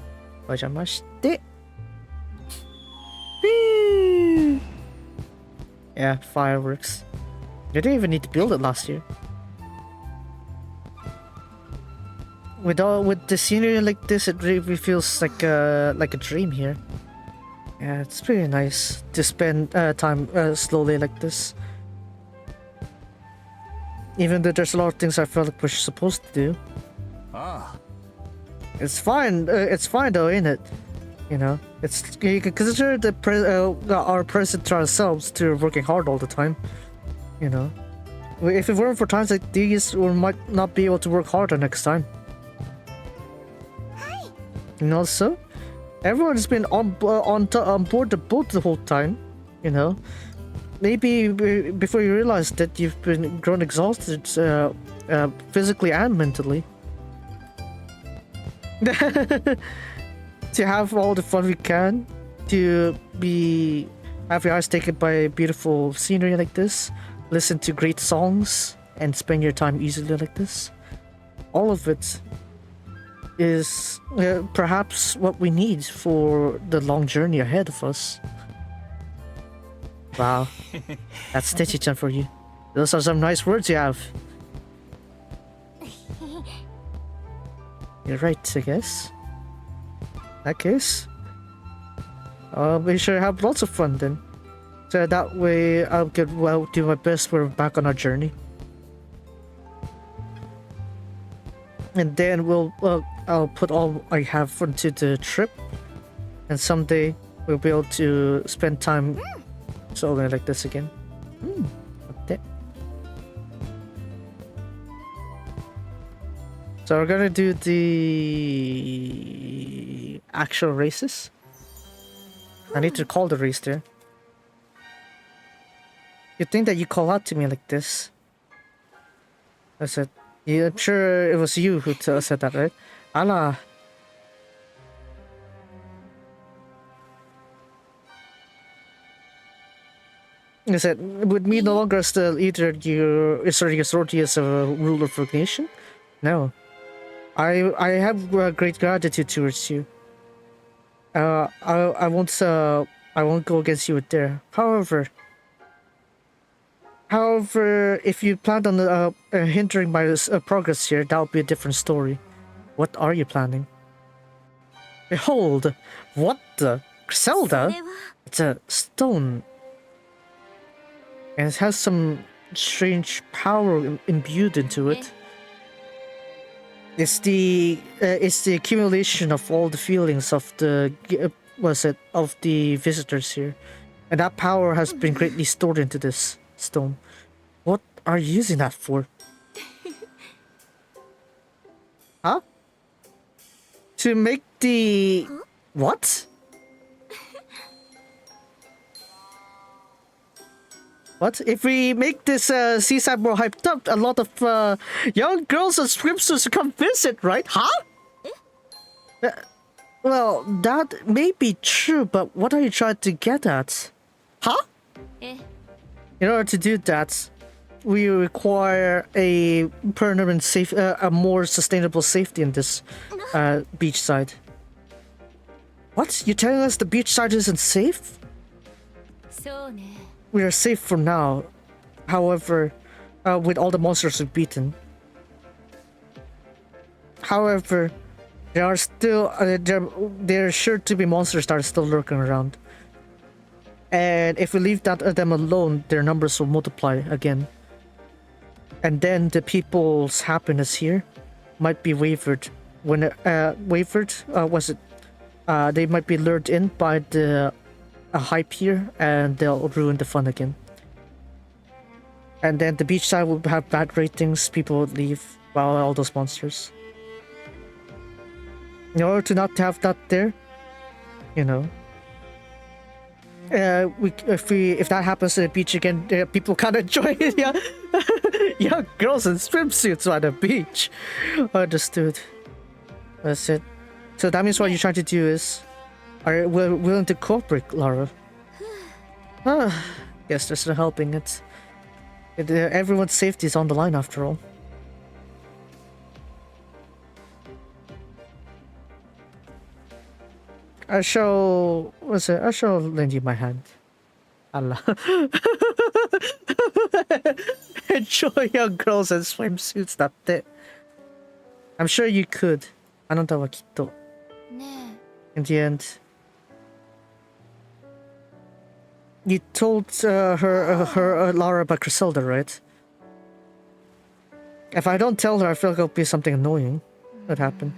Ojamashite. Yeah, fireworks. You didn't even need to build it last year. With the scenery like this, it really feels like a dream here. Yeah, it's pretty nice to spend time slowly like this. Even though there's a lot of things I felt like we're supposed to do. It's fine. It's fine though, ain't it? You know, you can consider our present to ourselves to working hard all the time. You know, if it weren't for times like these, we might not be able to work harder next time. And also, everyone's been on board the boat the whole time. You know, maybe before you realize that you've been grown exhausted, physically and mentally. To have all the fun we can, to have your eyes taken by beautiful scenery like this, listen to great songs, and spend your time easily like this. All of it is perhaps what we need for the long journey ahead of us. Wow, that's Techi-chan for you. Those are some nice words you have. You're right, I guess. In that case, we should have lots of fun then. So that way I'll do my best when we're back on our journey. And then I'll put all I have into the trip. And someday we'll be able to spend time soloing like this again. Okay. So we're gonna do the actual races. I need to call the race there. You'd think that you call out to me like this. I said, yeah, I'm sure it was you who said that, right? Allah. I said, with me no longer still either your authority as a ruler for the nation? No. I have great gratitude towards you. I won't go against you there. However, if you plan on hindering my progress here, that would be a different story. What are you planning? Behold, what the Zelda? It's a stone, and it has some strange power imbued into it. It's the accumulation of all the feelings of the of the visitors here, and that power has been greatly stored into this stone. What are you using that for? Huh? To make the what? What? If we make this seaside more hyped up, a lot of young girls and swimsuits will come visit, right? Huh? Well, that may be true, but what are you trying to get at? Huh? In order to do that, we require a permanent a more sustainable safety in this beachside. What? You're telling us the beachside isn't safe? We are safe for now. However, with all the monsters we've beaten. However, there are still there are sure to be monsters that are still lurking around. And if we leave them alone, their numbers will multiply again. And then the people's happiness here might be wavered. When they might be lured in by the hype here, and they'll ruin the fun again. And then the beachside will have bad ratings. People would leave. Well, all those monsters. In order to not have that there, you know. If that happens to the beach again, people can't enjoy it. Yeah, young girls in swimsuits on the beach. Understood. That's it. So that means what you're trying to do is, are we willing to cooperate, Lara? Guess there's no helping it. Everyone's safety is on the line after all. I shall lend you my hand. Allah. Enjoy young girls in swimsuits, that's it. I'm sure you could. あなたはきっと. In the end, you told Lara about Griselda, right? If I don't tell her, I feel like it'll be something annoying that happened.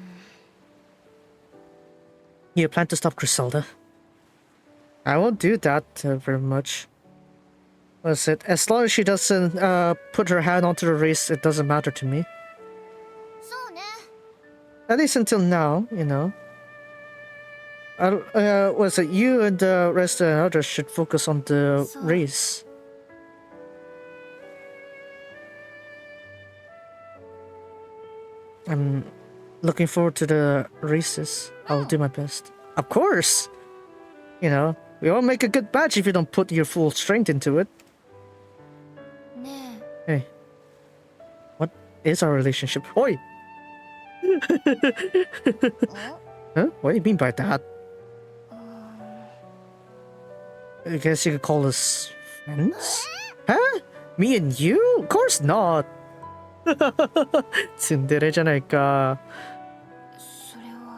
You plan to stop Griselda? I won't do that very much. Was it? As long as she doesn't put her hand onto the race, it doesn't matter to me. At least until now, you know. Was it you and the rest of the others should focus on the race? I'm looking forward to the races. I'll do my best. Of course! You know, we won't make a good batch if you don't put your full strength into it. Hey. What is our relationship? Oi! Huh? What do you mean by that? I guess you could call us friends? Huh? Me and you? Of course not! Tsundere잖아니까.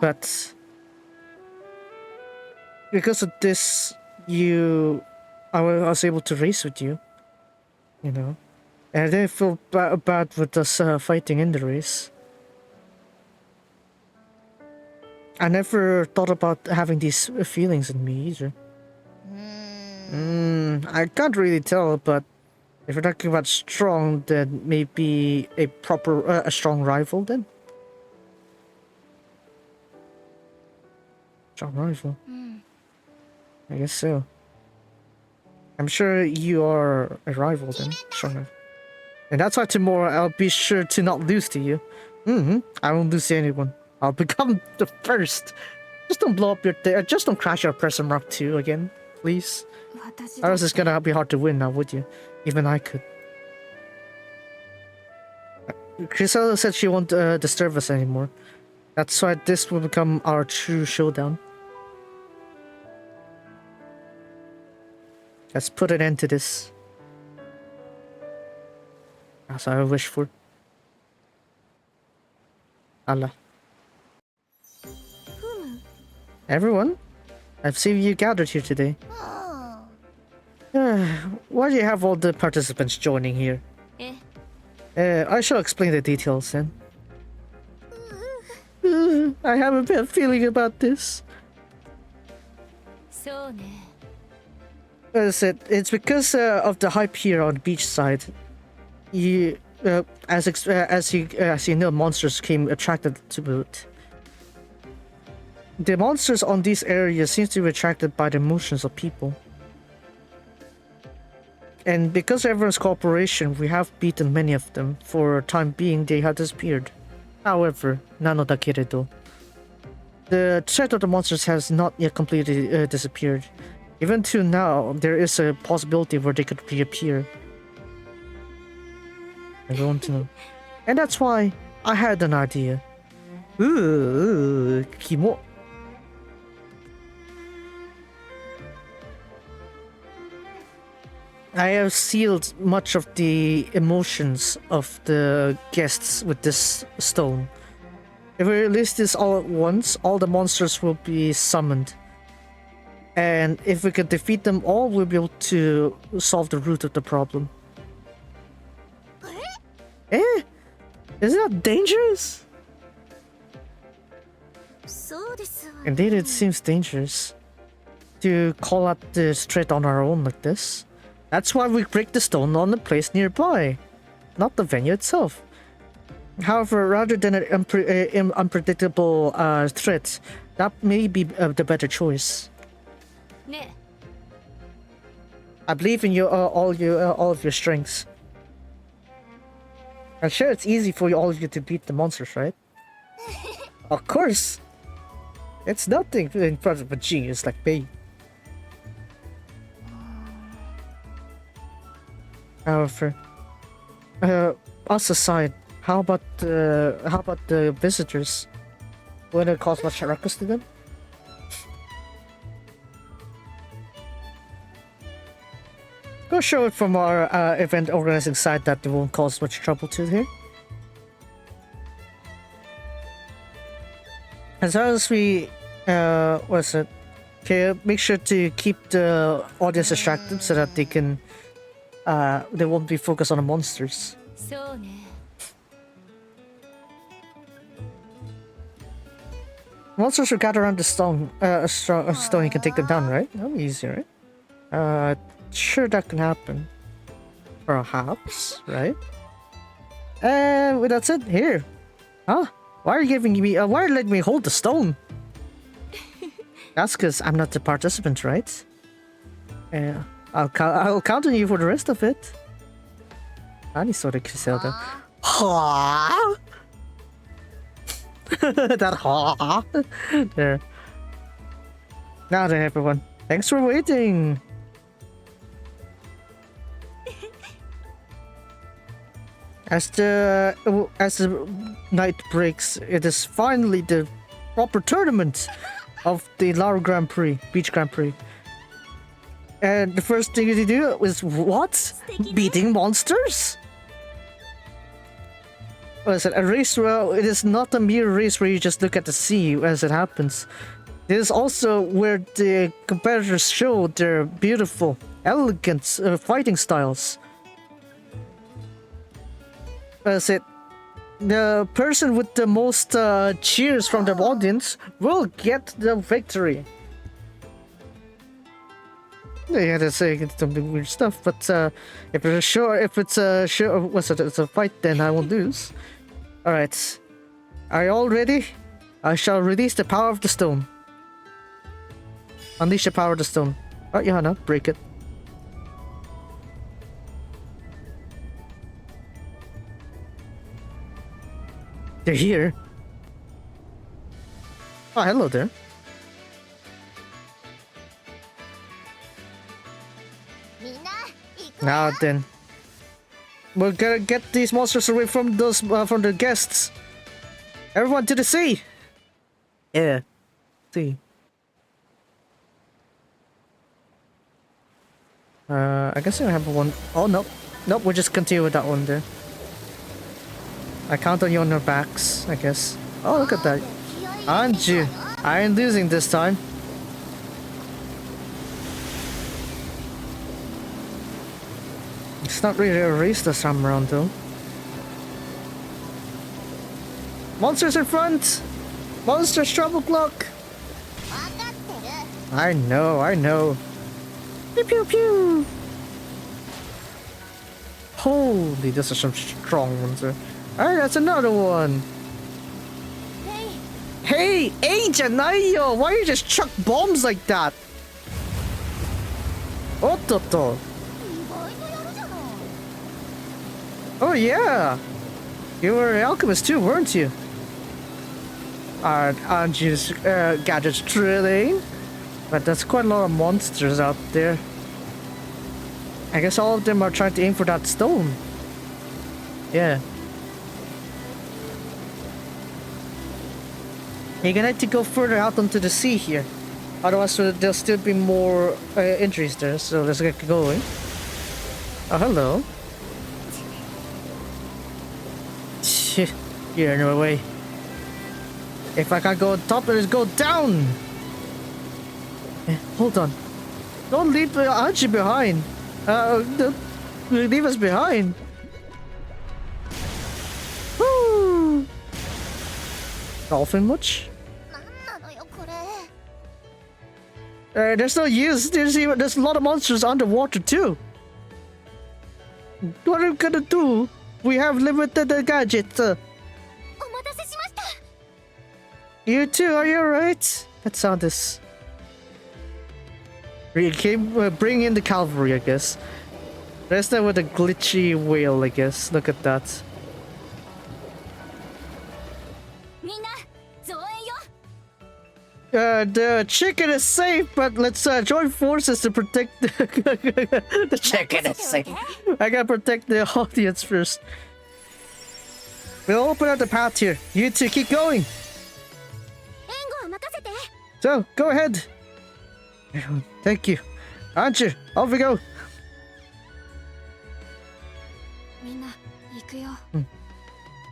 But because of this, I was able to race with you. You know? And I didn't feel bad with us fighting in the race. I never thought about having these feelings in me either. I can't really tell, but if we're talking about strong, then maybe a strong rival then? Strong rival? I guess so. I'm sure you are a rival then, strong rival. And that's why tomorrow I'll be sure to not lose to you. I won't lose to anyone. I'll become the first. Just don't blow up your just don't crash your Person Mark 2 again, please. Or else it's gonna be hard to win now, would you? Even I could. Griselda said she won't disturb us anymore. That's why this will become our true showdown. Let's put an end to this. That's what I wish for. Allah. Everyone, I've seen you gathered here today. Why do you have all the participants joining here? I shall explain the details then. I have a bad feeling about this. It's because of the hype here on the beach side. As you know, monsters came attracted to it. The monsters on these areas seem to be attracted by the emotions of people. And because of everyone's cooperation, we have beaten many of them. For time being, they have disappeared. However, nanodakeredo, the threat of the monsters has not yet completely disappeared. Even to now, there is a possibility where they could reappear. I want to know. And that's why I had an idea. Kimo. I have sealed much of the emotions of the guests with this stone. If we release this all at once, all the monsters will be summoned. And if we can defeat them all, we'll be able to solve the root of the problem. Isn't that dangerous? Indeed, it seems dangerous to call out the threat on our own like this. That's why we break the stone on the place nearby, not the venue itself. However, rather than an unpredictable threat, that may be the better choice. I believe in you, all of your strengths. I'm sure it's easy for all of you to beat the monsters, right? Of course. It's nothing in front of a genius like me. However, us aside, how about the visitors? Wouldn't it cause much ruckus to them? Go show it from our event organizing side that it won't cause much trouble to here. As long as we, okay, make sure to keep the audience distracted so that they can, they won't be focused on the monsters. Monsters should gather around the stone. A stone, you can take them down, right? That'll be easy, right? Sure, that can happen. Perhaps, right? And with that said, here. Huh? Why are you giving me? Why are you letting me hold the stone? That's because I'm not the participant, right? Yeah. I'll count on you for the rest of it. I saw the Griselda. Ha! That ha! There. Now then, everyone. Thanks for waiting. As the night breaks, it is finally the proper tournament of the Lara Grand Prix, Beach Grand Prix. And the first thing you do is what? Beating monsters? Listen, a race, well, it is not a mere race where you just look at the sea as it happens. It is also where the competitors show their beautiful, elegant fighting styles. As it, the person with the most cheers from the audience will get the victory. Yeah, that's some weird stuff, but if it's a fight, then I won't lose. All right, are you all ready? I shall release the power of the stone. Unleash the power of the stone. Oh, Johanna, break it. They're here. Oh, hello there. Now then, we're gonna get these monsters away from those from the guests. Everyone to the sea. Yeah, sea. I guess I have one. Oh no, nope. We'll just continue with that one there. I count on you on your backs, I guess. Oh, look at that. Aren't you? I ain't losing this time. It's not really a race this time around, though. Monsters in front! Monsters trouble clock! I know. Pew pew pew! Holy, those are some strong ones there. Alright, that's another one. Hey, Agent Nayo! Why you just chuck bombs like that? Ototo. Oh yeah! You were an alchemist too, weren't you? Aren't you gadgets drilling? But that's quite a lot of monsters out there. I guess all of them are trying to aim for that stone. Yeah. You're gonna have to go further out onto the sea here. Otherwise there'll still be more injuries there, so let's get going. Oh, hello. You're in my way. If I can't go on top, let's go down. Hold on. Don't leave Anji behind. Don't leave us behind. Woo! Dolphin much? There's no use. There's a lot of monsters underwater too. What are we gonna do? We have limited gadgets. You too, are you alright? Let's sound this. Bring in the cavalry, I guess. There's that with a glitchy whale, I guess. Look at that. The chicken is safe, but let's join forces to protect the chicken is safe. I gotta protect the audience first. We'll open up the path here. You two keep going. So, go ahead. Thank you. Archer, off we go.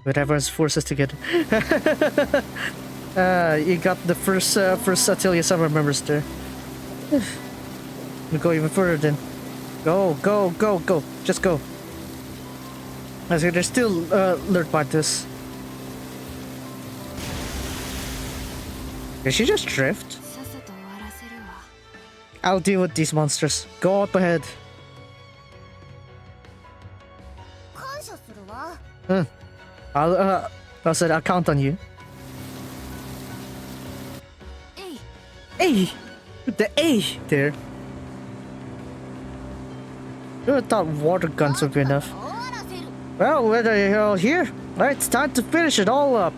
But everyone's forces together. You got the first Atelier summer members there. We go even further then. Go. Just go. I say they're still lured by this. Did she just drift? I'll deal with these monsters. Go up ahead. I'll count on you. A! The A there. I thought water guns would be enough. Well, whether you're all here, right, it's time to finish it all up.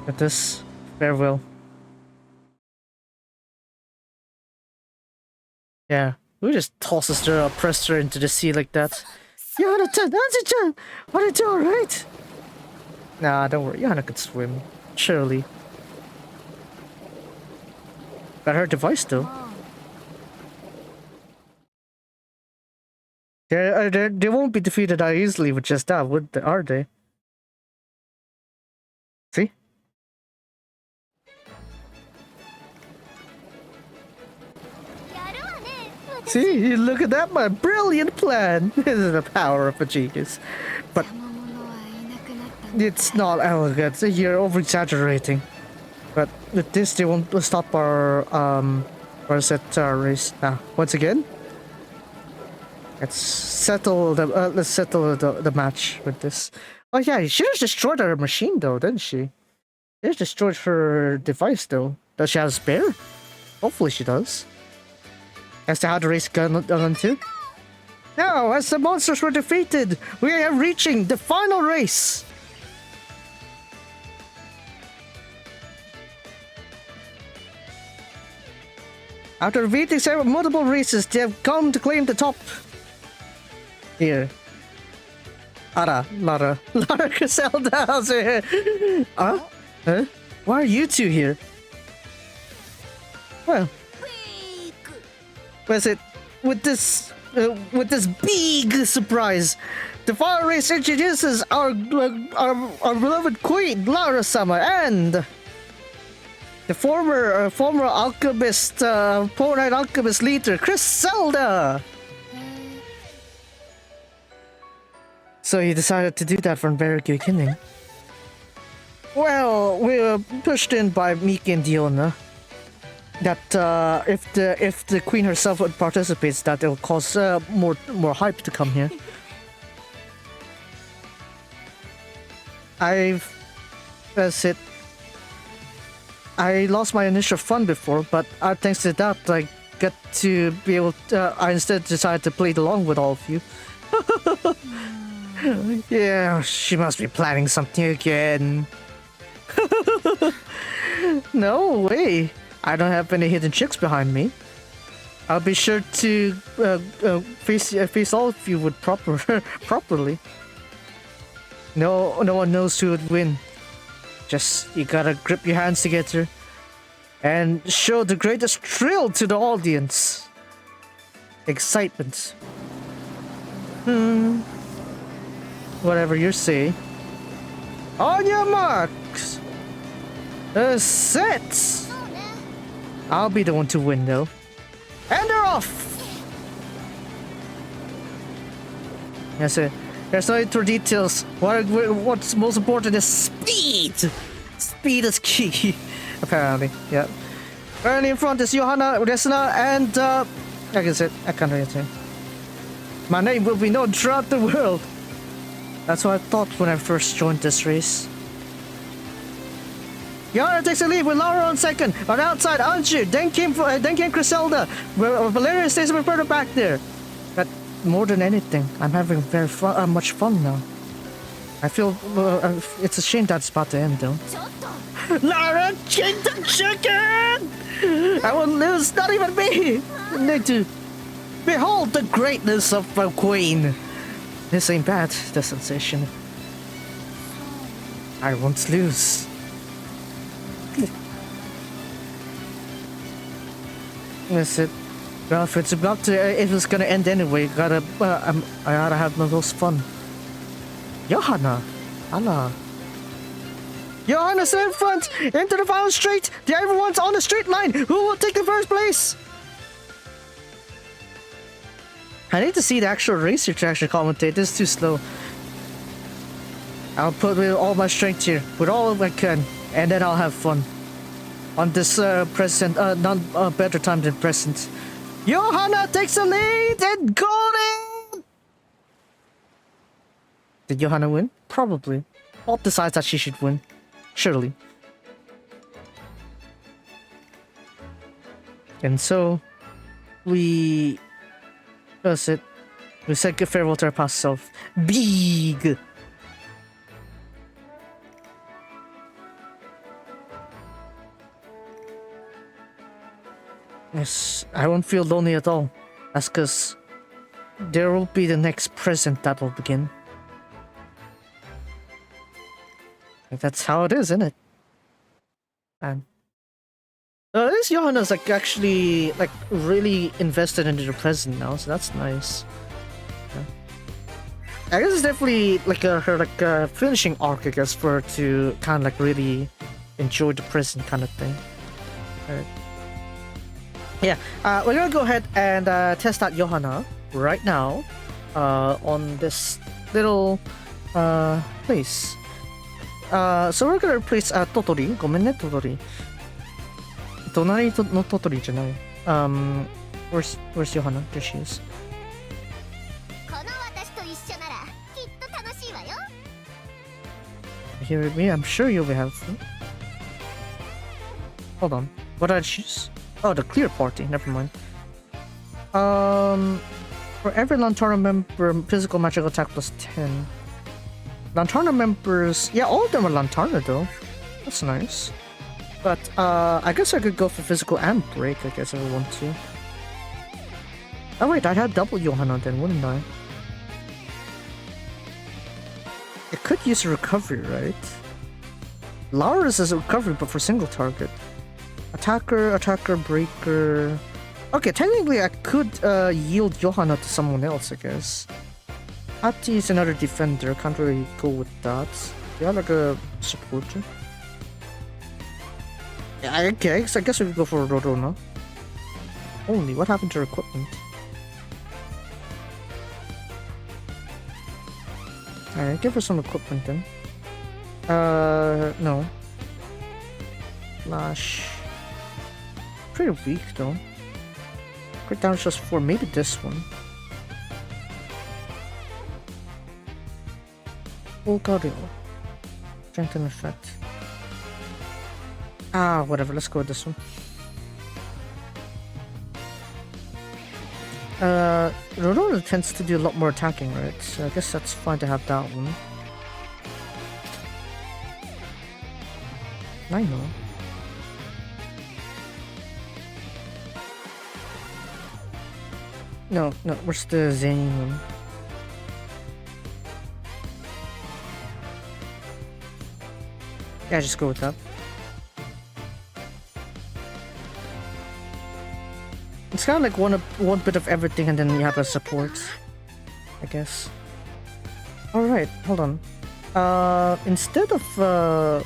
At this, farewell. Yeah, we just tosses her, pressed her into the sea like that. Yana-chan, are you doing alright? Nah, don't worry, Yana can swim. Surely. Got her device though. They won't be defeated that easily with just that, are they? See? See, look at that, my brilliant plan! This is the power of a genius. But it's not elegant, you're over-exaggerating. But with this, they won't stop our, race. Now, once again, let's settle the match with this. Oh yeah, she just destroyed her machine though, didn't she? She just destroyed her device though. Does she have a spare? Hopefully she does. As to how the race got on to. Now, as the monsters were defeated, we are reaching the final race. After defeating multiple races, they have come to claim the top. Here. Lara Griselda here. Huh? Why are you two here? Well, was it with this big surprise? The final race introduces our beloved queen, Lara-sama, and the former alchemist, Pole alchemist leader, Griselda. So you decided to do that from very beginning. Well, we were pushed in by Miki and Diona. That if the queen herself participates, that it'll cause more hype to come here. I lost my initial fun before, but thanks to that, I get to be able. I instead decided to play along with all of you. Yeah, she must be planning something again. No way. I don't have any hidden chicks behind me. I'll be sure to face all of you with properly. No one knows who would win. Just you gotta grip your hands together and show the greatest thrill to the audience. Excitement. Whatever you say. On your marks. Set. I'll be the one to win though. And they're off! That's it. There's no intro details. What's most important is speed! Speed is key. Apparently, yeah. Right in front is Johanna, Resna, and like I said, I can't read it. My name will be known throughout the world. That's what I thought when I first joined this race. Yara takes a lead with Laura on second. On the outside, Anju. Then came Griselda. Valeria stays a bit further back there. But more than anything, I'm having very much fun now. I feel it's a shame that it's about to end though. Laura, king the chicken! I will lose, not even me! Need to behold the greatness of a queen. This ain't bad, the sensation. I won't lose. That's it. Well, if it's about to, if it's gonna end anyway, I gotta have my most fun. Johanna, Anna. Johanna's in front, into the final straight. Everyone's on the straight line. Who will take the first place? I need to see the actual racer to actually commentate. This is too slow. I'll put with all my strength here, with all I can, and then I'll have fun. On this present, none better time than present. Johanna takes the lead and got it! Did Johanna win? Probably. Bob decides that she should win. Surely. And so, we... That's it. We said good farewell to our past self. Big! Yes, I won't feel lonely at all. That's because there will be the next present that will begin. That's how it is, isn't it? And this Johanna's like actually like really invested into the present now, so that's nice. Yeah. I guess it's definitely like her like finishing arc, I guess, for her to kind of like really enjoy the present kind of thing. Alright. Yeah, we're gonna go ahead and test out Johanna right now on this little place. So we're gonna replace Totori. ごめんね、Totori. 隣のTotoriじゃない。Where's Johanna? There she is. この私と一緒ならきっと楽しいわよ。 Here with me, I'm sure you'll be helpful. Hold on. What did I choose? Oh, the clear party. Never mind. For every Lantarna member, physical magical attack plus 10. Lantarna members, yeah, all of them are Lantarna though. That's nice. But I guess I could go for physical and break, I guess, if I want to. Oh wait, I'd have double Johanna then, wouldn't I? I could use a recovery, right? Laura's is a recovery, but for single target. Attacker, breaker. Okay, technically I could yield Johanna to someone else, I guess. Hati is another defender, can't really go with that. Yeah, like a supporter. Yeah, I guess we could go for Rorona. Only, what happened to her equipment? Alright, give her some equipment then. No. Flash. Pretty weak though. Crit damage just 4, maybe this one. Bulgario. Strength and effect. Ah, whatever, let's go with this one. Rorona tends to do a lot more attacking, right? So I guess that's fine to have that one. I know. No, where's the Zane one? Yeah, just go with that. It's kind of like one bit of everything and then you have a support, I guess. Alright, hold on. Instead of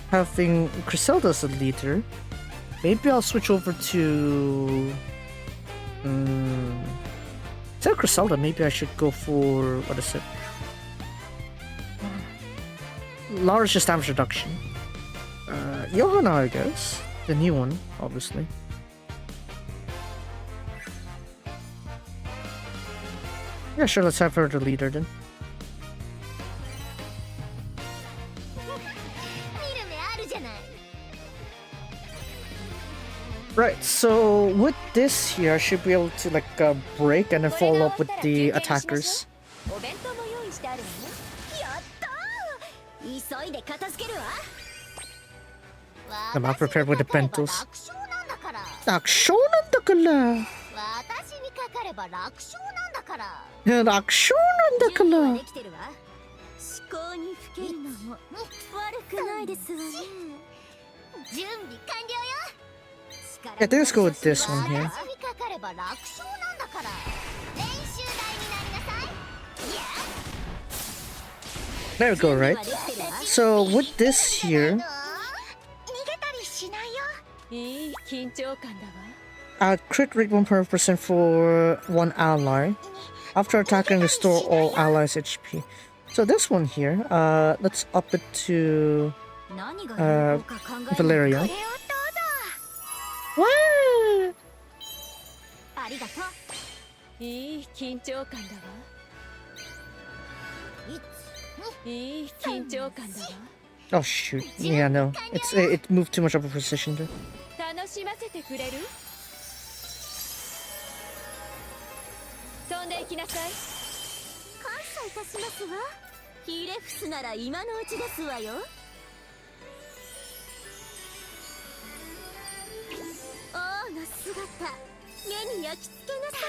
having Griselda as a leader, maybe I'll switch over to... instead of Griselda, maybe I should go for... what is it? Laura's just damage reduction. Johanna, I guess. The new one, obviously. Yeah, sure, let's have her the leader then. Right, so with this here, I should be able to like break and then follow up with the attackers. I'm not prepared with the bentos. 楽勝なんだから。私にかかれば楽勝なんだから。楽勝なんだから。思考にふけるのも悪くないですわね。準備完了よ。Yeah, let's go with this one here. There we go, right? So with this here, crit rate 1% for one ally. After attacking, restore all allies' HP. So this one here, let's up it to Valeria. What? ありがとう。いい緊張感だわ。いい緊張感だわ。 Oh shoot! Yeah, no, it moved too much of a precision there. 楽しませてくれる？飛んでいきなさい。感謝いたしますわ。ヒレフスなら今のうちですわよ。王の姿、目に焼き付けなさい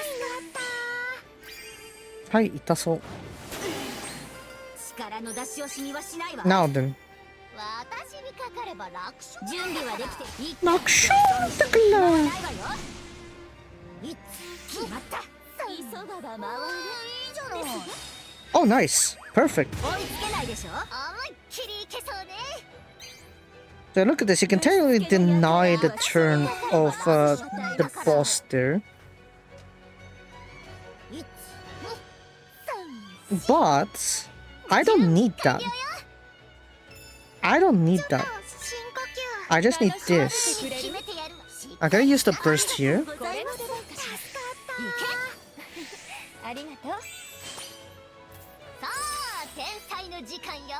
な。はい、痛そう。力の出し惜しみはしないわ。 Now then. 私にかかれば楽勝。準備はできていい。楽勝だから。決まった。急がば回る。いいじゃない。 Oh, nice, perfect. 追いつけないでしょ。思いっきりいけそうね。 So look at this. You can technically deny the turn of the boss there, but I don't need that. I don't need that. I just need this. I gotta use the burst here. ありがとう。さあ、天才の時間よ。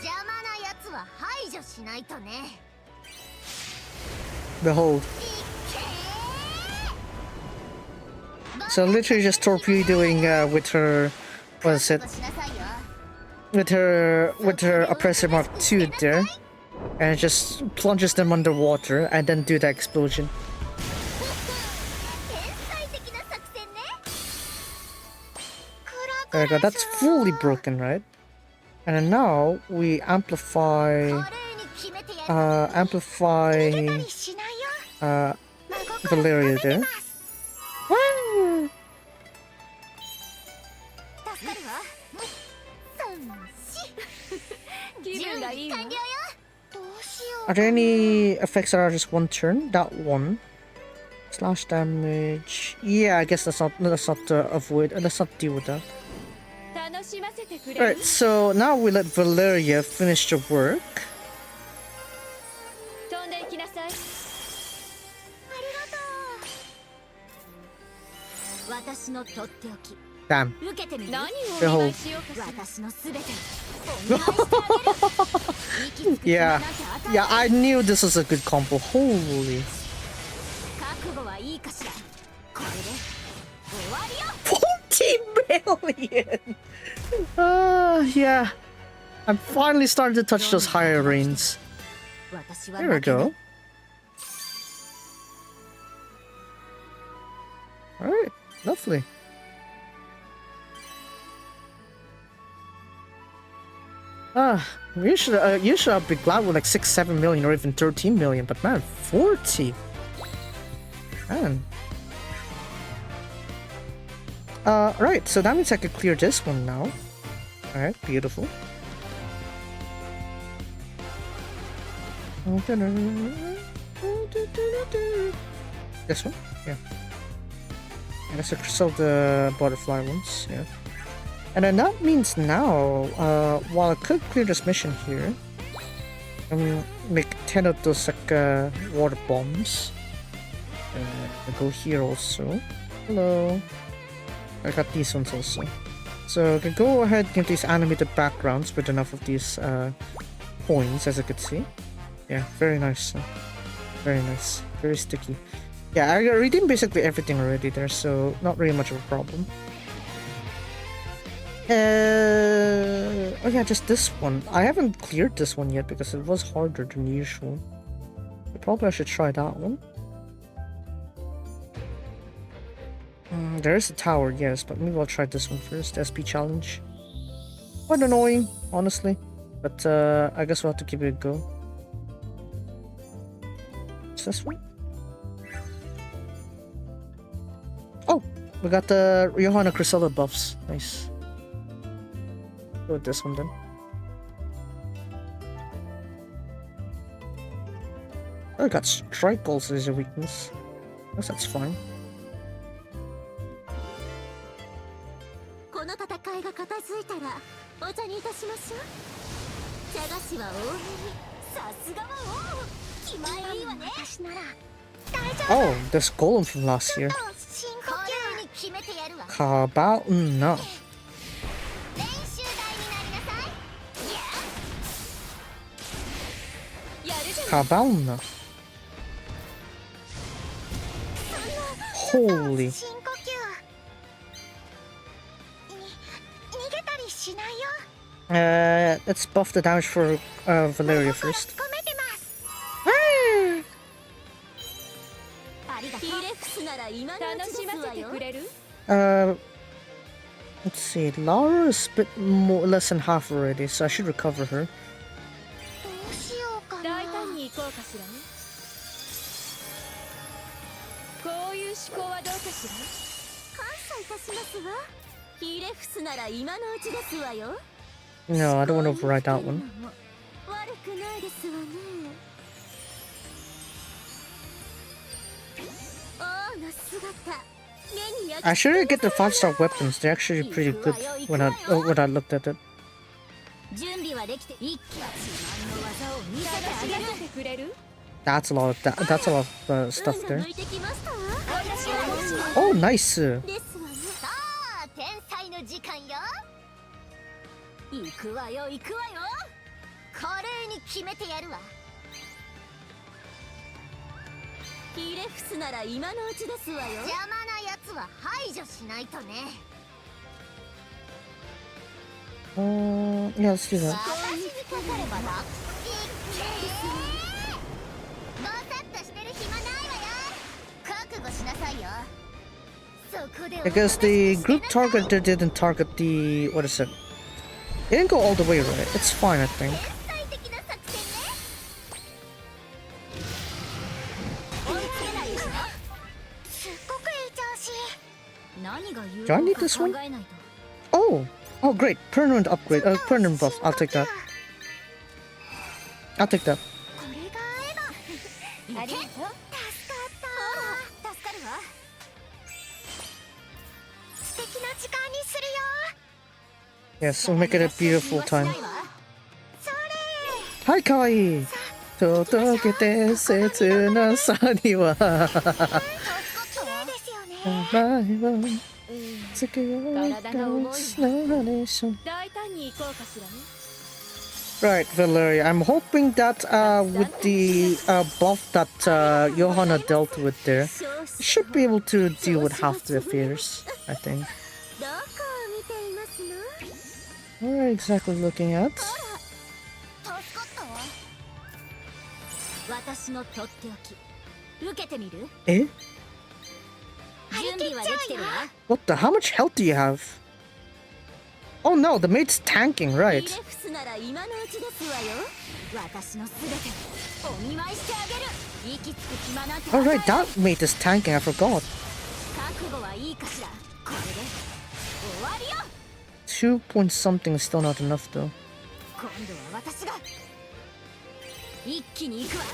邪魔なやつは排除しないとね。 Behold. So literally just torpedoing with her, what is it? With her oppressor Mark II there, and it just plunges them underwater and then do the explosion. There we go. That's fully broken, right? And then now we amplify Valeria there. Woo! Are there any effects that are just one turn? That one. Slash damage. Yeah, I guess let's not avoid. Let's not deal with that. Alright, so now we let Valeria finish the work. Damn. Behold. Yeah, I knew this was a good combo. Holy. 40 million! Yeah. I'm finally starting to touch those higher reigns. There we go. Alright, lovely. Usually I'd be glad with like 6-7 million or even 13 million, but man, 40! Man. Right, so that means I could clear this one now. Alright, beautiful. This one? Yeah. I guess I could sell the butterfly ones, yeah. And then that means now, while I could clear this mission here, make 10 of those like water bombs. I'll go here also. Hello. I got these ones also. So I can go ahead and get these animated backgrounds with enough of these coins, as I could see. Yeah, very nice. Very nice. Very sticky. Yeah, I redeemed basically everything already there, so not really much of a problem. Oh yeah, just this one. I haven't cleared this one yet because it was harder than usual. Probably I should try that one. There is a tower, yes, but maybe I'll try this one first. SP challenge. Quite annoying, honestly, but I guess we'll have to give it a go. Is this one? Oh, we got the Johanna Chrysella buffs. Nice. Go with this one then. Oh, I got strike also as a weakness. I guess that's fine. 茶にいたしましょう。茶菓子は多めに。さすがは王。気前いいわね。私なら大丈夫。 Oh, this golem from last year. 深呼吸に決めてやるわ。 How about no? 練習台になりなさい。やるじゃ How about no? Holy. 深呼吸。逃げたりしないよ。Let's buff the damage for Valeria first. 込めてます。ありがとう。ヒレフスなら今のうちですわよ。 Let's see. Lara is a bit more, less than half already, so I should recover her. どうしようかな。大胆に行こうかしらね。こういう思考はどうかしら。感謝いたしますわ。ヒレフスなら今のうちですわよ。 No, I don't want to override that one. 悪くないですわね。王の姿。 I should get the 5-star weapons. They're actually pretty good when I looked at it. That's a lot of that's a lot of stuff there. Oh, nice. 行くわよ行くわよ。華麗に決めてやるわ。ヒレフスなら今のうちですわよ。邪魔なやつは排除しないとね。 Yeah, let's do that. 私にかかれば楽。ぼさっとしてる暇ないわよ。覚悟しなさいよ。そこで Because the group targeter didn't target the what is it? It didn't go all the way right. It's fine, I think. Do I need this one? Oh, oh great! Permanent upgrade. Permanent buff. I'll take that. I'll take that. ありがとう。助かった。助かるわ。素敵な時間にするよ。 Yes, we'll make it a beautiful time. それ。 Hi, Kai. 届けて切なさには。綺麗ですよね。大胆に行こうかしらね。 Right, Valeria. I'm hoping that with the buff that Johanna dealt with there, you should be able to deal with half the affairs, I think. どこを見ていますの？ What are you exactly looking at? 助かったわ。私のとっておき。受けてみる？ Eh? 準備はできてるわ。 What the? How much health do you have? Oh no, the mate's tanking, right? ヒレフスなら今のうちですわよ。私のすべてお見舞いしてあげる。息つく暇なんて。 Alright, that mate is tanking, I forgot. 覚悟はいいかしら。これで終わりよ。 2 point something is still not enough though. 今度は私が一気に行くわ。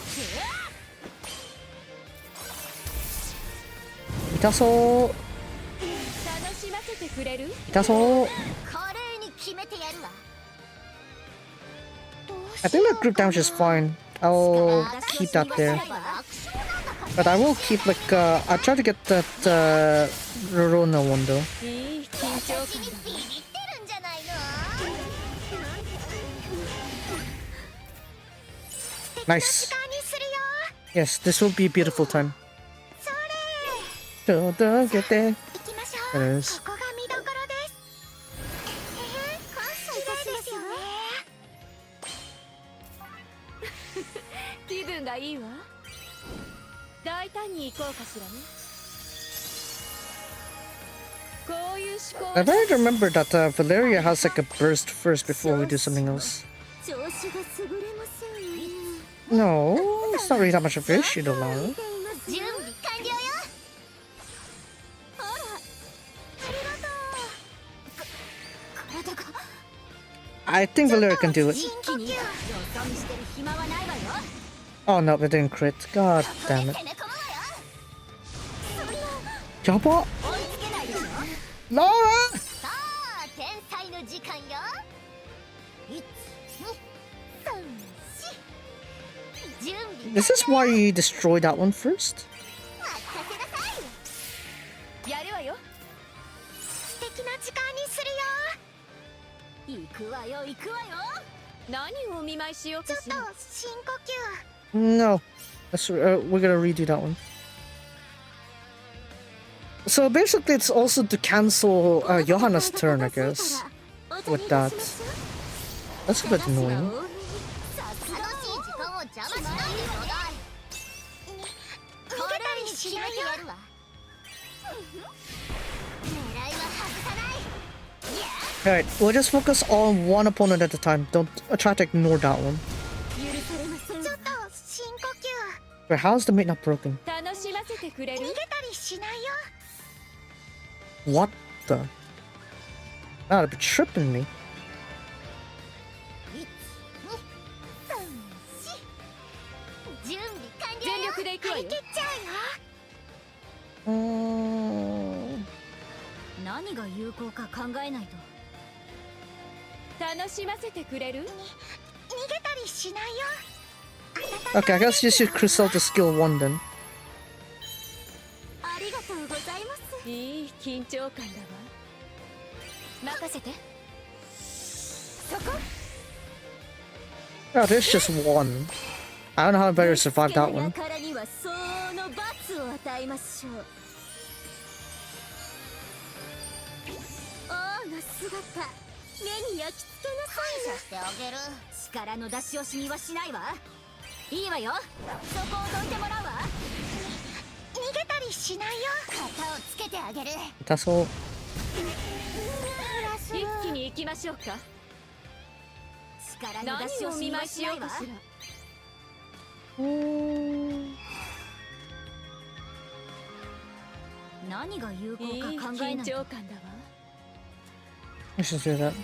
痛そう。楽しませてくれる？痛そう。華麗に決めてやるわ。 I think that group damage is fine. I'll keep that there. But I will keep like I'll try to get that Rorona one though. いい緊張感だ。ビビってるんじゃないの？ Nice. Yes, this will be a beautiful time. 届けて。There it is. ここが見どころです。感謝いたしますよね。気分がいいわ。大胆に行こうかしらね。こういう思考 I better remember that Valeria has like a burst first before we do something else. 調子が優れませんよね。 No, it's not really that much of an issue though, Lara. 準備完了よ。ほら、ありがとう。体が I think Valeria can do it. 一気によそ見してる暇はないわよ。 Oh no, it didn't crit. God damn it. 攻め込むわよ。やばっ。追いつけないでしょ。 Lara! さあ、天才の時間よ。Is this why you destroyed that one first? やるわよ。素敵な時間にするよ。行くわよ行くわよ。何をお見舞いしようかしら。ちょっと深呼吸。 No. We're gonna redo that one. So basically it's also to cancel Johanna's turn, I guess. With that. That's a bit annoying. Alright, we'll just focus on one opponent at a time. Don't try to ignore that one. Wait, how's the mate not broken? What the? That'd be tripping me. Okay, I guess you should crystal to skill 1 then. Oh, there's just 1. I don't know how I better survive that one. That's all. I should do that.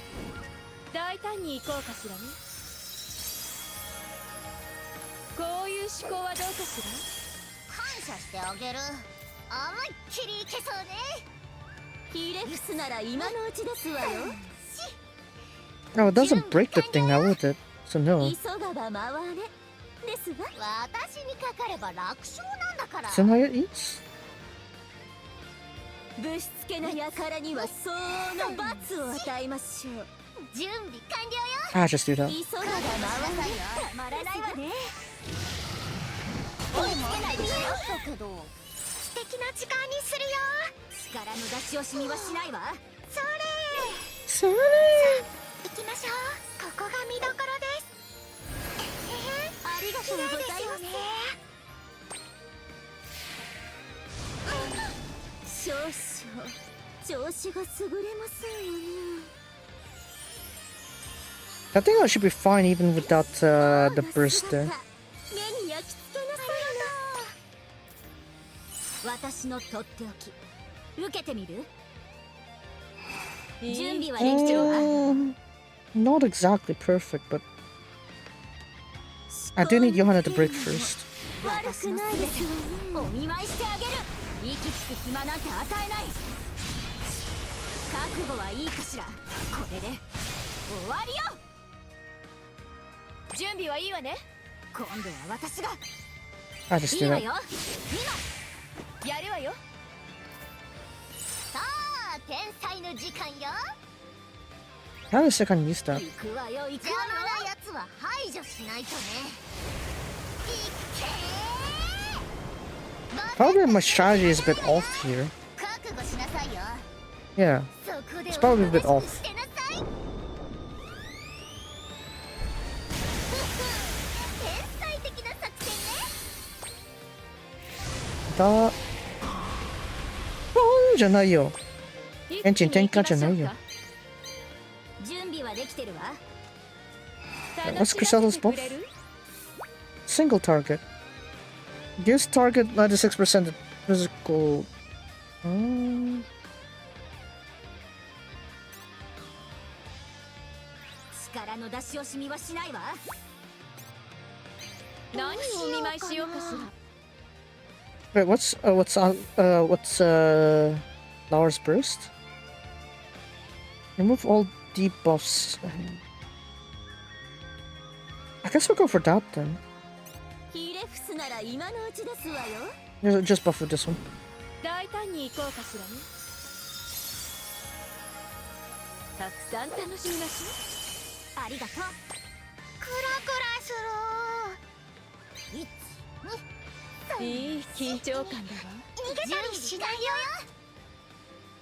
No, it doesn't break the thing now, would it? So no. So now it eats? Ah, just do that. I think I should be fine even without the burst there. Not exactly perfect, but I do need Johanna to break first. I just do that. How is I can use that? Probably my strategy is a bit off here. Yeah, it's probably a bit off. Da... Oh, じゃないよ。エンジン点火じゃないよ。Let's crystal those both. Single target. Gives target 96% physical. Wait, what's Laura's burst? Remove all debuffs. I guess we'll go for that then. ヒレフスなら今のうちですわよ。 Just buff with this one. 大胆に行こうかしらね。たくさん楽しみましょう。ありがとう。クラクラする。いい緊張感だわ。逃げたりしないよ。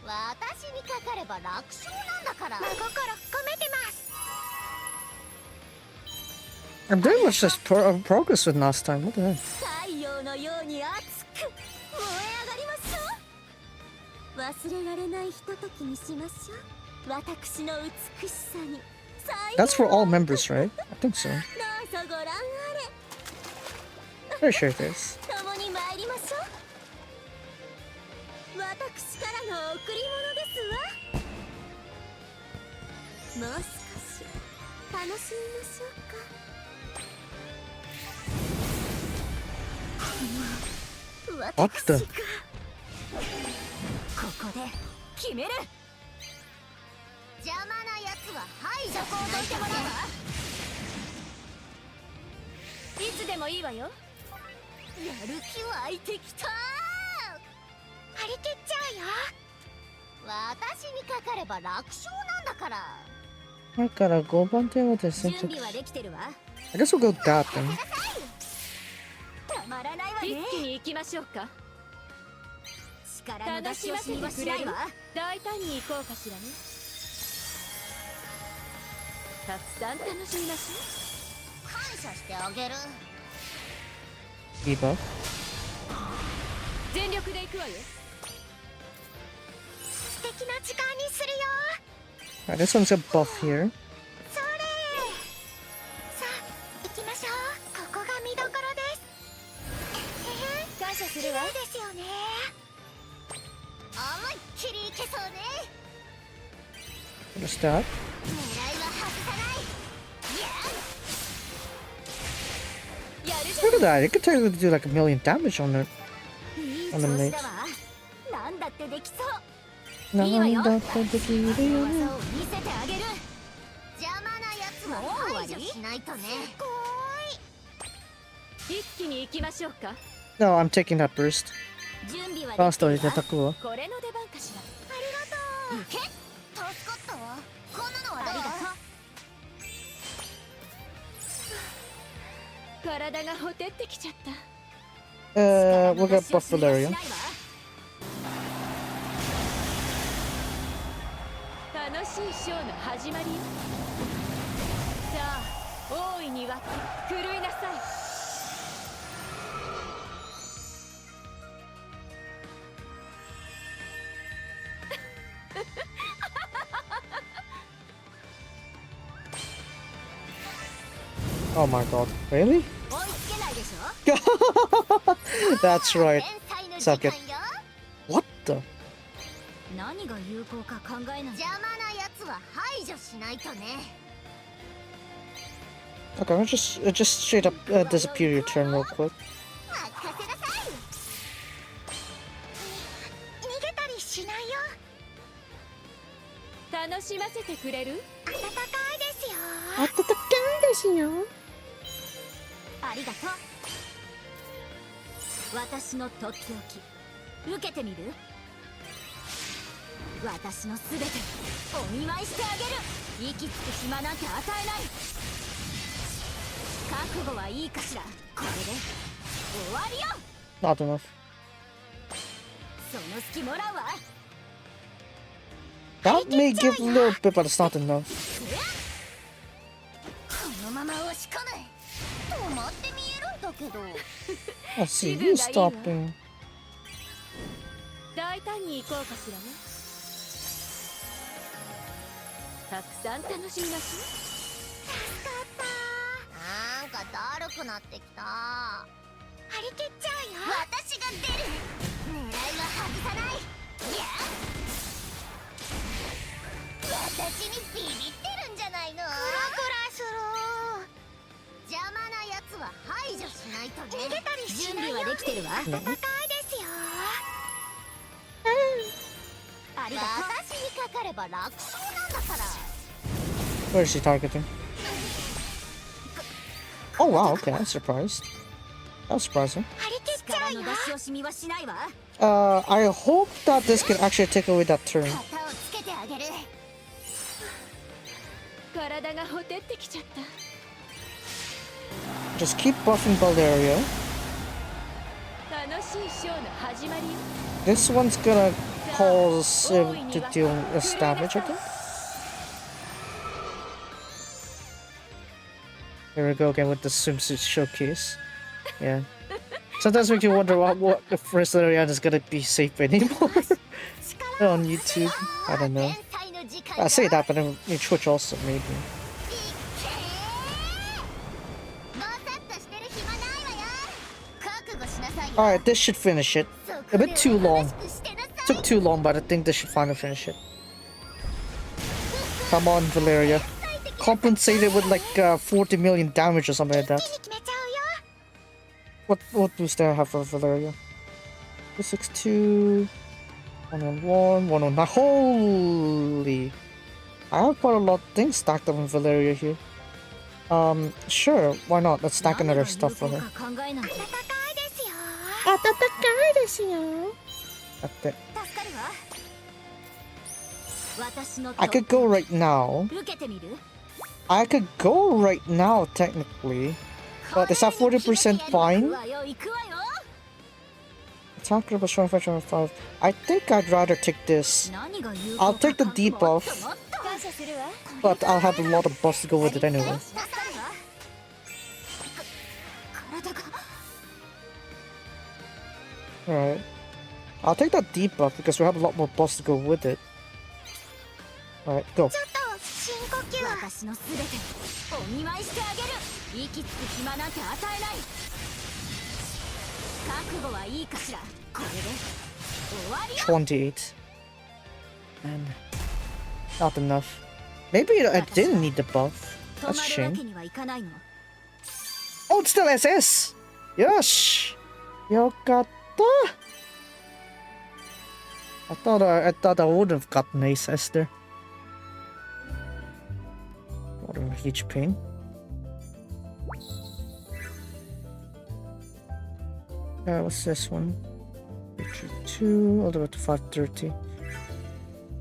私にかかれば楽勝なんだから。真心込めてます。 I'm doing much less progress than last time. What the heck? 太陽のように熱く燃え上がりましょう。忘れられないひとときにしましょう。私の美しさに。That's for all members, right? I think so. どうぞご覧あれ。 Pretty sure it is. 共に参りましょう。私からの贈り物ですわ。もう少し楽しみましょうか。What the? ここで決める。邪魔なやつは排除。こうどいてもらうわ。いつでもいいわよ。やる気湧いてきた。張り切っちゃうよ。私にかかれば楽勝なんだから。I gotta go on there with this. 準備はできてるわ。 I guess we'll go that then. たまらないわね。一気に行きましょうか。力の出し惜しみはしないわ。大胆に行こうかしらね。たくさん楽しみましょう。感謝してあげる。 Debuff. 全力で行くわよ。素敵な時間にするよ。 Alright, this one's a buff here. それ。さあ、行きましょう。ここが見どころです。感謝するわ。ですよね。思いっきりいけそうね。 What's that? 狙いは外さない。やるじゃ Look at that. It could technically do like 1,000,000 damage on it. ん。いい調 On 子 the だ mates. わ。なんだってできそう。 なんいいわよ。だってできるよね。技を見せてあげる。邪魔なやつは排除しないとね。すごい。一気に行きましょうか。 No, I'm taking that burst. 準備は Fast でき or てるわ。 attackわ。これの出番かしら。ありがとう。行け。助かったわ。こんなのはどう？ありがとう。体がほてってきちゃった。We'll get buff Resleriana. 楽しいショーの始まりよ。さあ、大いに沸き狂いなさい。Oh my god. Really? 追いつけないでしょ。 That's right. 天才の Suck 時 it. 間よ。 What the? 何が有効か考えない。邪魔なやつは排除しないとね。 Okay, I'll just straight up disappear your turn real quick. 任せなさい。逃げたりしないよ。楽しませてくれる？暖かいですよ。あったかいですよ。ありがとう。私のとっておき受けてみる？私のすべてお見舞いしてあげる。息つく暇なんて与えない。覚悟はいいかしら。これで終わりよ。 Not enough. その隙もらうわ。 That may give a little bit, but it's not enough. このまま押し込む。止まって見えるんだけど。 Let's see, you stopping. 大胆に行こうかしらね。たくさん楽しみましょう。助かった。なんかだるくなってきた。張り切っちゃうよ。私が出る。狙いは外さない。いや。私にビビってるんじゃないの？クラクラする。邪魔なやつは排除しないとね。逃げたりしないよ。準備はできてるわ。暖かいですよ。ありがとう。私にかかれば楽勝なんだから。 Where is she targeting? こ Oh wow, okay, I'm surprised. That was surprising. I hope that this can actually take away that turn. Just keep buffing Valeria. This one's gonna cause him to deal less damage, I think. Here we go again with the swimsuit showcase. Yeah. Sometimes makes you wonder what if Resleriana is gonna be safe anymore on YouTube. I don't know. I say that, but in Twitch also maybe. Alright, this should finish it. A bit too long. Took too long, but I think this should finally finish it. Come on, Valeria. Compensate it with like 40 million damage or something like that. What boost do I have for Valeria? 262, 111, 109. Holy! I have quite a lot of things stacked up in Valeria here. Sure, why not? Let's stack another stuff for her. That's it. I could go right now. I could go right now, technically. But is that 40% fine? Attacker plus 25. I think I'd rather take this. I'll take the debuff. But I'll have a lot of buffs to go with it anyway. Alright. I'll take that debuff because we have a lot more buffs to go with it. Alright, go. $28. And not enough. Maybe I didn't need the buff. That's a shame. Oh, it's still SS! Yosh! Yokatta! I thought I would have gotten SS there. What a huge pain. What's this one? 2 all the way to 530.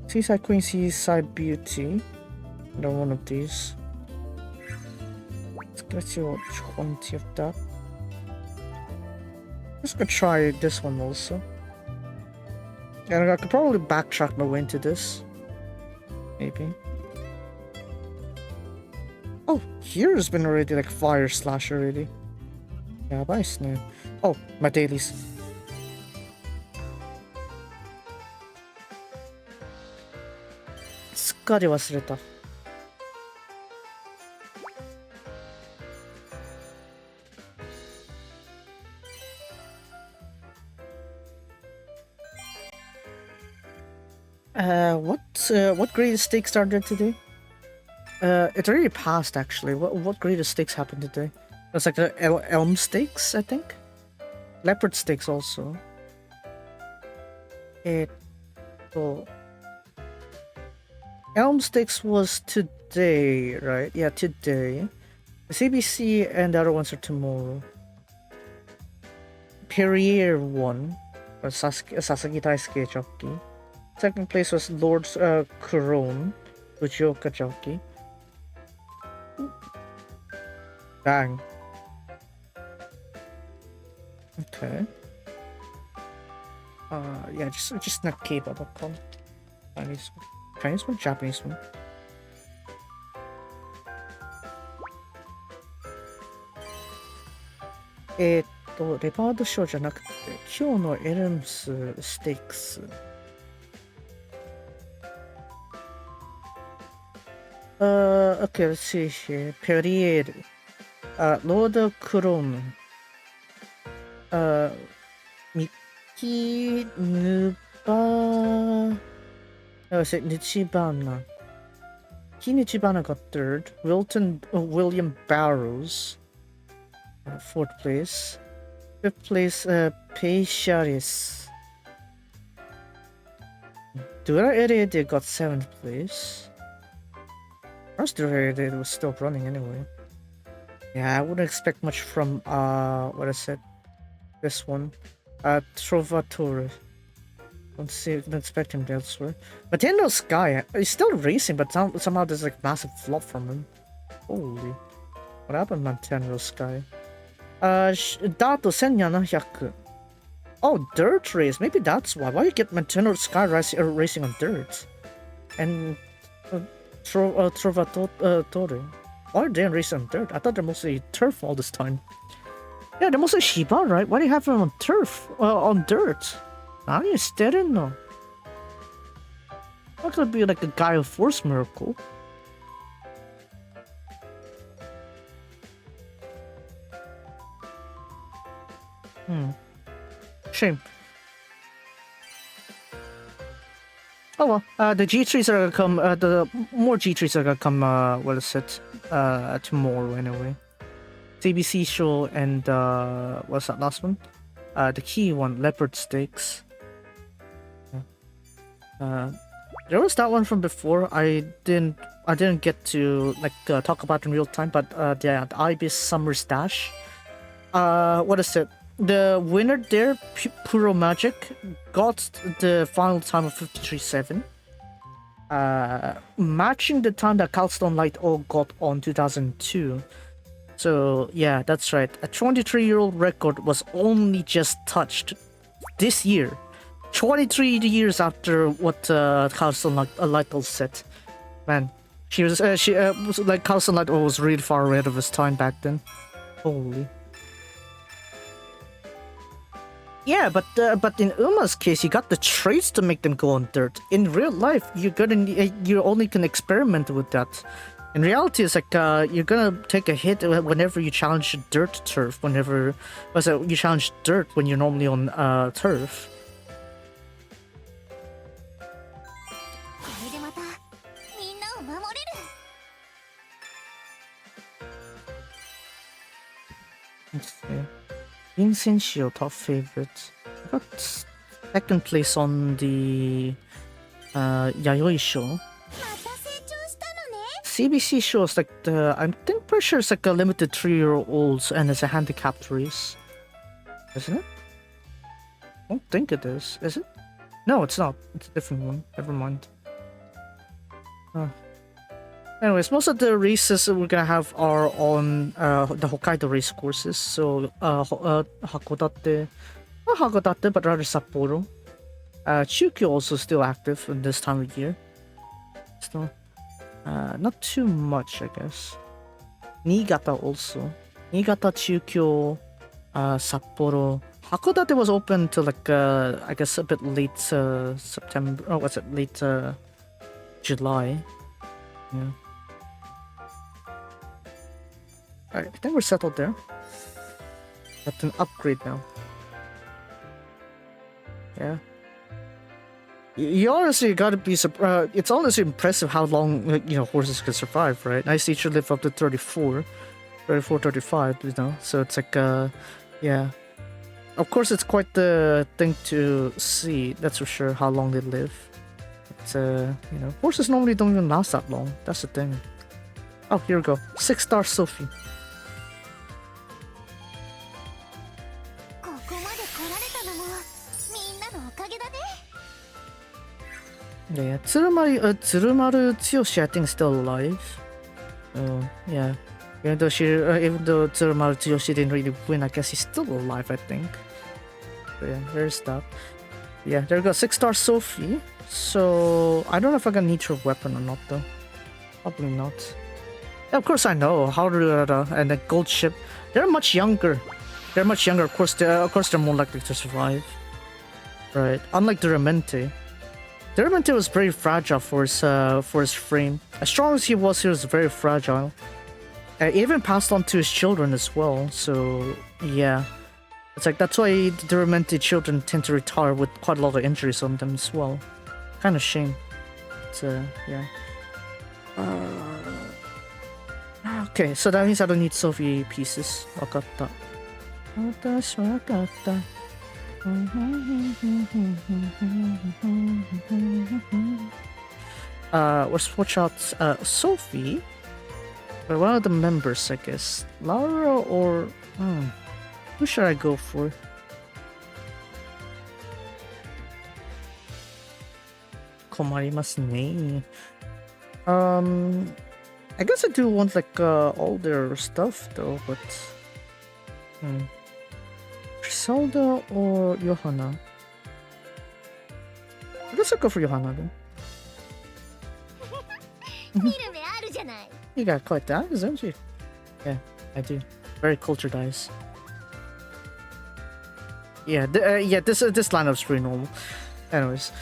Seaside Queen, Seaside Beauty. Another one of these. Let's see what 20 of that. Let's go try this one also. And I could probably backtrack my way into this. Maybe. Oh, here's been already like Fire Slash already. Yeah, nice now. Oh, my dailies. Skari wasureta. What grade stakes started today? It already passed actually. What grade of stakes happened today? It was like the elm stakes, I think. Leopard stakes also. Elm stakes was today, right? Yeah, today. The CBC and the other ones are tomorrow. Perrier won. Or Sasaki Daisuke jockey. Second place was Lord's Couronne, Fujioka jockey. Bang. Okay. Yeah, just not Keiba.com. Chinese one? Japanese one?レバード賞じゃなくて、今日のエルムスステークス。Okay, let's see here. Perrier. Lord Couronne. Miki Nuba. No, is it Nichibana? Miki Nichibana got third. William Barrows. Fourth place. Fifth place, Peixaris. Dura Area got seventh place. First Dura Area was still running anyway. Yeah, I wouldn't expect much from what is it? This one. Trovatore. Don't expect him elsewhere. Matendo Sky, he's still racing, but somehow there's like massive flop from him. Holy. What happened, Matendo Sky? Dato Senyana Hyaku. Oh, dirt race. Maybe that's why. Why you get Matendo Sky racing on dirt? And Trovatore. Why are they racing on dirt? I thought they're mostly turf all this time. Yeah, they're mostly Shiba, right? Why do you have them on turf? On dirt? Are you steering no? Not gonna be like a guy of Force Miracle. Shame. Oh well, the G3s are gonna come, the more G3s are gonna come, what is it? Tomorrow anyway. CBC show and, what's that last one? The key one, Leopard Stakes. There was that one from before. I didn't get to like talk about in real time, but yeah, the Ibis Summer Stash. What is it? The winner there, Puro Magic, got the final time of 53.7. Matching the time that Calstone Light O got on 2002. So yeah, that's right. A 23-year-old record was only just touched this year. 23 years after what Calstone Light O set. Man, was like Calstone Light O was really far ahead of his time back then. Holy. Yeah, but in Uma's case, you got the traits to make them go on dirt. In real life, you only can experiment with that. In reality, it's like you're gonna take a hit whenever you challenge dirt turf. Whenever you challenge dirt when you're normally on turf. Let's see. Vincentio, top favorite. I got second place on the Yayoi show. CBC shows like I'm pretty sure it's like a limited 3-year-olds and it's a handicapped race. Isn't it? I don't think it is. Is it? No, it's not. It's a different one. Never mind. Anyways, most of the races we're gonna have are on the Hokkaido race courses. So Hakodate, not Hakodate, but rather Sapporo. Chukyo also still active in this time of year. Still, not too much, I guess. Niigata also. Niigata, Chukyo, Sapporo. Hakodate was open to like I guess a bit late September. Oh, what's it? Late July. Yeah. Alright, I think we're settled there. Got an upgrade now. Yeah. You honestly gotta be surprised. It's honestly impressive how long, horses can survive, right? Nice teacher live up to 34, 35, So it's like, yeah. Of course, it's quite the thing to see, that's for sure, how long they live. It's, horses normally don't even last that long. That's the thing. Oh, here we go. 6-star Sophie. Yeah, Tsurumaru Tsuyoshi, I think, is still alive. Yeah. Even though Tsurumaru Tsuyoshi didn't really win, I guess he's still alive, I think. So yeah, there's that. Yeah, there we go, 6-star Sophie. So, I don't know if I'm gonna need her weapon or not, though. Probably not. Yeah, of course I know. Haruada and the Gold Ship, they're much younger. Of course, they're more likely to survive. Right. Unlike the Duramente. Duramente was very fragile for his frame. As strong as he was very fragile. Even passed on to his children as well. So yeah, it's like that's why the Duramente children tend to retire with quite a lot of injuries on them as well. Kind of shame. But, yeah. Okay, so that means I don't need Sophie pieces. Wakatta. Let's watch out Sophie. But one of the members, I guess. Laura or... who should I go for? Komarimasu ne. I guess I do want like all their stuff though, but Griselda or Johanna? I guess I'll go for Johanna then. You got quite the eyes, don't you? Yeah, I do. Very cultured eyes. Yeah, this lineup's pretty normal. Anyways.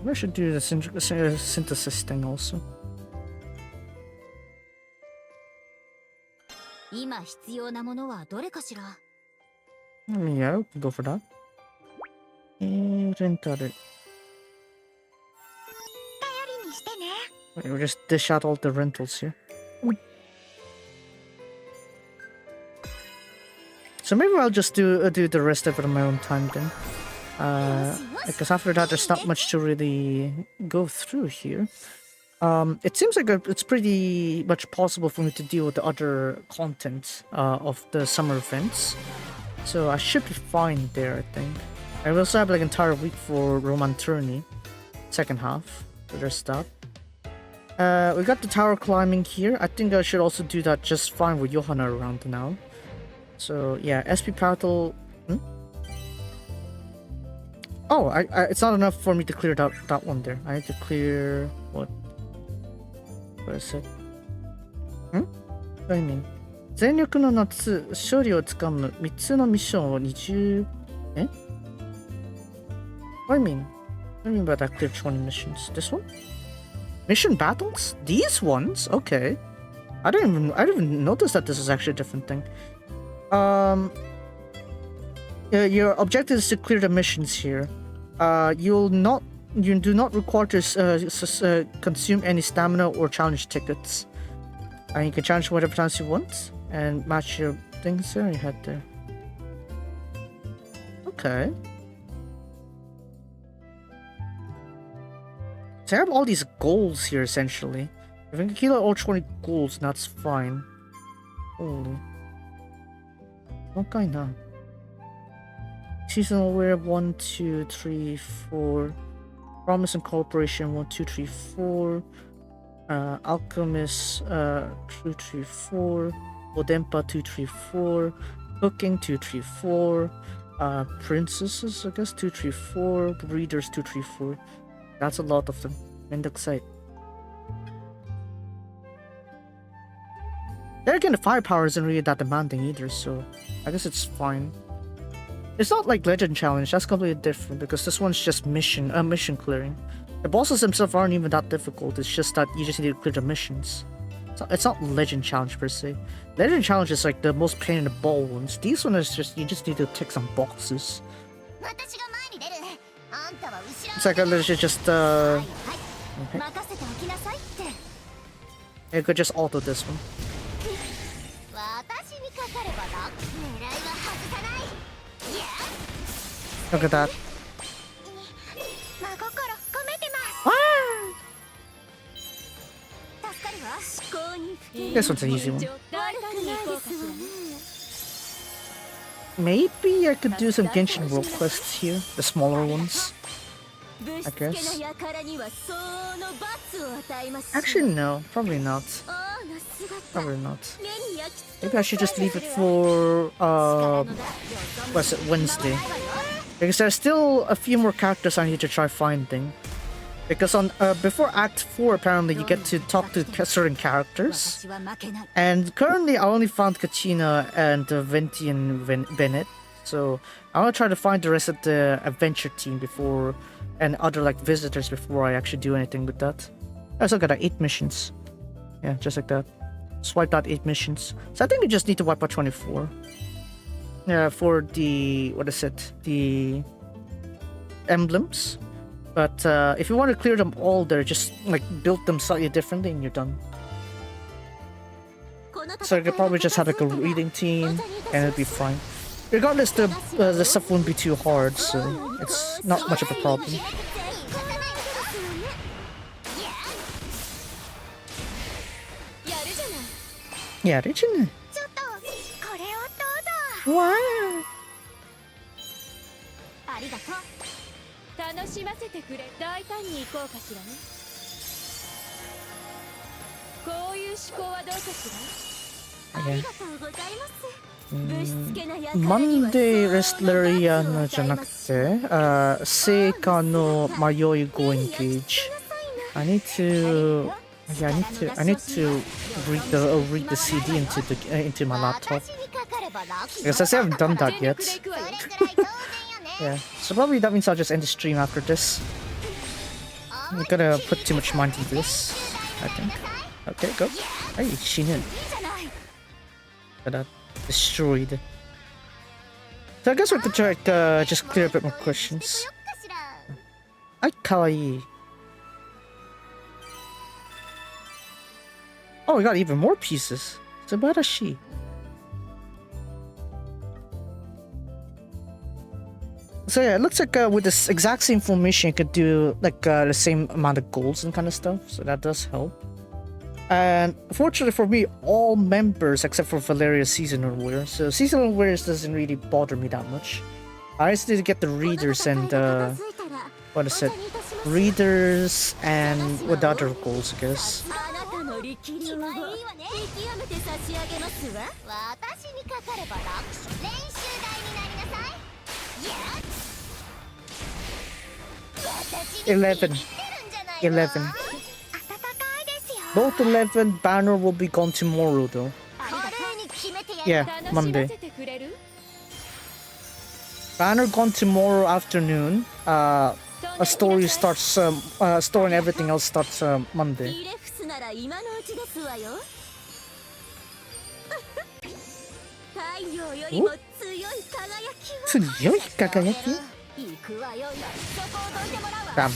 I should do the synthesis thing also. Yeah, we can go for that. Rental. We'll just dish out all the rentals here. So maybe I'll just do the rest of it on my own time then. Because after that there's not much to really go through here. It seems like it's pretty much possible for me to deal with the other content of the summer events. So I should be fine there, I think. I will also have like an entire week for Roman Tourney, second half. So there's that. We got the tower climbing here. I think I should also do that just fine with Johanna around now. So yeah, SP Battle. Oh, it's not enough for me to clear that one there. I need to clear what? What is it? What do you mean? 全力の夏、勝利をつかむ3つのミッションを20... Eh? What do you mean? What do you mean by that clear 20 missions? This one? Mission battles? These ones? Okay. I didn't even notice that this is actually a different thing. Your objective is to clear the missions here. You do not require to consume any stamina or challenge tickets. And you can challenge whatever times you want and match your things there you had there. Okay. So I have all these goals here essentially. If I can kill all 20 goals, that's fine. Holy. What kind now? Seasonal wear 1, 2, 3, 4. Promise and Cooperation 1, 2, 3, 4. Alchemist 2, 3, 4. Odempa 2, 3, 4. Cooking 2, 3, 4. Princesses, I guess 2, 3, 4. Readers 2, 3, 4. That's a lot of them. Mendoxite. Then again, the firepower isn't really that demanding either, so I guess it's fine. It's not like Legend Challenge, that's completely different because this one's just mission clearing. The bosses themselves aren't even that difficult, it's just that you just need to clear the missions. So it's not Legend Challenge per se. Legend Challenge is like the most pain in the ball ones. These ones is just, you just need to tick some boxes. It's like a legit just okay. You could just auto this one. Look at that. This one's an easy one. Maybe I could do some Genshin World quests here, the smaller ones. I guess. Actually, no, probably not. Probably not. Maybe I should just leave it for what's it, Wednesday. Because there's still a few more characters I need to try finding. Because on before Act 4 apparently you get to talk to certain characters. And currently I only found Kachina and Venti and Bennett. So I want to try to find the rest of the adventure team before, and other like visitors before I actually do anything with that. I also got 8 missions. Yeah, just like that. Swipe out 8 missions. So I think we just need to wipe out 24. Yeah, for the, what is it? The emblems. But if you want to clear them all there, just like build them slightly differently and you're done. So I could probably just have like a reading team and it'll be fine. regardless, the stuff won't be too hard, so it's not much of a problem. Yeah, did you know? Wow. ありがとう。楽しませてくれ。大胆に行こうかしらね。こういう思考はどうかしら。ありがとうございます。Monday Resleriana じゃなくて、成果の迷い go engage. I need to read the CD into my laptop. Because I haven't done that yet. Yeah, so probably that means I'll just end the stream after this. I'm gonna put too much mind into this, I think. Okay, go. Hey, Shinin. Got destroyed. So I guess we could try to just clear a bit more questions. Ay, kawaii. Oh, we got even more pieces. Subarashi. So yeah, it looks like with this exact same formation, you could do like the same amount of goals and kind of stuff. So that does help. And fortunately for me, all members except for Valeria's seasonal wear. So seasonal wears doesn't really bother me that much. I just need to get the readers and what is it? Readers and what other goals, I guess. Eleven. Both 11 banner will be gone tomorrow though. Yeah, Monday. Banner gone tomorrow afternoon. A story starts. Story and everything else starts Monday. Ooh. 強い輝き? Damn.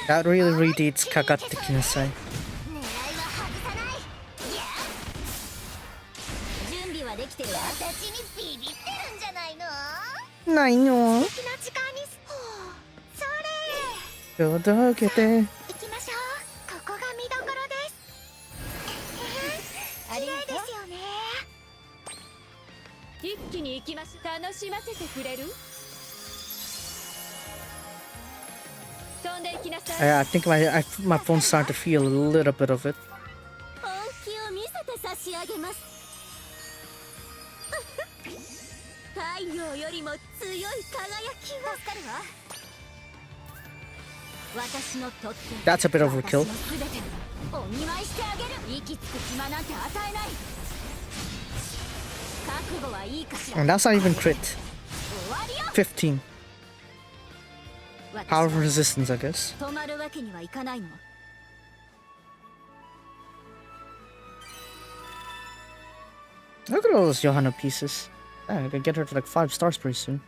That really reads kagatte kinasai. Nai no. Todokete. 一気に行きましょう。楽しませてくれる? Yeah, I think my phone's starting to feel a little bit of it. That's a bit overkill. And that's not even crit. 15. Power resistance, I guess. Look at all those Johanna pieces. Yeah, I can get her to like 5 stars pretty soon.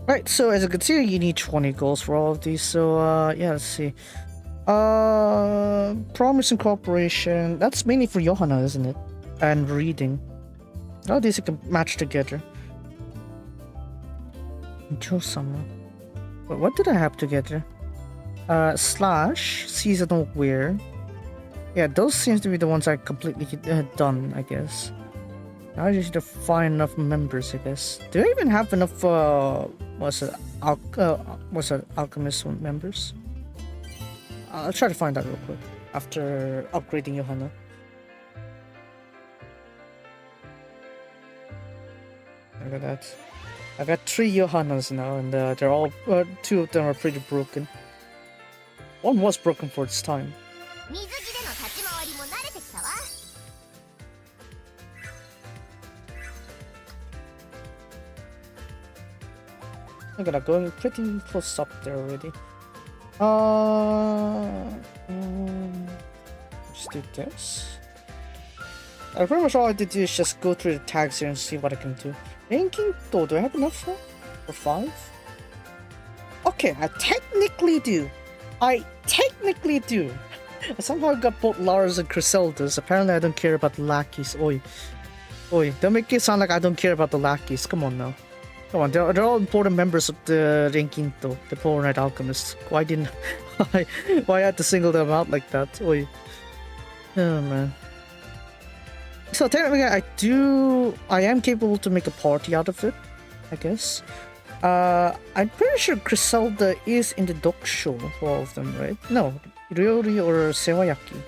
Right, so as you can see, you need 20 goals for all of these. So, yeah, let's see. Promise and cooperation. That's mainly for Johanna, isn't it? And reading. All these you can match together. Josama. What did I have together? Slash, seasonal wear. Yeah, those seems to be the ones I completely done, I guess. Now I just need to find enough members, I guess. Do I even have enough, Alchemist members? I'll try to find that real quick after upgrading Johanna. Look at that. I got 3 Johannas now, and they're all 2 of them are pretty broken. One was broken for its time. Look at that, going pretty close up there already. Just do this. Pretty much all I did is just go through the tags here and see what I can do. Ranking though, do I have enough for 5? Okay, I technically do. I technically do. I somehow got both Lars and Griseldas. Apparently I don't care about the lackeys. Oi. Don't make it sound like I don't care about the lackeys. Come on now. Come on, they're all important members of the Renkinto, the Polar Knight Alchemists. Why didn't why I had to single them out like that? Oi. Oh man. So technically I am capable to make a party out of it, I guess. I'm pretty sure Griselda is in the Dokusho for all of them, right? No, Ryori or Sewayaki.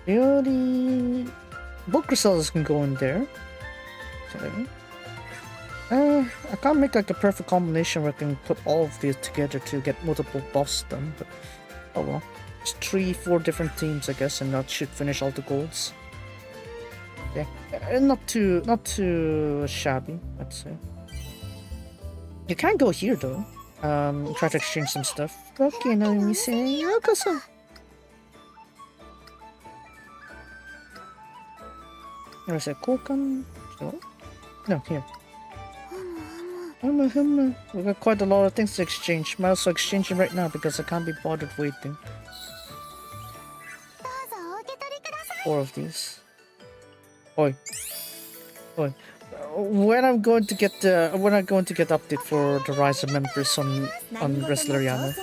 Ryori... Both Griseldas can go in there. Okay. I can't make like a perfect combination where I can put all of these together to get multiple boss done, but oh well. It's 3-4 different teams, I guess, and that should finish all the golds. Yeah, not too shabby, I'd say. You can go here though. Try to exchange some stuff. Okay, now let me say Yokoso. There's a kokan. No, here. We got quite a lot of things to exchange. Might also exchange them right now because I can't be bothered waiting. 4 of these. Oi. When I'm going to get update for the rise of members on Resleriana.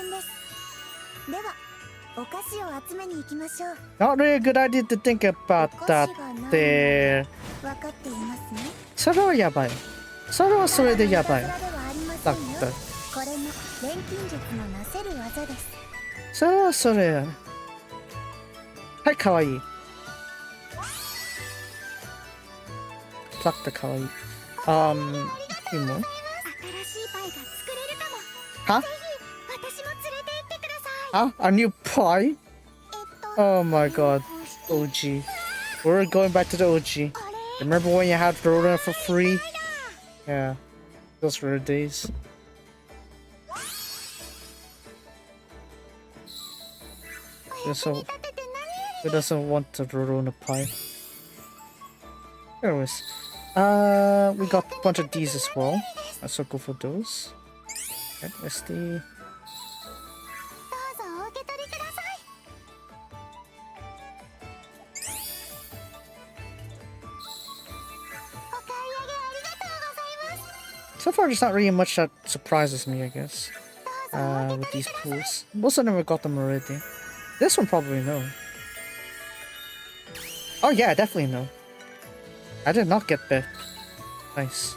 Not really a good idea to think about that there. それはやばい。それはそれでやばい。だった。それはそれ。はい、かわいい。プラッとかわいい。いいもん？は？Huh? A new pie? Oh my god. OG. We're going back to the OG. Remember when you had Rona for free? Yeah. Those were the days. Who doesn't want the Rona pie? Anyways. We got a bunch of these as well. Let's go for those. Okay, where's the... So far, there's not really much that surprises me, I guess, with these pools. Most of them have got them already. This one probably no. Oh yeah, definitely no. I did not get that. Nice.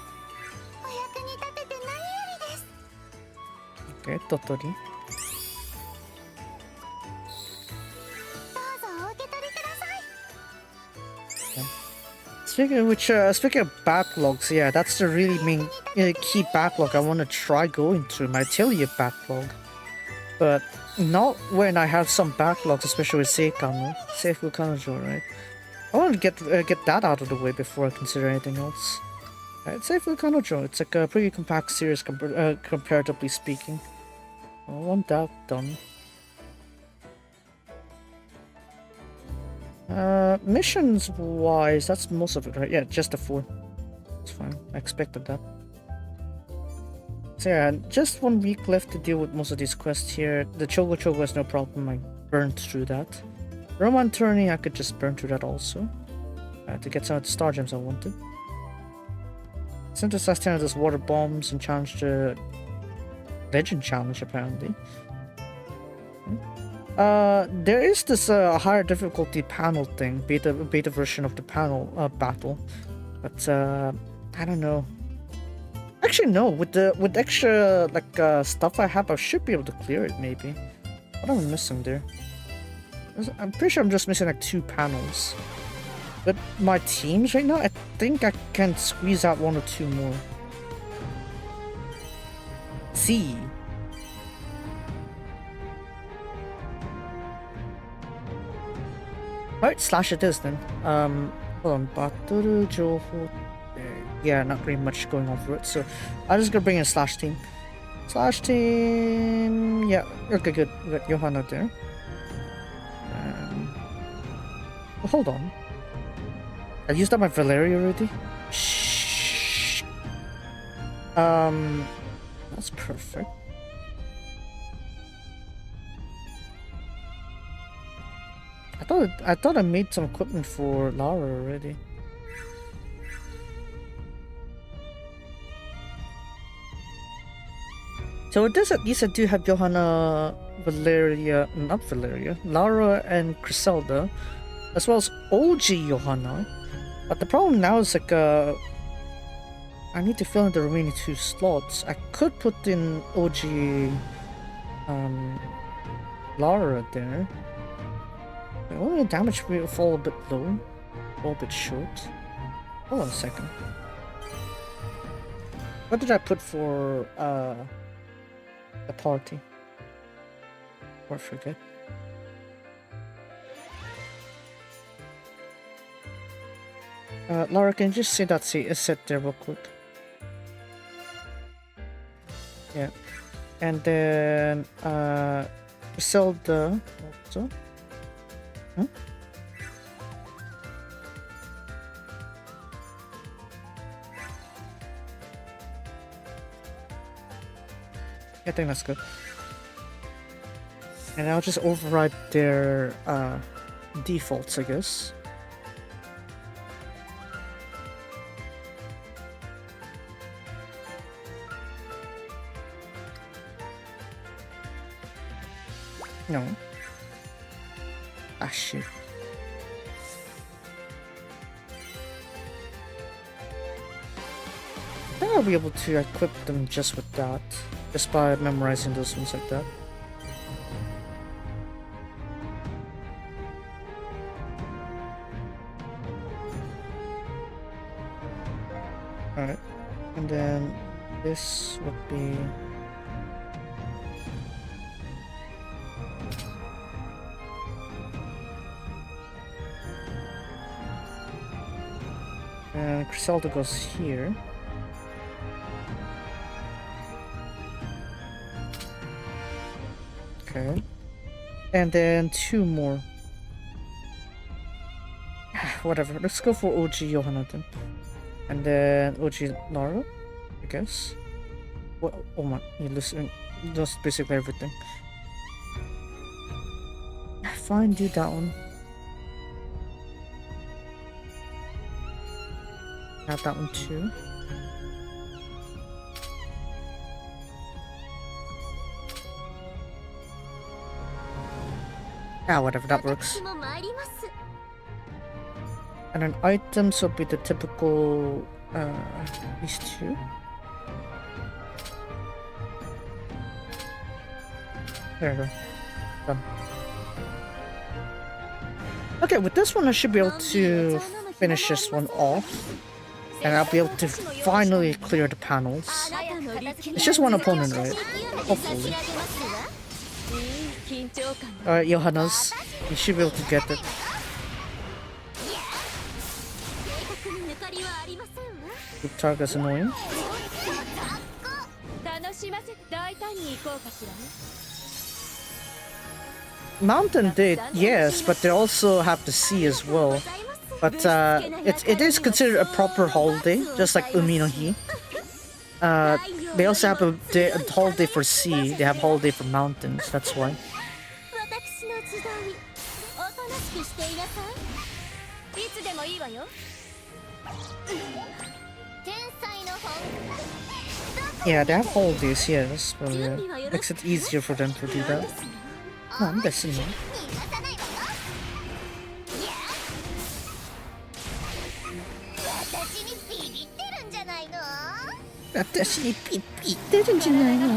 Okay, Totori. Speaking of backlogs, yeah, that's the really main key backlog I want to try going through, my Atelier backlog. But not when I have some backlogs, especially with Seifu Kanojo, right? I want to get that out of the way before I consider anything else. Right, Seifu Kanojo, it's like a pretty compact series comparatively speaking. I want that done. Missions wise, that's most of it, right? Yeah, just the 4. It's fine. I expected that. So yeah, just 1 week left to deal with most of these quests here. The Chogo is no problem. I burned through that. Roman Tourney, I could just burn through that also. To get some of the star gems I wanted. Synthesize 10 of those water bombs and challenge the legend challenge apparently. There is this higher difficulty panel thing, beta version of the panel battle, but I don't know. Actually, no. With extra like stuff I have, I should be able to clear it. Maybe. What am I missing there? I'm pretty sure I'm just missing like 2 panels. But my teams right now, I think I can squeeze out 1 or 2 more. See. Alright, slash it is then. Hold on, Batoru Joho. Yeah, not really much going on for it, so I'm just gonna bring in slash team. Slash team. Yeah, okay, good. We got Johanna there. Well, hold on. I used up my Resleri already. Shh. That's perfect. thought I made some equipment for Lara already. So it does at least I do have Johanna, Valeria, not Valeria, Lara and Griselda, as well as OG Johanna. But the problem now is like I need to fill in the remaining 2 slots. I could put in OG Lara there. But only the damage will fall a bit low, a bit short. Hold on a second. What did I put for the party? Or forget. Laura, can you just say that set there real quick? Yeah. And then Griselda also. Huh? I think that's good. And I'll just override their defaults, I guess. No. Ah, shit. I think I'll be able to equip them just with that. Just by memorizing those ones like that. Alright. And then this would be... And Griselda goes here. Okay. And then 2 more. Whatever, let's go for OG Johanna then. And then OG Lara, I guess. What? Oh my, you listen. That's basically everything. Fine, do that one. Have that one too. Ah, whatever, that works. And then items will be the typical, these 2. There we go. Done. Okay, with this one I should be able to finish this one off. And I'll be able to finally clear the panels. It's just one opponent, right? Hopefully. Alright, Johannes, you should be able to get it. Group target's annoying. Mountain did, yes, but they also have the sea as well. But it is considered a proper holiday, just like Umi no Hi. They also have a holiday for sea, they have holiday for mountains, that's why. Yeah, they have holidays, yes, but makes it easier for them to do that. Oh, I'm listening. 私にピッピってるんじゃないの?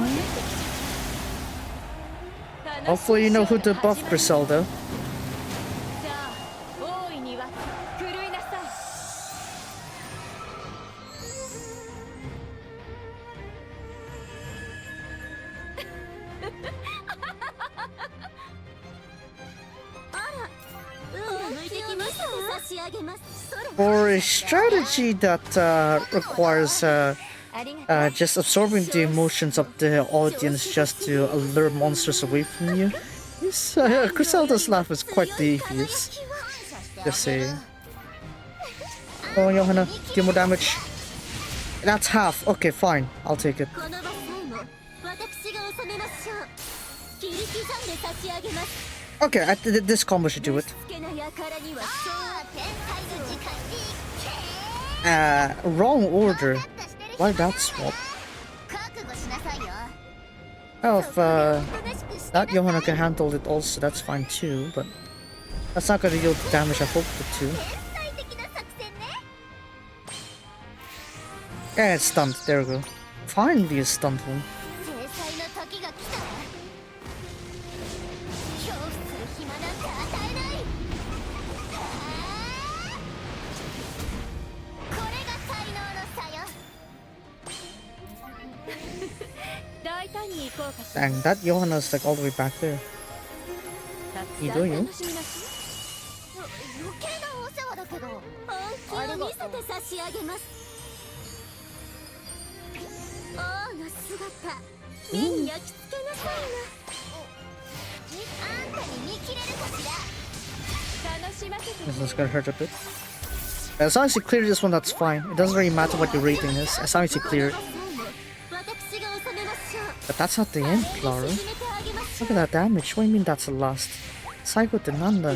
Hopefully you know who to buff, Griselda. For a strategy that requires just absorbing the emotions of the audience just to lure monsters away from you, Griselda's laugh is quite devious. Just saying. Oh, Johanna, deal more damage. That's half. Okay, fine. I'll take it. Alright. 切り刻んで差し上げます。Okay, this combo should do it. Wrong order. Why that swap? Oh, if that Johanna can handle it also, that's fine too, but that's not gonna yield the damage I hoped it to. Yeah, it's stunned. There we go. Finally a stunned one. Dang, that Johanna's like all the way back there. You do you? This is gonna hurt a bit. As long as you clear this one, that's fine. It doesn't really matter what your rating is, as long as you clear it. But that's not the end, Clara. Look at that damage. What do you mean that's the last? Psycho to Nanda.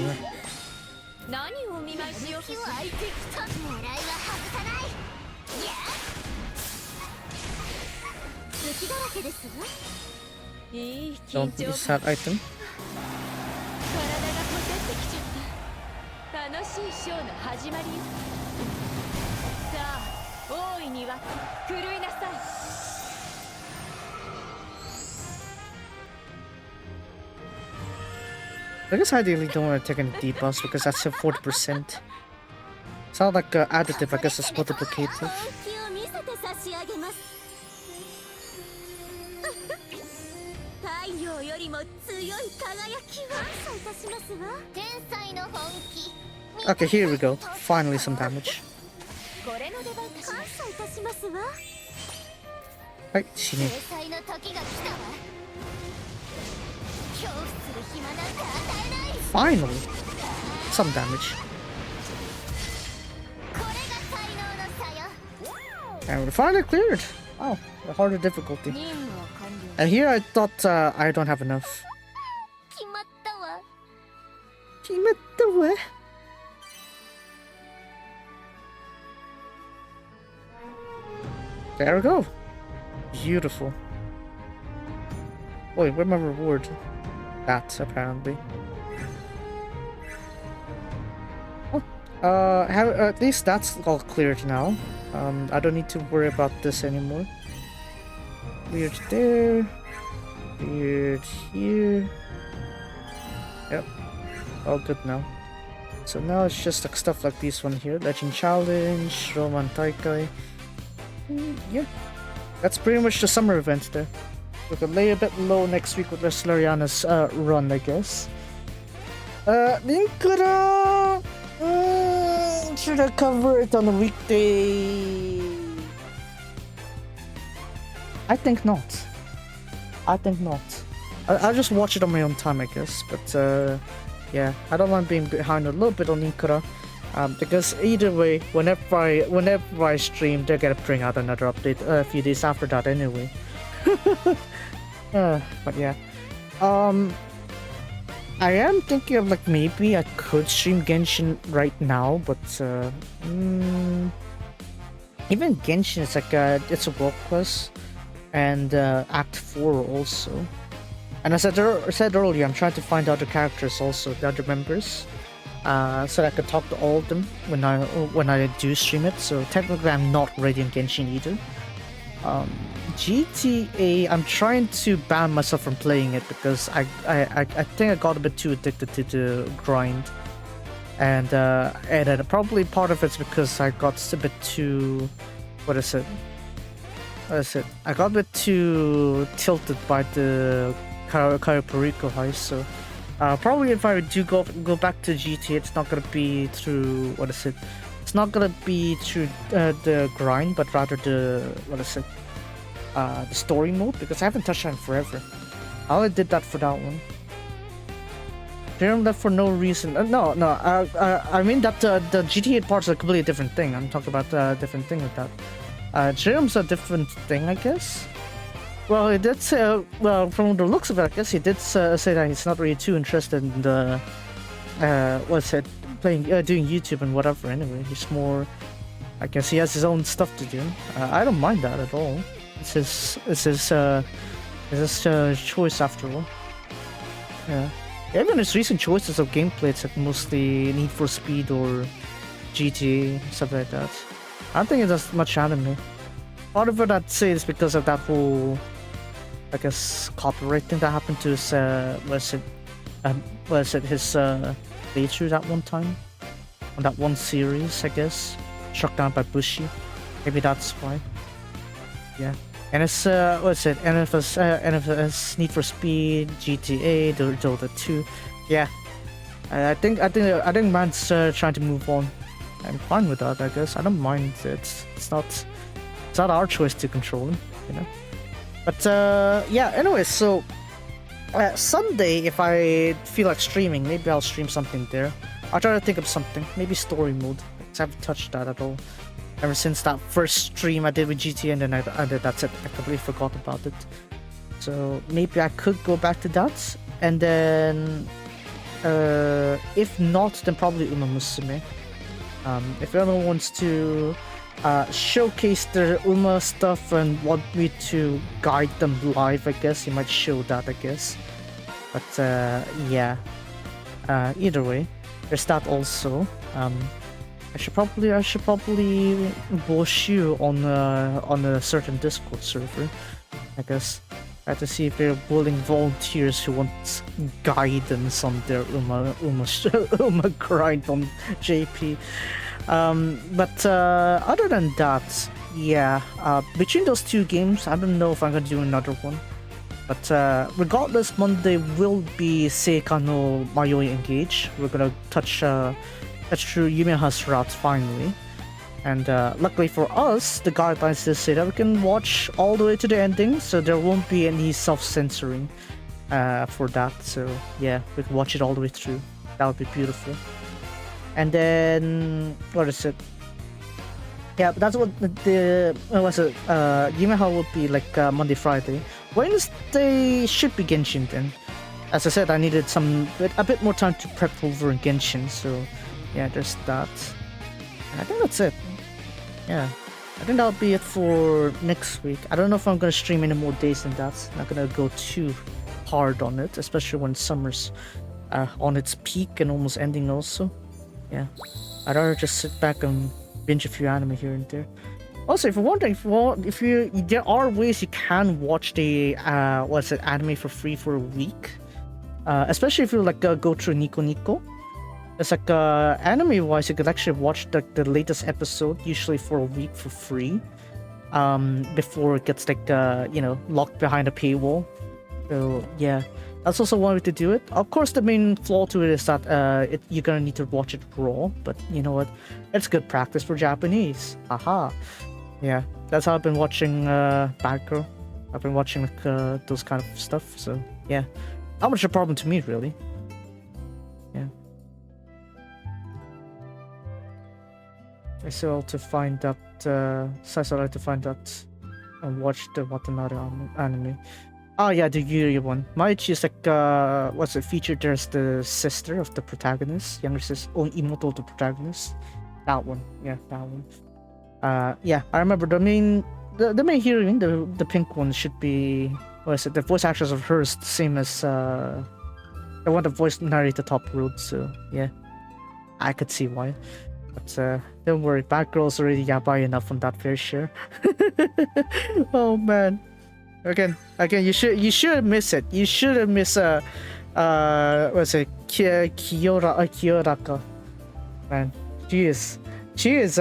Don't use that item. I guess I ideally don't want to take any debuffs because that's a 40%. It's not like additive, I guess it's multiplicative. Okay, here we go. Finally some damage. Right, Shini. Finally! Some damage. And we finally cleared! Oh, a harder difficulty. And here I thought I don't have enough. Kimatta. There we go. Beautiful. Wait, where's my reward? That, apparently. Oh, at least that's all cleared now. I don't need to worry about this anymore. Cleared there. Cleared here. Yep. All good now. So now it's just like stuff like this one here. Legend Challenge, Roman Taikai. Yeah. That's pretty much the summer event there. We could lay a bit low next week with Resleriana's run, I guess. Linkura! Should I cover it on a weekday? I think not. I'll just watch it on my own time, I guess. But yeah, I don't mind being behind a little bit on Linkura. Because either way, whenever I stream, they're gonna bring out another update a few days after that anyway. But yeah, I am thinking of like maybe I could stream Genshin right now, but even Genshin is like it's a world quest and Act 4 also. And as I said earlier, I'm trying to find other characters also, the other members. So that I could talk to all of them when I do stream it. So technically I'm not ready in Genshin either. GTA, I'm trying to ban myself from playing it because I think I got a bit too addicted to the grind. And probably part of it's because I got a bit too... What is it? I got a bit too tilted by the Kayo heist, so... probably if I do go back to GTA, it's not gonna be through It's not gonna be through the grind, but rather the the story mode, because I haven't touched that in forever. I only did that for that one. Didn't that for no reason. No. I mean that the GTA parts are a completely different thing. I'm talking about a different thing with that. Jerem's a different thing, I guess. Well, he did say, well, from the looks of it, I guess he did say that he's not really too interested in the, what's it, doing YouTube and whatever anyway. He's more, I guess he has his own stuff to do. I don't mind that at all. It's his choice after all. Yeah. Even his recent choices of gameplay, it's like mostly Need for Speed or GTA, stuff like that. I don't think he does much anime. Part of it I'd say is because of that whole, I guess, copyright thing that happened to his, his playthrough that one time? On that one series, I guess. Struck down by Bushi. Maybe that's why. Yeah. And it's, NFS Need for Speed, GTA, Dota 2. Yeah. I think man's trying to move on. I'm fine with that, I guess. I don't mind. It's not our choice to control him, you know. But yeah. Anyway, so Sunday, if I feel like streaming, maybe I'll stream something there. I'll try to think of something. Maybe story mode. Because I haven't touched that at all. Ever since that first stream I did with GTA, and then I did, that's it. I completely forgot about it. So maybe I could go back to that. And then if not, then probably Uma Musume. If anyone wants to showcase their Uma stuff and want me to guide them live, I guess you might show that, I guess. But yeah, either way, there's that also. I should probably bosh you on a certain Discord server, I guess. I have to see if they're willing volunteers who want guidance on their Uma grind on JP. But other than that, yeah, between those two games, I don't know if I'm gonna do another one. But regardless, Monday will be Seika no Mayoi Engage. We're gonna touch through Yumiha's route finally. And luckily for us, the guidelines just say that we can watch all the way to the ending, so there won't be any self-censoring for that. So yeah, we can watch it all the way through. That would be beautiful. And then what is it? Yeah, that's what the Yumiha will be like Monday, Friday. Wednesday should be Genshin then. As I said, I needed a bit more time to prep over Genshin, so yeah, there's that. And I think that's it. Yeah, I think that'll be it for next week. I don't know if I'm gonna stream any more days than that. I'm not gonna go too hard on it, especially when summer's on its peak and almost ending also. Yeah, I'd rather just sit back and binge a few anime here and there. Also, if you're wondering, there are ways you can watch the anime for free for a week. Especially if you like go through Nico Nico. It's like anime wise, you could actually watch the latest episode usually for a week for free. Before it gets like locked behind a paywall. So yeah, that's also one way to do it. Of course, the main flaw to it is that you're gonna need to watch it raw. But you know what? It's good practice for Japanese. Haha. Yeah, that's how I've been watching Bad Girl. I've been watching like those kind of stuff. So yeah, not much of a problem to me really. Yeah. I still like to find that. I like to find that and watch the Watanabe anime. Oh yeah, the Yuri one. Maichi is like what's it featured? There's the sister of the protagonist, younger sister, Imoto of the protagonist. That one, yeah, that one. Yeah, I remember the main heroine, the pink one should be. What is it? The voice actress of her is the same as the one that voiced narrated Top Road. So yeah, I could see why. But don't worry, Batgirl's already yabai enough on that fair share. Oh man. Again, you should miss it. You shouldn't miss what's it? Kiyoraka. Man, she is she is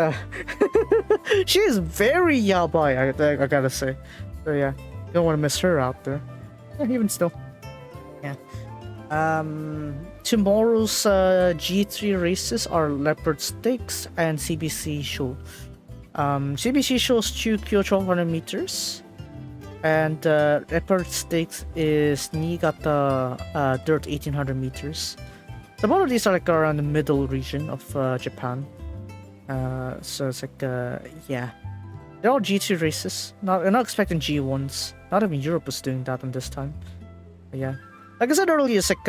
very yabai. I gotta say. So yeah, don't want to miss her out there. Yeah, even still. Yeah. Tomorrow's G3 races are Leopard Stakes and CBC Show. CBC Show's Chukyo 1200 meters. And Leopard Stakes is Niigata Dirt 1800 meters. So both of these are like around the middle region of Japan. So it's like yeah, they're all G2 races. I'm not expecting G1s. Not even Europe was doing that in this time. But yeah, like I said earlier, it's like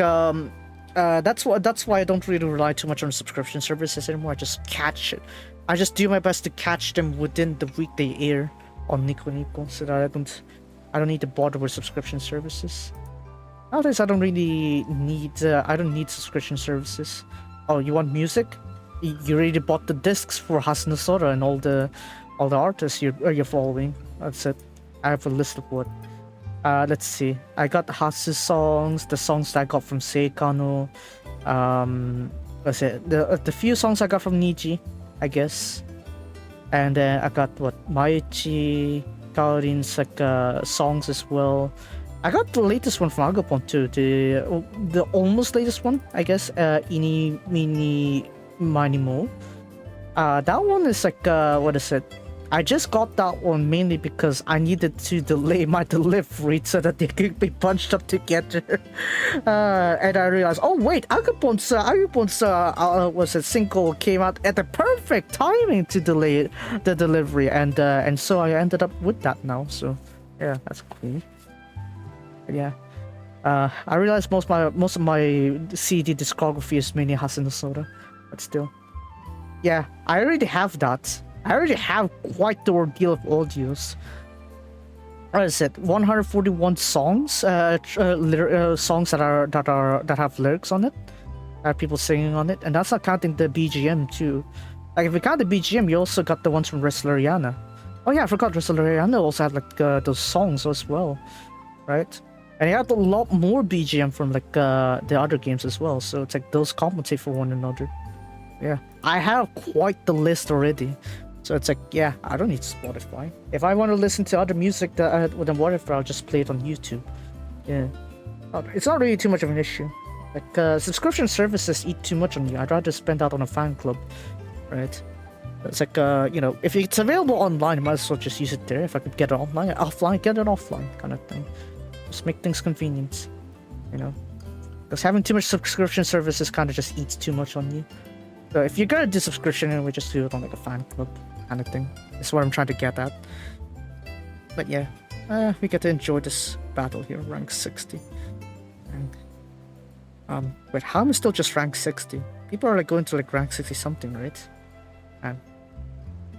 that's why I don't really rely too much on subscription services anymore. I just catch it. I just do my best to catch them within the week they air on Nico Nico, so that I don't need to bother with subscription services. Nowadays, I don't really need I don't need subscription services. Oh, you want music? You already bought the discs for Hasuna Sora and all the artists you're following. That's it. I have a list of what. Let's see. I got Hasu songs, the songs that I got from Seikano. What's it? The few songs I got from Niji, I guess. And then I got what Maichi, Kaorin's like songs as well. I got the latest one from Agapon too. The almost latest one, I guess. Ini Mini Manimo. That one is like what is it? I just got that one mainly because I needed to delay my delivery so that they could be bunched up together. And I realized, oh wait, Agapon's was a single came out at the perfect timing to delay the delivery, and so I ended up with that now. So yeah, that's cool. But yeah, I realized most of my CD discography is mainly Hasuna Soda, but still, yeah, I already have that. I already have quite the ordeal of audios. What is it? 141 songs, songs that have lyrics on it, people singing on it, and that's not counting the BGM too. Like if you count the BGM, you also got the ones from Resleriana. Oh yeah, I forgot Resleriana also had like those songs as well, right? And you had a lot more BGM from like the other games as well. So it's like those compensate for one another. Yeah, I have quite the list already. So it's like, yeah, I don't need Spotify. If I want to listen to other music within whatever, I'll just play it on YouTube. Yeah, it's not really too much of an issue. Like subscription services eat too much on you. I'd rather spend that on a fan club, right? It's like you know, if it's available online, I might as well just use it there. If I could get it online, offline, get it offline, kind of thing. Just make things convenient, you know. Because having too much subscription services kind of just eats too much on you. So if you're gonna do subscription, anyway, just do it on like a fan club kind of thing. That's what I'm trying to get at. But yeah, we get to enjoy this battle here, rank 60. And, wait, how am I still just rank 60? People are like going to like rank 60 something, right? And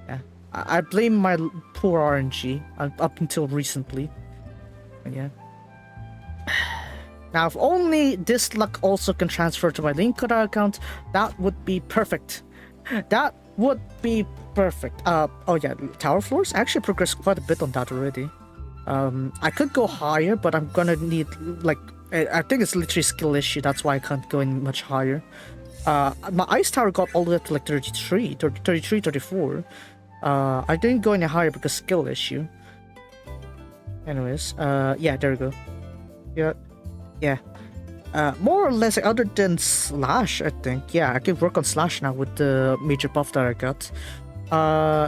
yeah, I blame my poor RNG up until recently. But yeah. Now, if only this luck also can transfer to my Linkura account, that would be perfect. That would be perfect. Oh yeah, tower floors? I actually progressed quite a bit on that already. I could go higher, but I'm gonna need, like, I think it's literally a skill issue, that's why I can't go in much higher. My ice tower got all the way to like 33, 34. I didn't go any higher because skill issue. Anyways, yeah, there we go. Yeah. More or less, other than Slash, I think. Yeah, I can work on Slash now with the major buff that I got.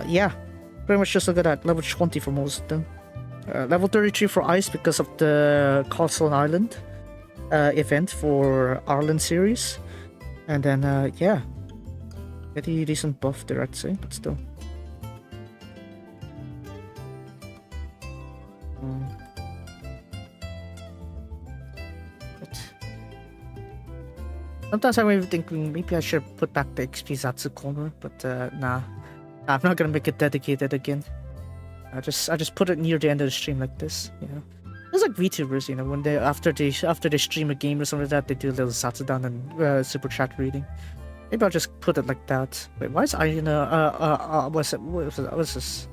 Yeah, pretty much just look at that. Level 20 for most of them. Level 33 for Ice because of the Castle Island event for Ireland series. And then, yeah, pretty decent buff there, I'd say, but still. Sometimes I'm even thinking maybe I should put back the XP Zatsu corner, but nah, I'm not gonna make it dedicated again. I just put it near the end of the stream like this, you know. It's like VTubers, you know, when they after they stream a game or something like that, they do a little Satsudan and super chat reading. Maybe I'll just put it like that. Wait, why is Arena? What's this?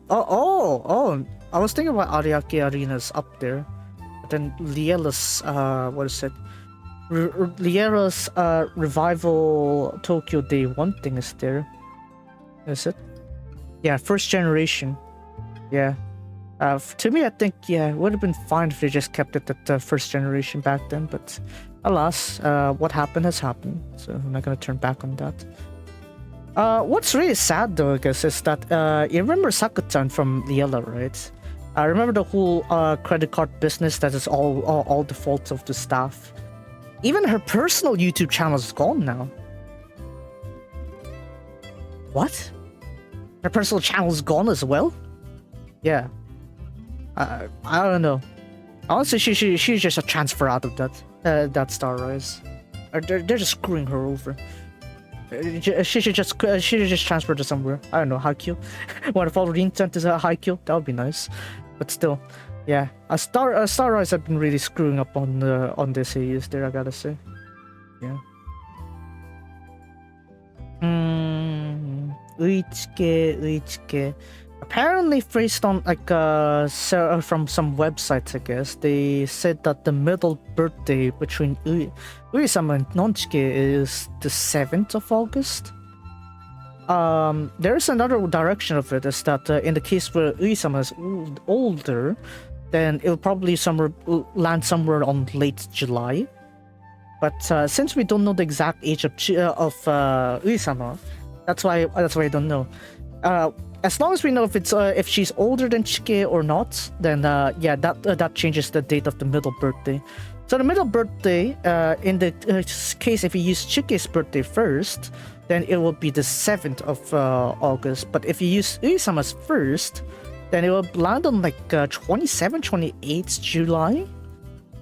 Oh! I was thinking about Ariake Arena's up there, but then Liela's what is it? Liera's Revival Tokyo Day 1 thing is there. Is it? Yeah, first generation. Yeah. To me, I think, yeah, it would have been fine if they just kept it at the first generation back then, but alas, what happened has happened, so I'm not gonna turn back on that. What's really sad though, I guess, is that, you remember Sakutan from Liela, right? I remember the whole credit card business that is all the fault of the staff. Even her personal YouTube channel is gone now. What? Her personal channel is gone as well? Yeah. I don't know. Honestly, she just a transfer out of that Star Rise. Or they're just screwing her over. She should just transfer to somewhere. I don't know, Haikyuu. What if all reintent is a Haikyuu? That would be nice. But still, yeah. Star Rise have been really screwing up on the series there, I gotta say. Yeah. Uichike. Apparently, based on from some websites, I guess they said that the middle birthday between Ui-sama and Nonchike is the 7th of August. There's another direction of it, is that in the case where Ui-sama is older, then it'll probably land somewhere on late July. But since we don't know the exact age of Ui-sama, that's why I don't know. As long as we know if she's older than Chike or not, then yeah, that changes the date of the middle birthday. So the middle birthday, in the case if you use Chike's birthday first, then it will be the 7th of August. But if you use Uisama's first, then it will land on like 27, 28 July.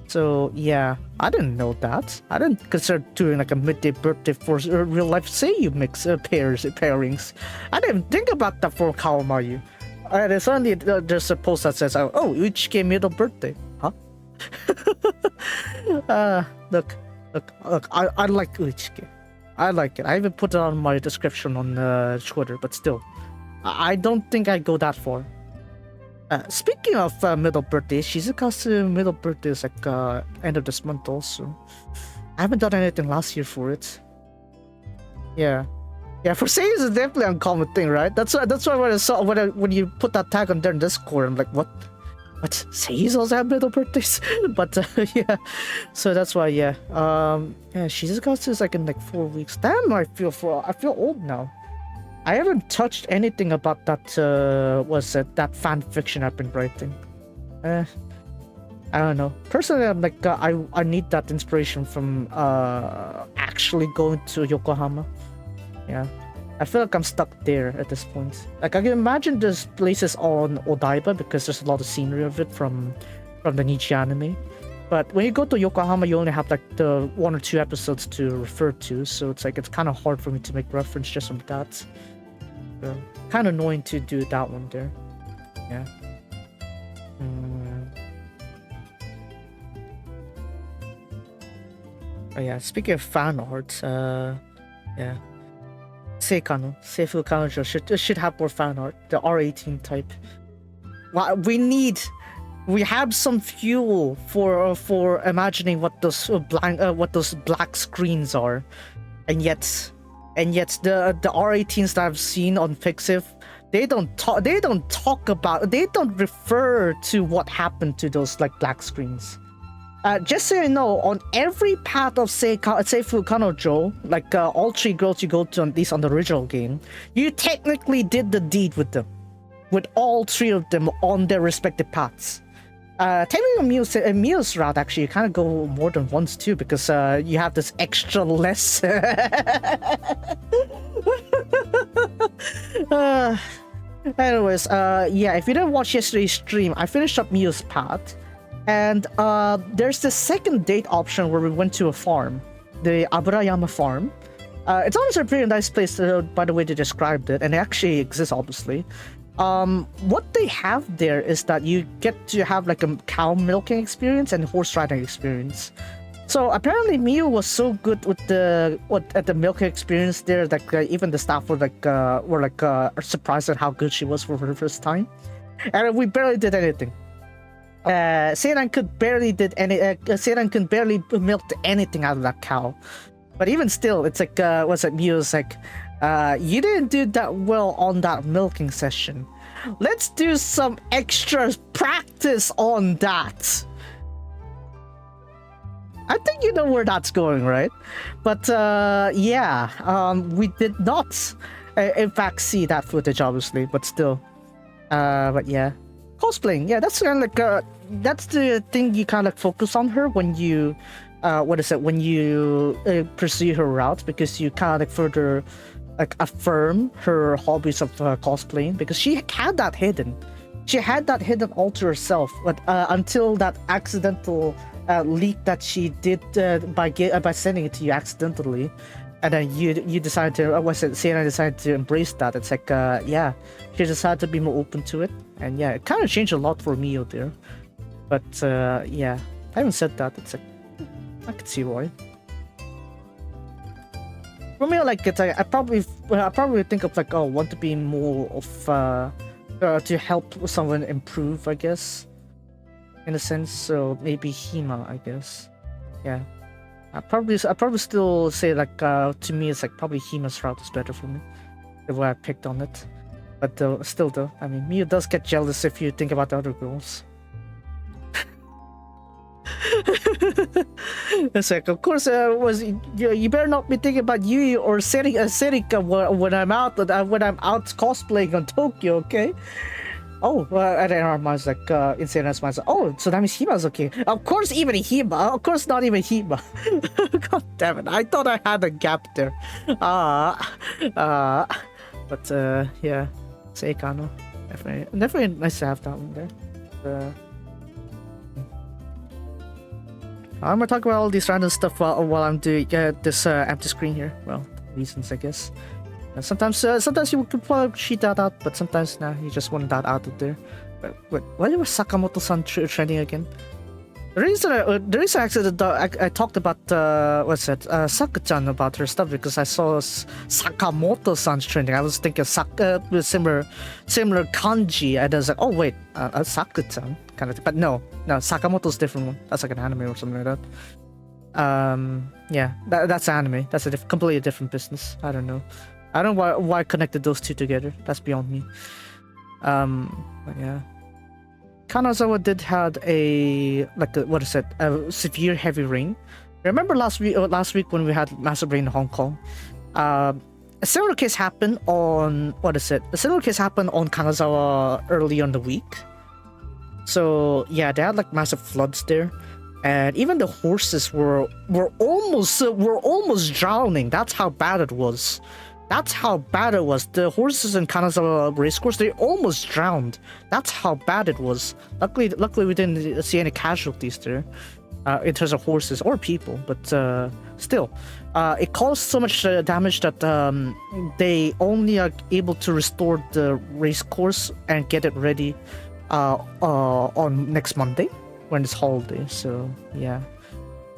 So yeah, I didn't know that. I didn't consider doing like a midday birthday for real life Seiyu mix pairings. I didn't think about that for Kaomayu. And suddenly there's a post that says, "Oh, Uichike middle birthday." Huh? Look. I like Uichike. I like it. I even put it on my description on Twitter. But still, I don't think I go that far. Speaking of middle birthday, Shizuka's middle birthday is like end of this month also. I haven't done anything last year for it. Yeah, for Seiyu is definitely an uncommon thing, right? That's why when I saw when you put that tag on there in Discord, I'm like, what? Seiyu also have middle birthdays? But yeah, so that's why yeah. Shizuka's is like in like 4 weeks. Damn, I feel old now. I haven't touched anything about that, that fan fiction I've been writing. I don't know. Personally, I'm like, I need that inspiration from actually going to Yokohama. Yeah. I feel like I'm stuck there at this point. Like, I can imagine there's places on Odaiba because there's a lot of scenery of it from the Nichi anime. But when you go to Yokohama, you only have like the 1 or 2 episodes to refer to, so it's kind of hard for me to make reference just from that. Kind of annoying to do that one there. Yeah. Oh yeah, speaking of fan art, yeah. Seifu Kanojo should have more fan art, the R18 type. Well, we have some fuel for imagining what those black screens are, and yet the R18s that I've seen on Pixiv, they don't refer to what happened to those like black screens. Just so you know, on every path of Seifu Kanojo, like all 3 girls you go to, at least on the original game, you technically did the deed with them, with all 3 of them on their respective paths. Technically, Mio's route actually you kind of go more than once too, because you have this extra less. Anyways, yeah, if you didn't watch yesterday's stream, I finished up Mio's path, and there's the second date option where we went to a farm, the Aburayama farm. It's honestly a pretty nice place, by the way they described it, and it actually exists, obviously. What they have there is that you get to have like a cow milking experience and horse riding experience. So apparently Miu was so good with the milking experience there that even the staff were surprised at how good she was for her first time. And we barely did anything. Seiran could barely milk anything out of that cow. But even still, it's like Miu's like, you didn't do that well on that milking session. Let's do some extra practice on that. I think you know where that's going, right? But yeah, we did not, in fact, see that footage, obviously. But still, but yeah, cosplaying. Yeah, that's kind of like that's the thing you kind of focus on her when you, when you pursue her route, because you kind of like further like affirm her hobbies of cosplaying, because she had that hidden. she had that hidden altar herself, but until that accidental leak that she did by sending it to you accidentally, and then you decided to Sienna decided to embrace that. It's like yeah, she decided to be more open to it, and yeah, it kind of changed a lot for Mio there. But yeah, having said that, it's like I could see why. For me, like it's like I probably think of like want to be more of to help someone improve, I guess, in a sense. So maybe Hima, I guess. Yeah, I probably still say like to me it's like probably Hima's route is better for me, the way I picked on it. But still though, I mean, Mio does get jealous if you think about the other girls. It's like, of course, you better not be thinking about Yui or Serika when I'm out cosplaying on Tokyo, okay? Oh, and then our mind's like, insane as mind's like, oh, so that means Hima's okay. Of course, even Hima. Of course, not even Hima. God damn it! I thought I had a gap there. But yeah, Seikano, definitely nice to have that one there. I'm gonna talk about all these random stuff while I'm doing this empty screen here. Well, reasons, I guess. Sometimes you could probably cheat that out, but sometimes you just want that out of there. Wait, why was Sakamoto-san trending again? The reason actually I talked about Saka-chan about her stuff because I saw Sakamoto-san's trending. I was thinking similar kanji, and I was like, oh wait, Saka-chan kind of thing. But no, Sakamoto's different one. That's like an anime or something like that. Yeah, that's anime. That's a completely different business. I don't know. I don't know why I connected those two together. That's beyond me. But yeah. Kanazawa did had a severe heavy rain. Remember last week when we had massive rain in Hong Kong? A similar case happened on Kanazawa early on the week. So yeah, they had like massive floods there, and even the horses were almost drowning. That's how bad it was. The horses in Kanazawa racecourse, they almost drowned. That's how bad it was. Luckily we didn't see any casualties there, in terms of horses or people. But still, it caused so much damage that they only are able to restore the racecourse and get it ready on next Monday when it's holiday. So yeah,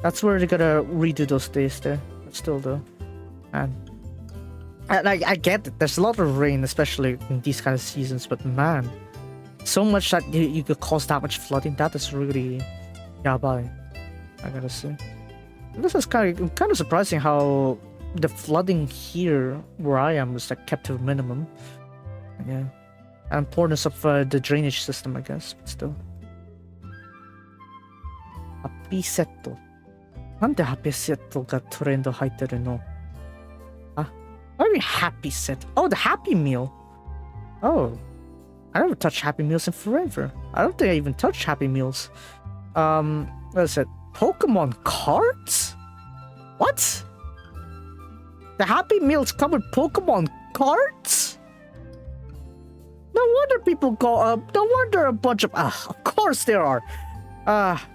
that's where they're gonna redo those days there. But still though, and I get it. There's a lot of rain, especially in these kind of seasons. But man, so much that you could cause that much flooding. That is really yabai, I gotta say. This is kind of surprising how the flooding here where I am is like kept to a minimum. Yeah, and importance of the drainage system, I guess. But still. Happy Setto. なんで Happy Setto がトレンド入ってるの? What do you mean Happy Set? Oh, the Happy Meal. Oh, I never touched Happy Meals in forever. I don't think I even touched Happy Meals. What is it? Pokemon cards? What? The Happy Meals come with Pokemon cards? No wonder people go. No wonder a bunch of. Of course there are.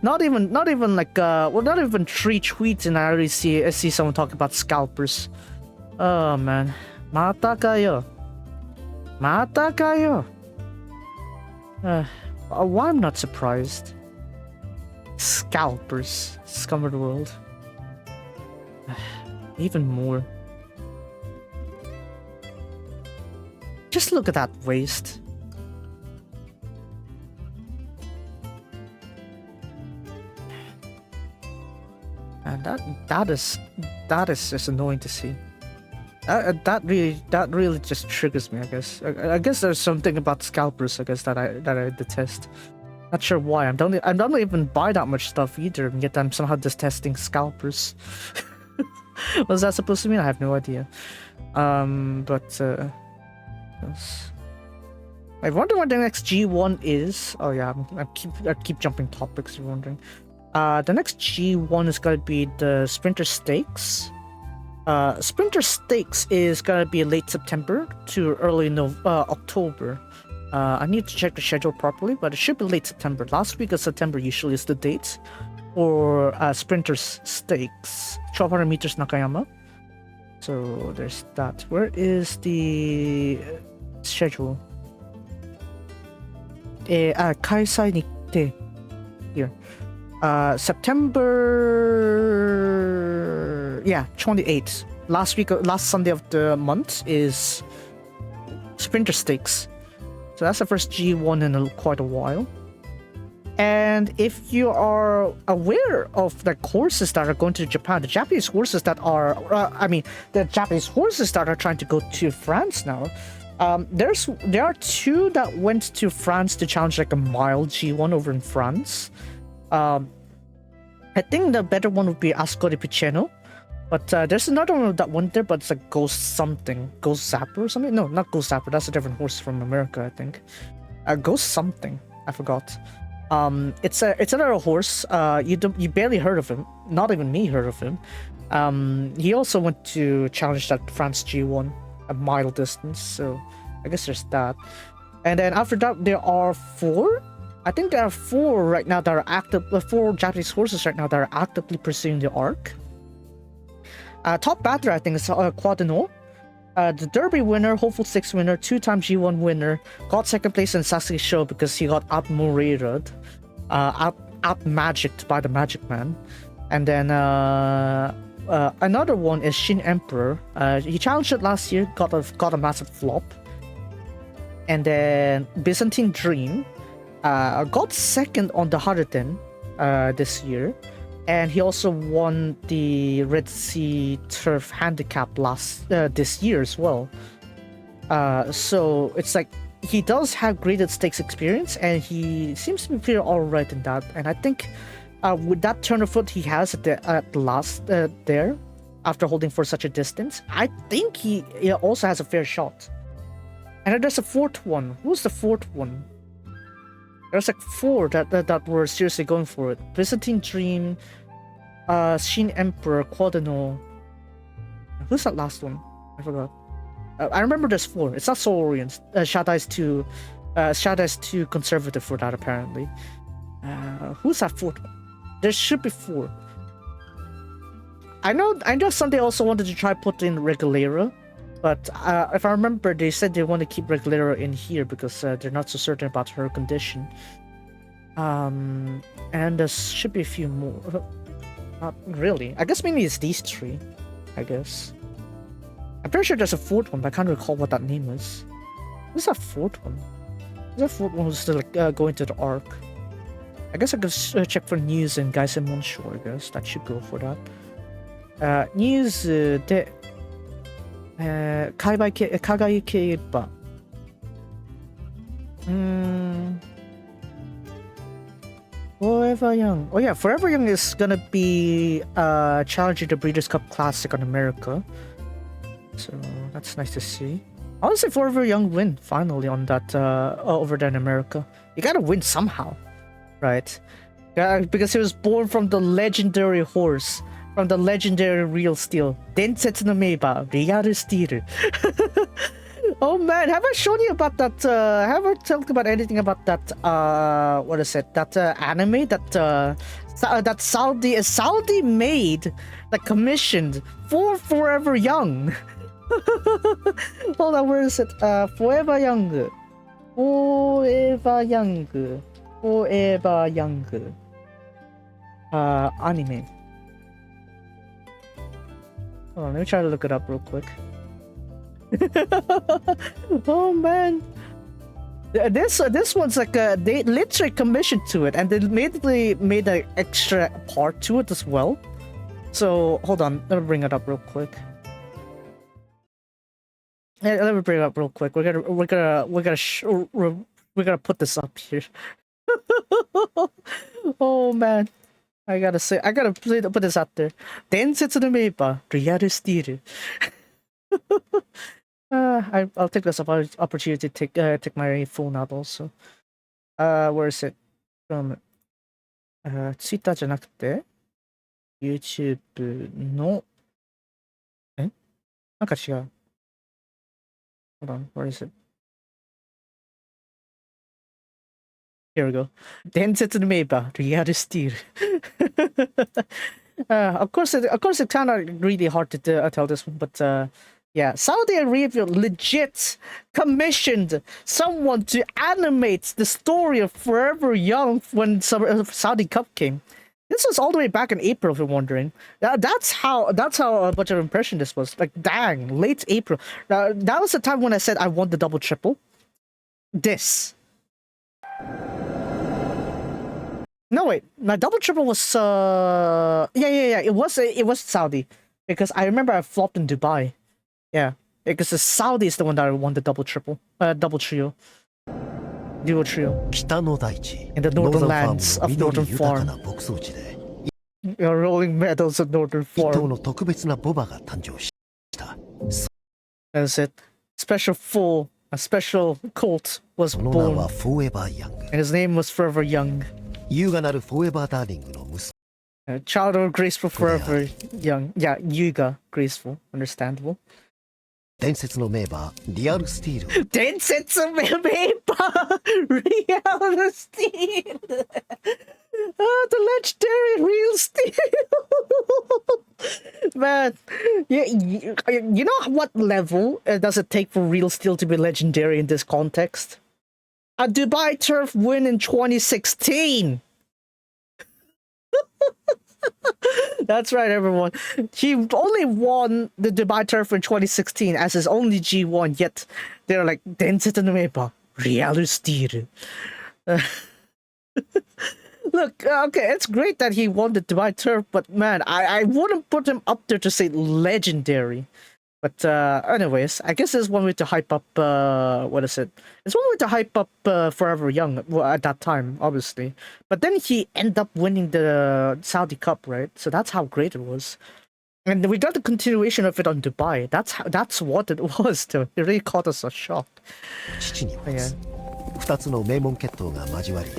Not even like not even 3 tweets, and I already see someone talking about scalpers. Oh man, Mata kayo. Why I'm not surprised. Scalpers, scum of the world. Even more. Just look at that waste. And that is just annoying to see. That really just triggers me, I guess. I guess there's something about scalpers, I guess, that I detest. Not sure why. I don't even buy that much stuff either, and yet I'm somehow detesting scalpers. What's that supposed to mean? I have no idea. But yes. I wonder what the next G1 is. Oh yeah, I keep jumping topics. You're wondering. The next G1 is gonna be the Sprinter Stakes. Sprinter Stakes is gonna be late September to early October. I need to check the schedule properly, but it should be late September. Last week of September usually is the date for Sprinters Stakes, 1200 meters Nakayama. So there's that. Where is the schedule? 開催日程 here. September, yeah, 28th. Last Sunday of the month is Sprinter Stakes. So that's the first G1 in quite a while. And if you are aware of the horses that are going to Japan, the Japanese horses that are, the Japanese horses that are trying to go to France now, there are two that went to France to challenge like a mile G1 over in France. I think the better one would be Ascoli Piceno. But there's another one that went there, but it's like Ghost Zapper or something. No, not Ghost Zapper. That's a different horse from America, I think. Ghost something. I forgot. It's another horse. You barely heard of him. Not even me heard of him. He also went to challenge that France G1 a mile distance. So I guess there's that. And then after that, there are four. I think there are four right now that are active. Four Japanese horses right now that are actively pursuing the arc. Top batter, I think, is Quadino. The Derby winner, Hopeful 6 winner, 2-time G1 winner, got second place in Sasuke Show because he got out-murated, out-magicked by the Magic Man. And then another one is Shin Emperor. He challenged it last year, got a massive flop. And then Byzantine Dream got second on the Harden this year. And he also won the Red Sea Turf Handicap this year as well. So it's like he does have graded stakes experience, and he seems to be pretty alright in that. And I think with that turn of foot he has at the last there, after holding for such a distance, I think he also has a fair shot. And then there's a fourth one. Who's the fourth one? There's like four that were seriously going for it. Byzantine Dream, Shin Emperor, Quadino. Who's that last one? I forgot. I remember there's four. It's not Soul Orient. Shadai's too conservative for that apparently. Who's that fourth one? There should be four. I know Sunday also wanted to try put in Regulera. But if I remember, they said they want to keep Resleriana in here because they're not so certain about her condition. And there should be a few more. Not really. I guess maybe it's these three. I guess. I'm pretty sure there's a fourth one, but I can't recall what that name is. Who's that fourth one? Who's that fourth one who's still going to the arc? I guess I could check for news in Gaisen Monsho, I guess. That should go for that. News で輝けばForever Young. Oh yeah, Forever Young is gonna be challenging the Breeders' Cup Classic on America. So that's nice to see. Honestly, Forever Young win finally on that over there in America. You gotta win somehow, right? Because he was born from the legendary horse. From the legendary Real Steel. 伝説の名馬 Real Steel. Oh man, have I shown you about that? Have I talked about anything about that? What is it? That anime that Saudi made, like commissioned for Forever Young. Hold on, where is it? Forever Young. Forever Young. Forever Young. Anime. Hold on, let me try to look it up real quick. Oh man, this one's like they literally commissioned to it, and they immediately made an extra part to it as well. So hold on, let me bring it up real quick. Let me bring it up real quick. We're gonna put this up here. Oh man. I gotta put this out there. 伝説の名馬 Real Steel. I'll take this opportunity to take my phone out also. Where is it? From Twitter じゃなくて YouTube のなんか違う。Hold on, where is it? Here we go. Densetsu no Meiba, Riaru Steer. Of course, it's kind of really hard to tell this one, but yeah, Saudi Arabia legit commissioned someone to animate the story of Forever Young when Saudi Cup came. This was all the way back in April, if you're wondering. That's how much of an impression this was. Like, dang, late April. That was the time when I said I want the double triple. This. No wait, my double triple was yeah. It was Saudi because I remember I flopped in Dubai. Yeah, because the Saudi is the one that won the double triple, double trio, duo trio in the northern lands of Northern Farm. Rolling meadows of Northern Farm. That's it. A special cult was born, and his name was Forever Young. Child of Graceful Forever Young. Yeah, Yuga Graceful. Understandable. 伝説の名馬リアルスティール伝説の名馬リアルスティール the legendary real steel. Man, you know what level does it take for real steel to be legendary in this context? A Dubai Turf win in 2016. That's right, everyone. He only won the Dubai Turf in 2016 as his only G1, yet they're like, Densetsu no Meiba, Real Steel. Look, okay, it's great that he won the Dubai Turf, but man, I wouldn't put him up there to say legendary. But anyways, I guess there's one way to hype up, what is it? It's one way to hype up Forever Young at that time, obviously. But then he ended up winning the Saudi Cup, right? So that's how great it was. And we got the continuation of it on Dubai. That's what it was, though. It really caught us a shock. 父に持つ2つの名門血統が交わり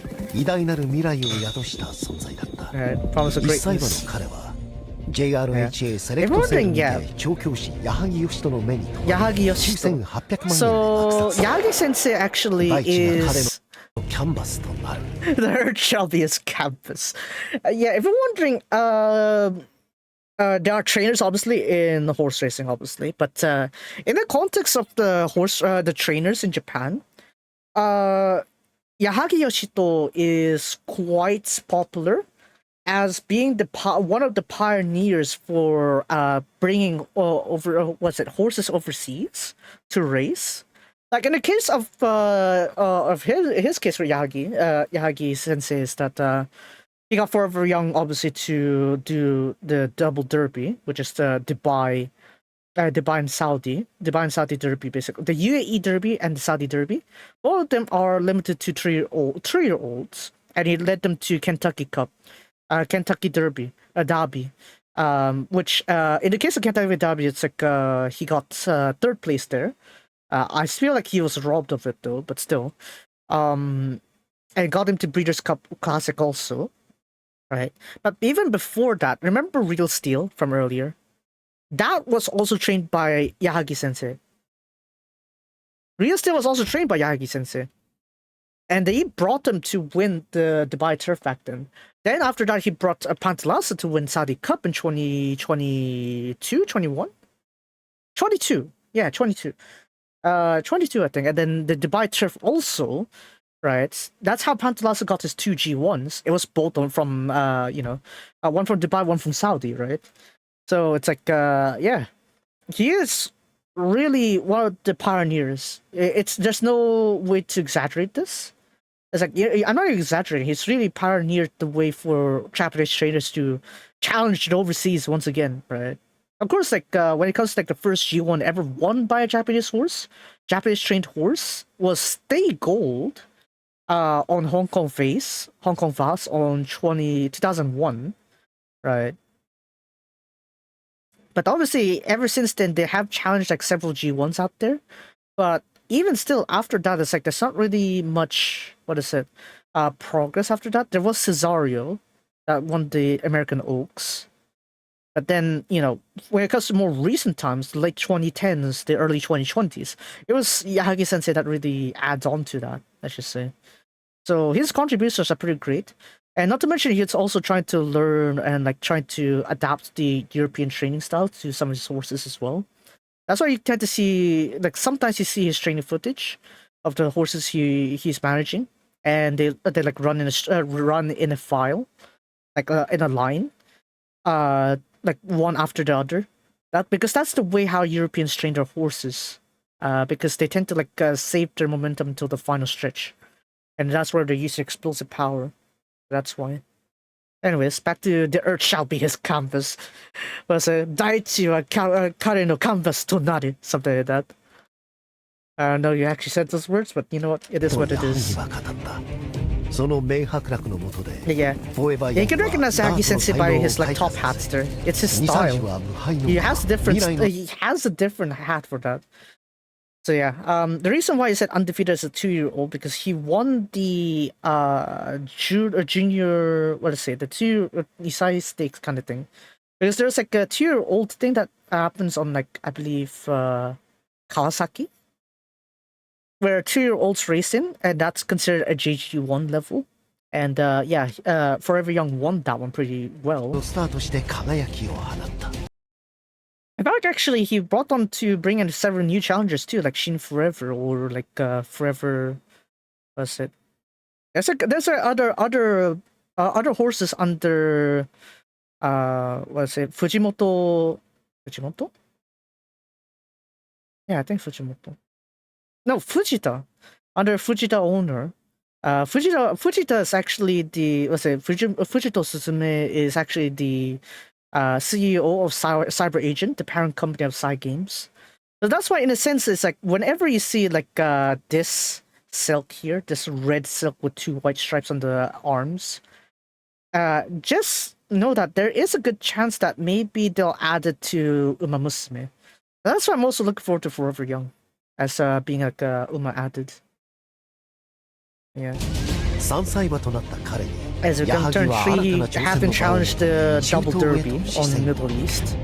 偉大なる未来を宿した存在だった。1歳馬の彼は JRHA セレクトセールにて調教師矢作義人の目に留まり9800万円で落札。 So Yagi Sensei actually is canvas to naru. the chubbiest campus. Yeah, if you're wondering, there are trainers obviously in horse racing, obviously, but in the context of the trainers in Japan, Yahagi Yoshito is quite popular as being one of the pioneers for bringing horses overseas to race. Like in the case of his case for Yahagi Sensei is that he got Forever Young obviously to do the double derby, which is the Dubai and Saudi Derby, basically the UAE Derby and the Saudi Derby. Both of them are limited to 3-year-olds, and he led them to Kentucky Cup. Kentucky Derby, which in the case of Kentucky Derby, it's like he got third place there. I feel like he was robbed of it though, but still. And got him to Breeders' Cup Classic also, right? But even before that, remember Real Steel from earlier? That was also trained by Yahagi Sensei. Real Steel was also trained by Yahagi Sensei. And they brought him to win the Dubai Turf back then. Then after that, he brought Pantalasa to win Saudi Cup in 2022, 21? 22. Yeah, 22. 22, I think. And then the Dubai Turf also, right? That's how Pantalasa got his 2 G1s. It was both from, one from Dubai, one from Saudi, right? So it's like, yeah. He is really one of the pioneers. There's no way to exaggerate this. It's like, I'm not exaggerating. He's really pioneered the way for Japanese trainers to challenge it overseas once again, right? Of course, like when it comes to like the first G1 ever won by a Japanese trained horse, was Stay Gold on Hong Kong Vase on 2001, right? But obviously, ever since then, they have challenged like several G1s out there. But even still, after that, it's like there's not really much, progress after that. There was Cesario that won the American Oaks. But then, when it comes to more recent times, the late 2010s, the early 2020s, it was Yahagi Sensei that really adds on to that, I should say. So his contributions are pretty great. And not to mention, he's also trying to learn and like trying to adapt the European training style to some of his horses as well. That's why you tend to see, like, sometimes you see his training footage of the horses he's managing, and they like run in a file, like in a line, like one after the other. Because that's the way how Europeans train their horses, because they tend to like save their momentum until the final stretch, and that's where they use explosive power. That's why. Anyways, back to the earth shall be his canvas. Was a Daichi wa kare no canvas to nari, something like that. I don't know you actually said those words, but you know what? It is what it is. Yeah. You can recognize Haki Sensei by his like top hats there. It's his style. He has a different hat for that. So yeah, the reason why he said undefeated as a 2-year-old because he won the junior, what to say, the 2 Isai stakes kind of thing. Because there's like a 2-year-old thing that happens on like I believe Kawasaki, where 2-year-olds race in, and that's considered a JG1 level. And yeah, Forever Young won that one pretty well. In fact, actually, he brought on to bring in several new challengers too, like Shin Forever or like Forever. What's it? There's other horses under what's it? Fujimoto. Yeah, I think Fujimoto. No, Fujita. Under Fujita owner. Fujita is actually the Fujito Suzume is actually the CEO of Cyber Agent, the parent company of Psy Games. So that's why, in a sense, it's like whenever you see like this silk here, this red silk with 2 white stripes on the arms, just know that there is a good chance that maybe they'll add it to Uma Musume. That's why I'm also looking forward to Forever Young as being like Uma added. Yeah. As we can turn 3, have been challenged the double derby on the Middle East.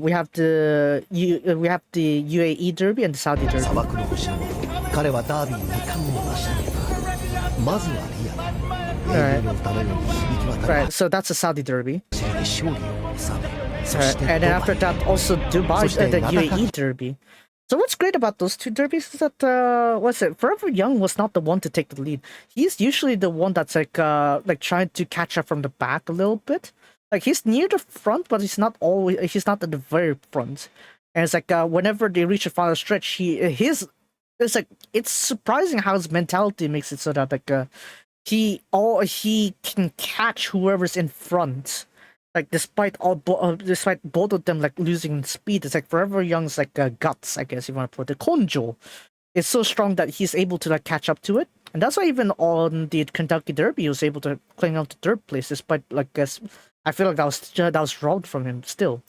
We have the UAE derby and the Saudi derby. Right, so that's the Saudi derby. And then after that, also Dubai, the UAE derby. So what's great about those 2 derbies is that Forever Young was not the one to take the lead. He's usually the one that's like trying to catch up from the back a little bit. Like he's near the front, but he's not at the very front. And it's like whenever they reach the final stretch, it's surprising how his mentality makes it so that like he can catch whoever's in front. Like despite both of them like losing speed, it's like Forever Young's like guts, I guess you want to put it. Konjo is so strong that he's able to like catch up to it, and that's why even on the Kentucky Derby he was able to cling on to 3rd place despite like I feel like that was robbed from him still.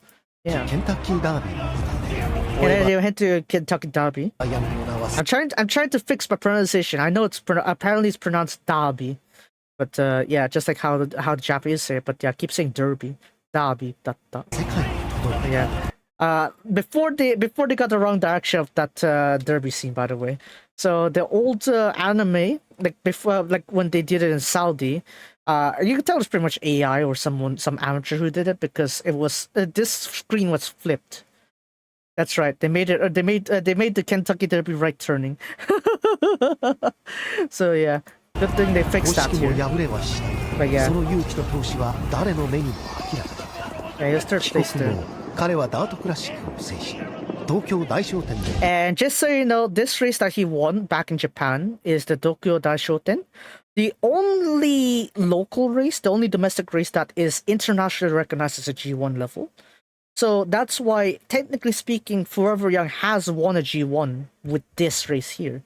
Yeah. Kentucky Derby. And then they went to Kentucky Derby. I'm trying to fix my pronunciation. I know apparently it's pronounced Derby. But yeah, just like how the Japanese say it, but yeah, keep saying derby, derby, yeah. Before they got the wrong direction of that derby scene, by the way. So the old anime, like before, like when they did it in Saudi, you can tell it's pretty much AI or some amateur who did it because it was this screen was flipped. That's right. They made it. They made the Kentucky Derby right turning. So yeah. Good thing they fixed that here. But yeah. Yeah, his third place there. And just so you know, this race that he won back in Japan is the Tokyo Daishoten. The only local race, the only domestic race that is internationally recognized as a G1 level. So that's why, technically speaking, Forever Young has won a G1 with this race here.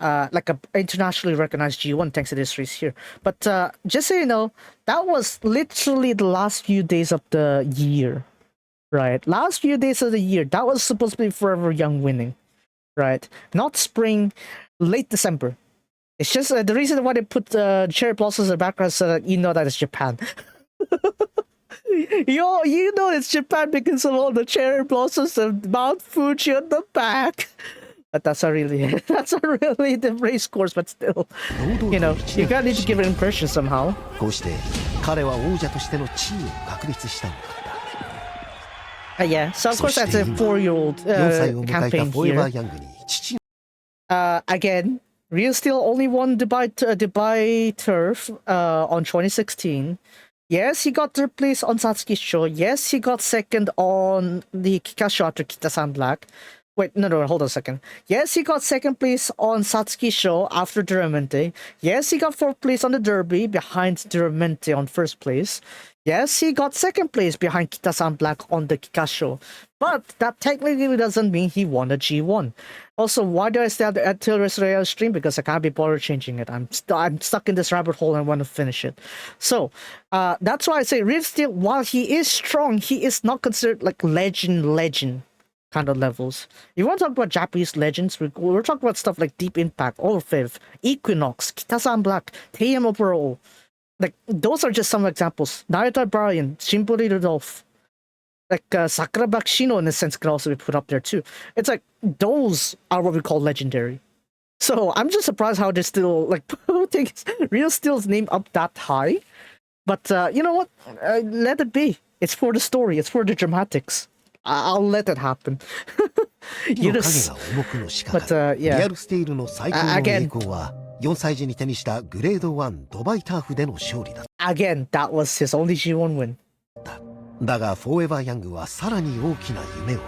Like a internationally recognized G1 thanks to this race here. But just so you know, that was literally the last few days of the year, right? Last few days of the year, that was supposed to be Forever Young winning, right? Not spring, late December. It's just the reason why they put cherry blossoms in the background so that you know that it's Japan. you know it's Japan because of all the cherry blossoms and Mount Fuji on the back. But that's not really that's not really the race course, but still, you know, you gotta need to give an impression somehow. こうして彼は王者としての地位を確立したのだった。Yeah, so of course that's a 4-year-old 4歳を迎えた campaign フォーエバ here. ーヤングに父 Again, Real Steel only won Dubai Turf on 2016. Yes, he got third place on SukuShow. Yes, he got second on the Kikasho after Kita-san Black. Wait, no, hold on a second. Yes, he got second place on SukuShow after Duramente. Yes, he got fourth place on the Derby behind Duramente on first place. Yes, he got second place behind Kita-san Black on the Kikasho. But that technically doesn't mean he won a G1. Also, why do I stay at the Atelier stream? Because I can't be bothered changing it. I'm stuck in this rabbit hole and I want to finish it. So, that's why I say Real Steel, while he is strong, he is not considered like legend kind of levels. You want to talk about Japanese legends? We're talking about stuff like Deep Impact, Orphev, Equinox, Kita-san Black, Teiyama Pro. Like, those are just some examples. Naruto Brian, Shimbori Rudolph, like Sakura Bakshino in a sense can also be put up there too. It's like, those are what we call legendary. So I'm just surprised how they're still, like, putting Real Steel's name up that high. But you know what? Let it be. It's for the story. It's for the dramatics. I'll let it happen. You just, but yeah. リアルスティールの最高の栄光は4歳児に手にしたグレード1ドバイターフでの勝利だった。 Again, that was his only G1 win. だがフォーエバーヤングはさらに大きな夢を見る。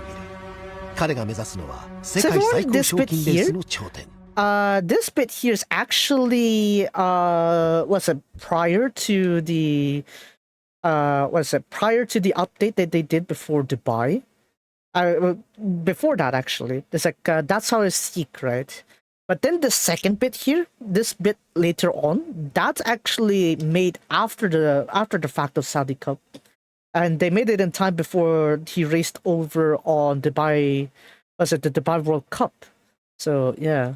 彼が目指すのは世界最高賞金レースの頂点。This bit here is actually was it prior to the prior to the update that they did before Dubai? Before that, actually. It's like, that's how it's seek, right? But then the second bit here, this bit later on, that's actually made after the fact of Saudi Cup. And they made it in time before he raced over on Dubai, was it the Dubai World Cup? So, yeah.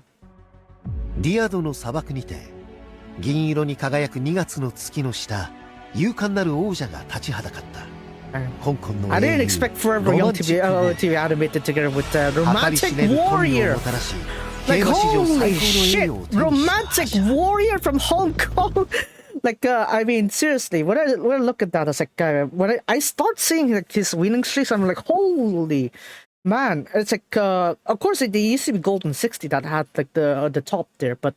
ディアドの砂漠にて、銀色に輝く2月の月の下、勇敢なる王者が立ちはだかった。香港の I didn't expect Forever Young to be animated together with Romantic Warrior. Like, holy shit! Romantic Warrior from Hong Kong. Like, I mean, seriously, when I look at that, I was like, when I start seeing like his winning streaks, I'm like, holy man! It's like, of course, they used to be Golden 60 that had like the top there, but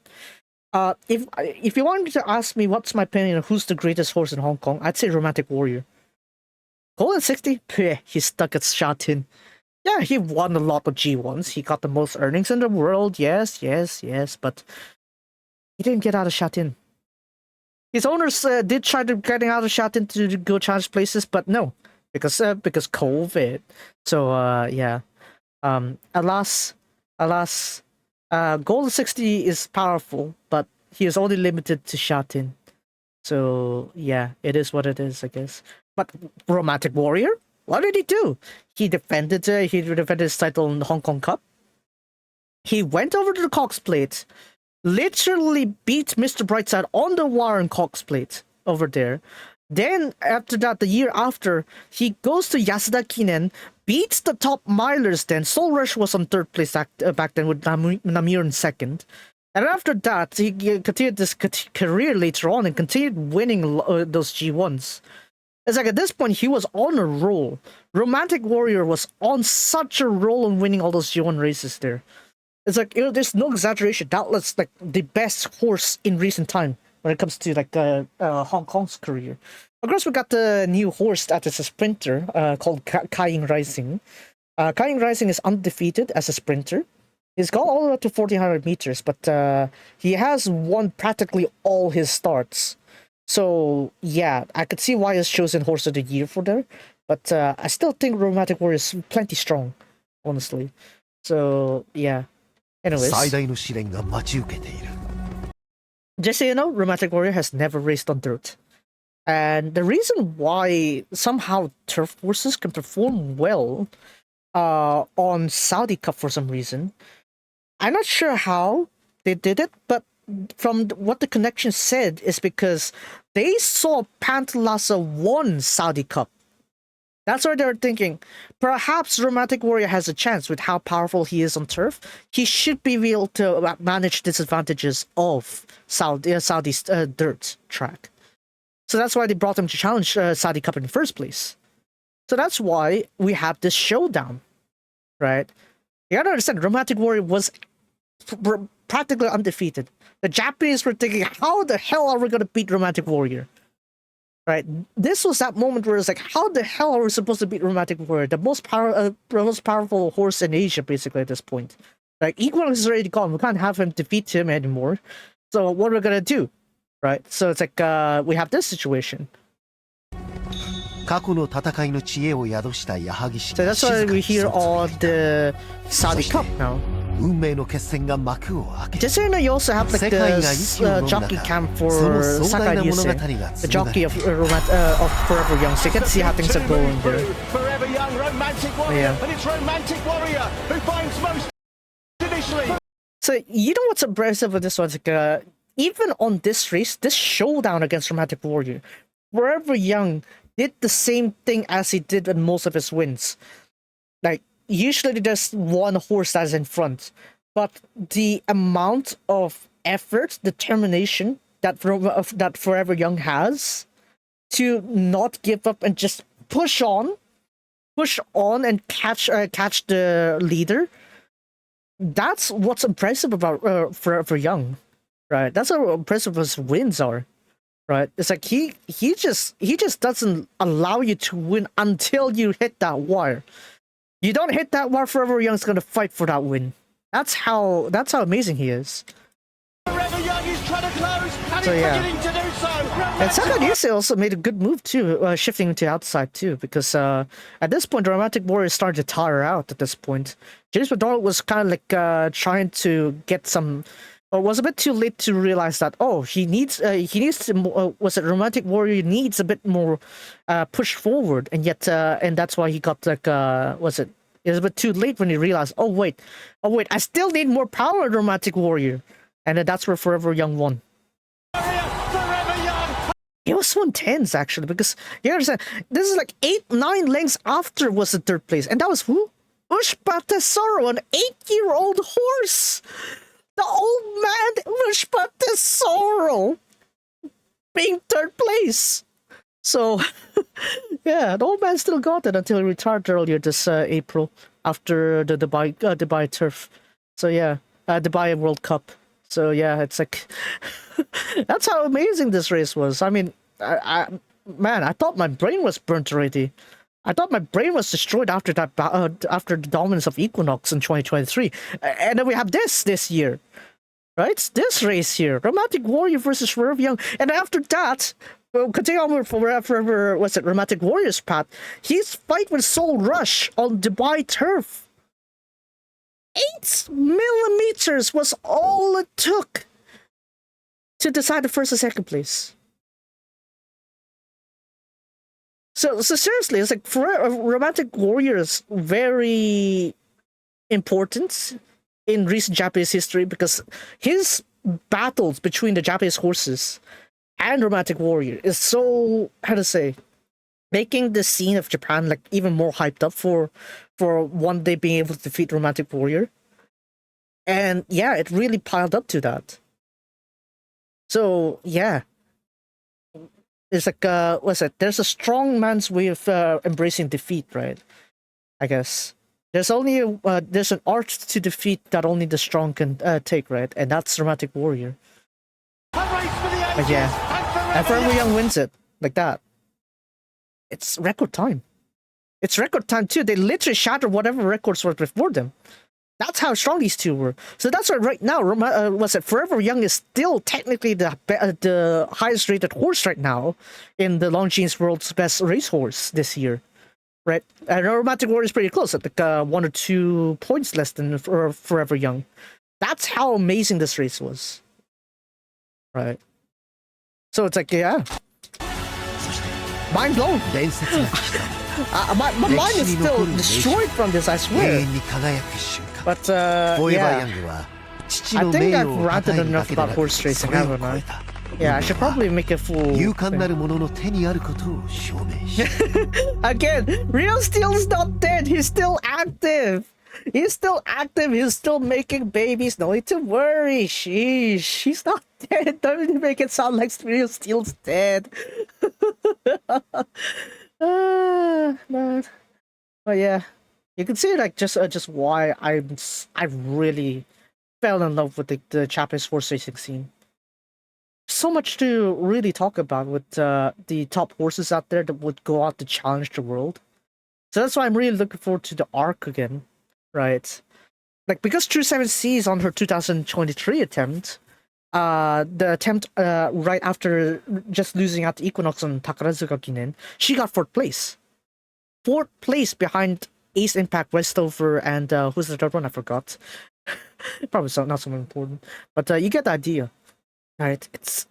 if you wanted to ask me what's my opinion of who's the greatest horse in Hong Kong, I'd say Romantic Warrior. Golden 60, he's stuck at Shatin. Yeah, he won a lot of G1s. He got the most earnings in the world. Yes, but he didn't get out of Shatin. His owners did try to getting out of Shatin to go challenge places, but no, because COVID. So yeah, alas, Golden 60 is powerful, but he is only limited to Shatin. So yeah, it is what it is, I guess. But Romantic Warrior, what did he do? He defended his title in the Hong Kong Cup. He went over to the Cox Plate, literally beat Mr. Brightside on the wire in Cox Plate over there. Then after that, the year after, he goes to Yasuda Kinen, beats the top milers. Then Soul Rush was on third place back then with Namir in second. And after that, he continued this career later on and continued winning those G1s. It's like at this point, he was on a roll. Romantic Warrior was on such a roll and winning all those G1 races there. It's like, you know, there's no exaggeration. That was like the best horse in recent time when it comes to like Hong Kong's career. Of course, we got the new horse that is a sprinter called Kaiying Rising. Kaiying Rising is undefeated as a sprinter. He's gone all the way up to 1400 meters, but he has won practically all his starts. So, yeah, I could see why he's chosen Horse of the Year for there. But I still think Romantic Warrior is plenty strong, honestly. So, yeah. Anyways. Just so you know, Romantic Warrior has never raced on dirt. And the reason why somehow turf horses can perform well on Saudi Cup for some reason, I'm not sure how they did it, but from what the connection said is because they saw Pantalasa won Saudi Cup That's why they're thinking, perhaps Romantic Warrior has a chance with how powerful he is on turf. He should be able to manage disadvantages of Saudi's dirt track. So that's why they brought him to challenge Saudi Cup in the first place. So that's why we have this showdown, right? You gotta understand, Romantic Warrior was practically undefeated. The Japanese were thinking, how the hell are we gonna beat Romantic Warrior? Right? This was that moment where it's like, how the hell are we supposed to beat Romantic Warrior? The most powerful horse in Asia, basically, at this point. Like, Equinox is already gone. We can't have him defeat him anymore. So what are we gonna do? Right? So it's like, we have this situation. So that's why we hear all the Saudi Cup now. Just so you know, you also have like the jockey camp for Sakai Ryusei, the jockey of Forever Young, so you can see how things are going there. Forever Young, Romantic Warrior, and it's Romantic Warrior who finds most initially. So you know what's impressive with this one? It's like, even on this race, this showdown against Romantic Warrior, Forever Young did the same thing as he did in most of his wins. Like, usually there's one horse that's in front, but the amount of effort, determination that Forever Young has to not give up and just push on and catch the leader, that's what's impressive about Forever Young, right? That's how impressive his wins are. Right, it's like he just doesn't allow you to win until you hit that wire. You don't hit that wire, Forever Young's gonna fight for that win. That's how amazing he is. Forever Young is trying to close, and So, he's yeah. beginning to do so. And Sakai Ryusei also made a good move too, shifting to outside too, because at this point, the Romantic Warrior started to tire out. At this point, James McDonald was kind of like trying to get some. Was a bit too late to realize that he needs to Romantic Warrior needs a bit more push forward, and yet and that's why he got like it was a bit too late when he realized oh wait I still need more power in Romantic Warrior, and then that's where Forever Young won. Forever Young. It was so intense actually, because you understand this is like 8-9 lengths after was the third place, and that was who? Ushpa Tesoro, an 8-year-old horse. The old man Ushpa Tesoro being third place. So, yeah, the old man still got it until he retired earlier this April after the Dubai Turf. So yeah, Dubai World Cup. So yeah, it's like that's how amazing this race was. I mean, I thought my brain was burnt already. I thought my brain was destroyed after that, after the dominance of Equinox in 2023, and then we have this year, right? This race here, Romantic Warrior versus Forever Young, and after that, continue on with forever Romantic Warrior's path. His fight with Soul Rush on Dubai turf. 8 millimeters was all it took to decide the first and second place. So seriously, it's like Romantic Warrior is very important in recent Japanese history because his battles between the Japanese horses and Romantic Warrior is so, how to say, making the scene of Japan like even more hyped up for one day being able to defeat Romantic Warrior. And yeah, it really piled up to that. So yeah. It's like, there's a strong man's way of embracing defeat, right? I guess. There's only there's an art to defeat that only the strong can take, right? And that's Romantic Warrior. But yeah. And Forever Young wins it. Like that. It's record time. It's record time too. They literally shattered whatever records were before them. That's how strong these two were. So that's why right now, Forever Young is still technically the highest rated horse right now in the Longines World's Best Racehorse this year, right? And Romantic Warrior is pretty close, at like 1 or 2 points less than Forever Young. That's how amazing this race was, right? So it's like, yeah, mind blown. My mind is still destroyed from this, I swear. But yeah, I think I've ranted enough about horse racing, haven't I? Yeah, I should probably make a full. 勇敢なる者の手にあることを証明し Again, Real Steel's not dead. He's still active. He's still active. He's still making babies. No need to worry. Sheesh. He's not dead. Don't make it sound like Real Steel's dead. Man. But yeah, you can see like just why I really fell in love with the Japanese horse racing scene. So much to really talk about with the top horses out there that would go out to challenge the world. So that's why I'm really looking forward to the arc again, right? Like because True 7C is on her 2023 attempt, the attempt right after just losing out to Equinox on Takarazuka Ginen, she got 4th place. 4th place behind Ace Impact, Westover, and who's the third one? I forgot. Probably not so important, but you get the idea. Right, it's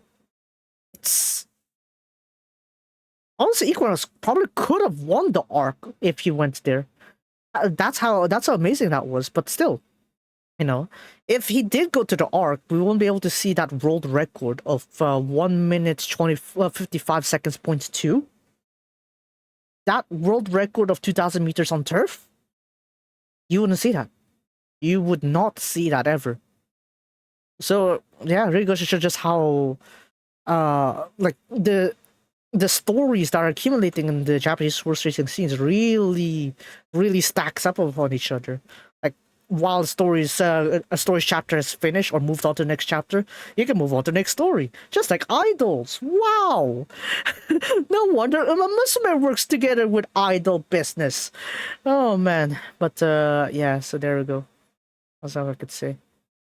honestly Equinox probably could have won the arc if he went there. That's how amazing that was. But still, you know, if he did go to the arc, we won't be able to see that world record of 1 minute 55 seconds .2. That world record of 2,000 meters on turf, you wouldn't see that. You would not see that ever. So yeah, really goes to show just how like the stories that are accumulating in the Japanese horse racing scenes really stacks up upon each other. Like while a story's chapter is finished or moved on to the next chapter, you can move on to the next story. Just like idols. Wow. No wonder Musume works together with idol business. Oh man. But yeah, so there we go. That's all I could say.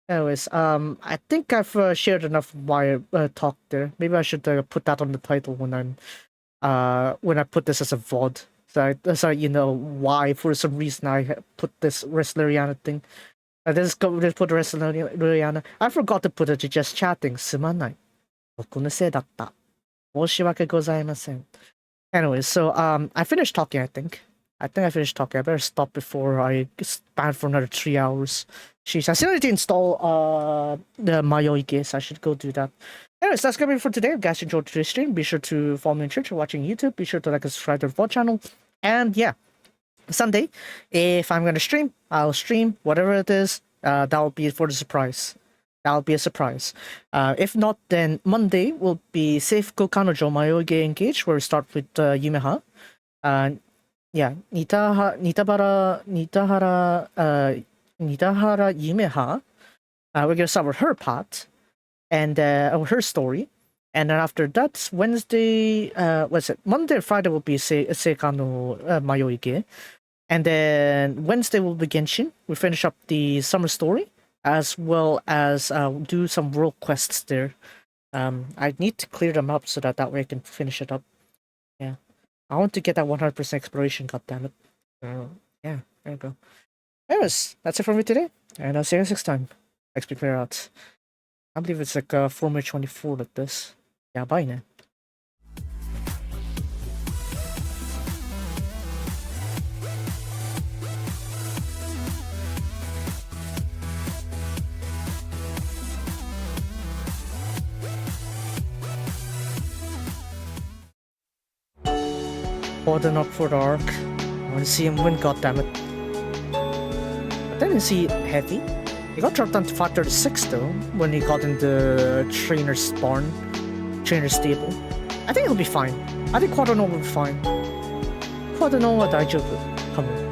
Anyways, I think I've shared enough of my talk there. Maybe I should put that on the title when I put this as a VOD. So you know why, for some reason, I put this Resleriana thing. Just put Resleriana. I forgot to put it to just chatting. すまない。僕のせいだった。申し訳ございません. Anyways, so I finished talking. I think I finished talking. I better stop before I span for another 3 hours. Jeez, I still need to install the Mayoike, so I should go do that. Anyways, that's gonna be it for today. If you guys enjoyed today's stream, be sure to follow me on Twitch or watching YouTube. Be sure to like and subscribe to the VOD channel. And yeah, Sunday, if I'm gonna stream, I'll stream whatever it is. That'll be for the surprise. That'll be a surprise. If not, then Monday will be Seifuku Kanojo Mayoike Engage, where we start with Yumeha. Yeah, Nitahara Yumeha. We're gonna start with her part and her story, and then after that, Wednesday, Monday and Friday will be Seika no Mayoike, and then Wednesday will be Genshin. We finish up the summer story as well as do some world quests there. I need to clear them up so that way I can finish it up. Yeah, I want to get that 100% exploration. God damn it! Yeah, there you go. Anyways, that's it for me today, and I'll see you guys next time. XP clear out. I believe it's like 4 minute 24 like this. Yeah, bye now. Holding up for the arc. I want to see him win, goddammit. I didn't see heavy. He got dropped down to 536 though, when he got in the trainer's barn, trainer's stable. I think he'll be fine. I think Quadrano will be fine. Quadrano wa daijoubu. Come on.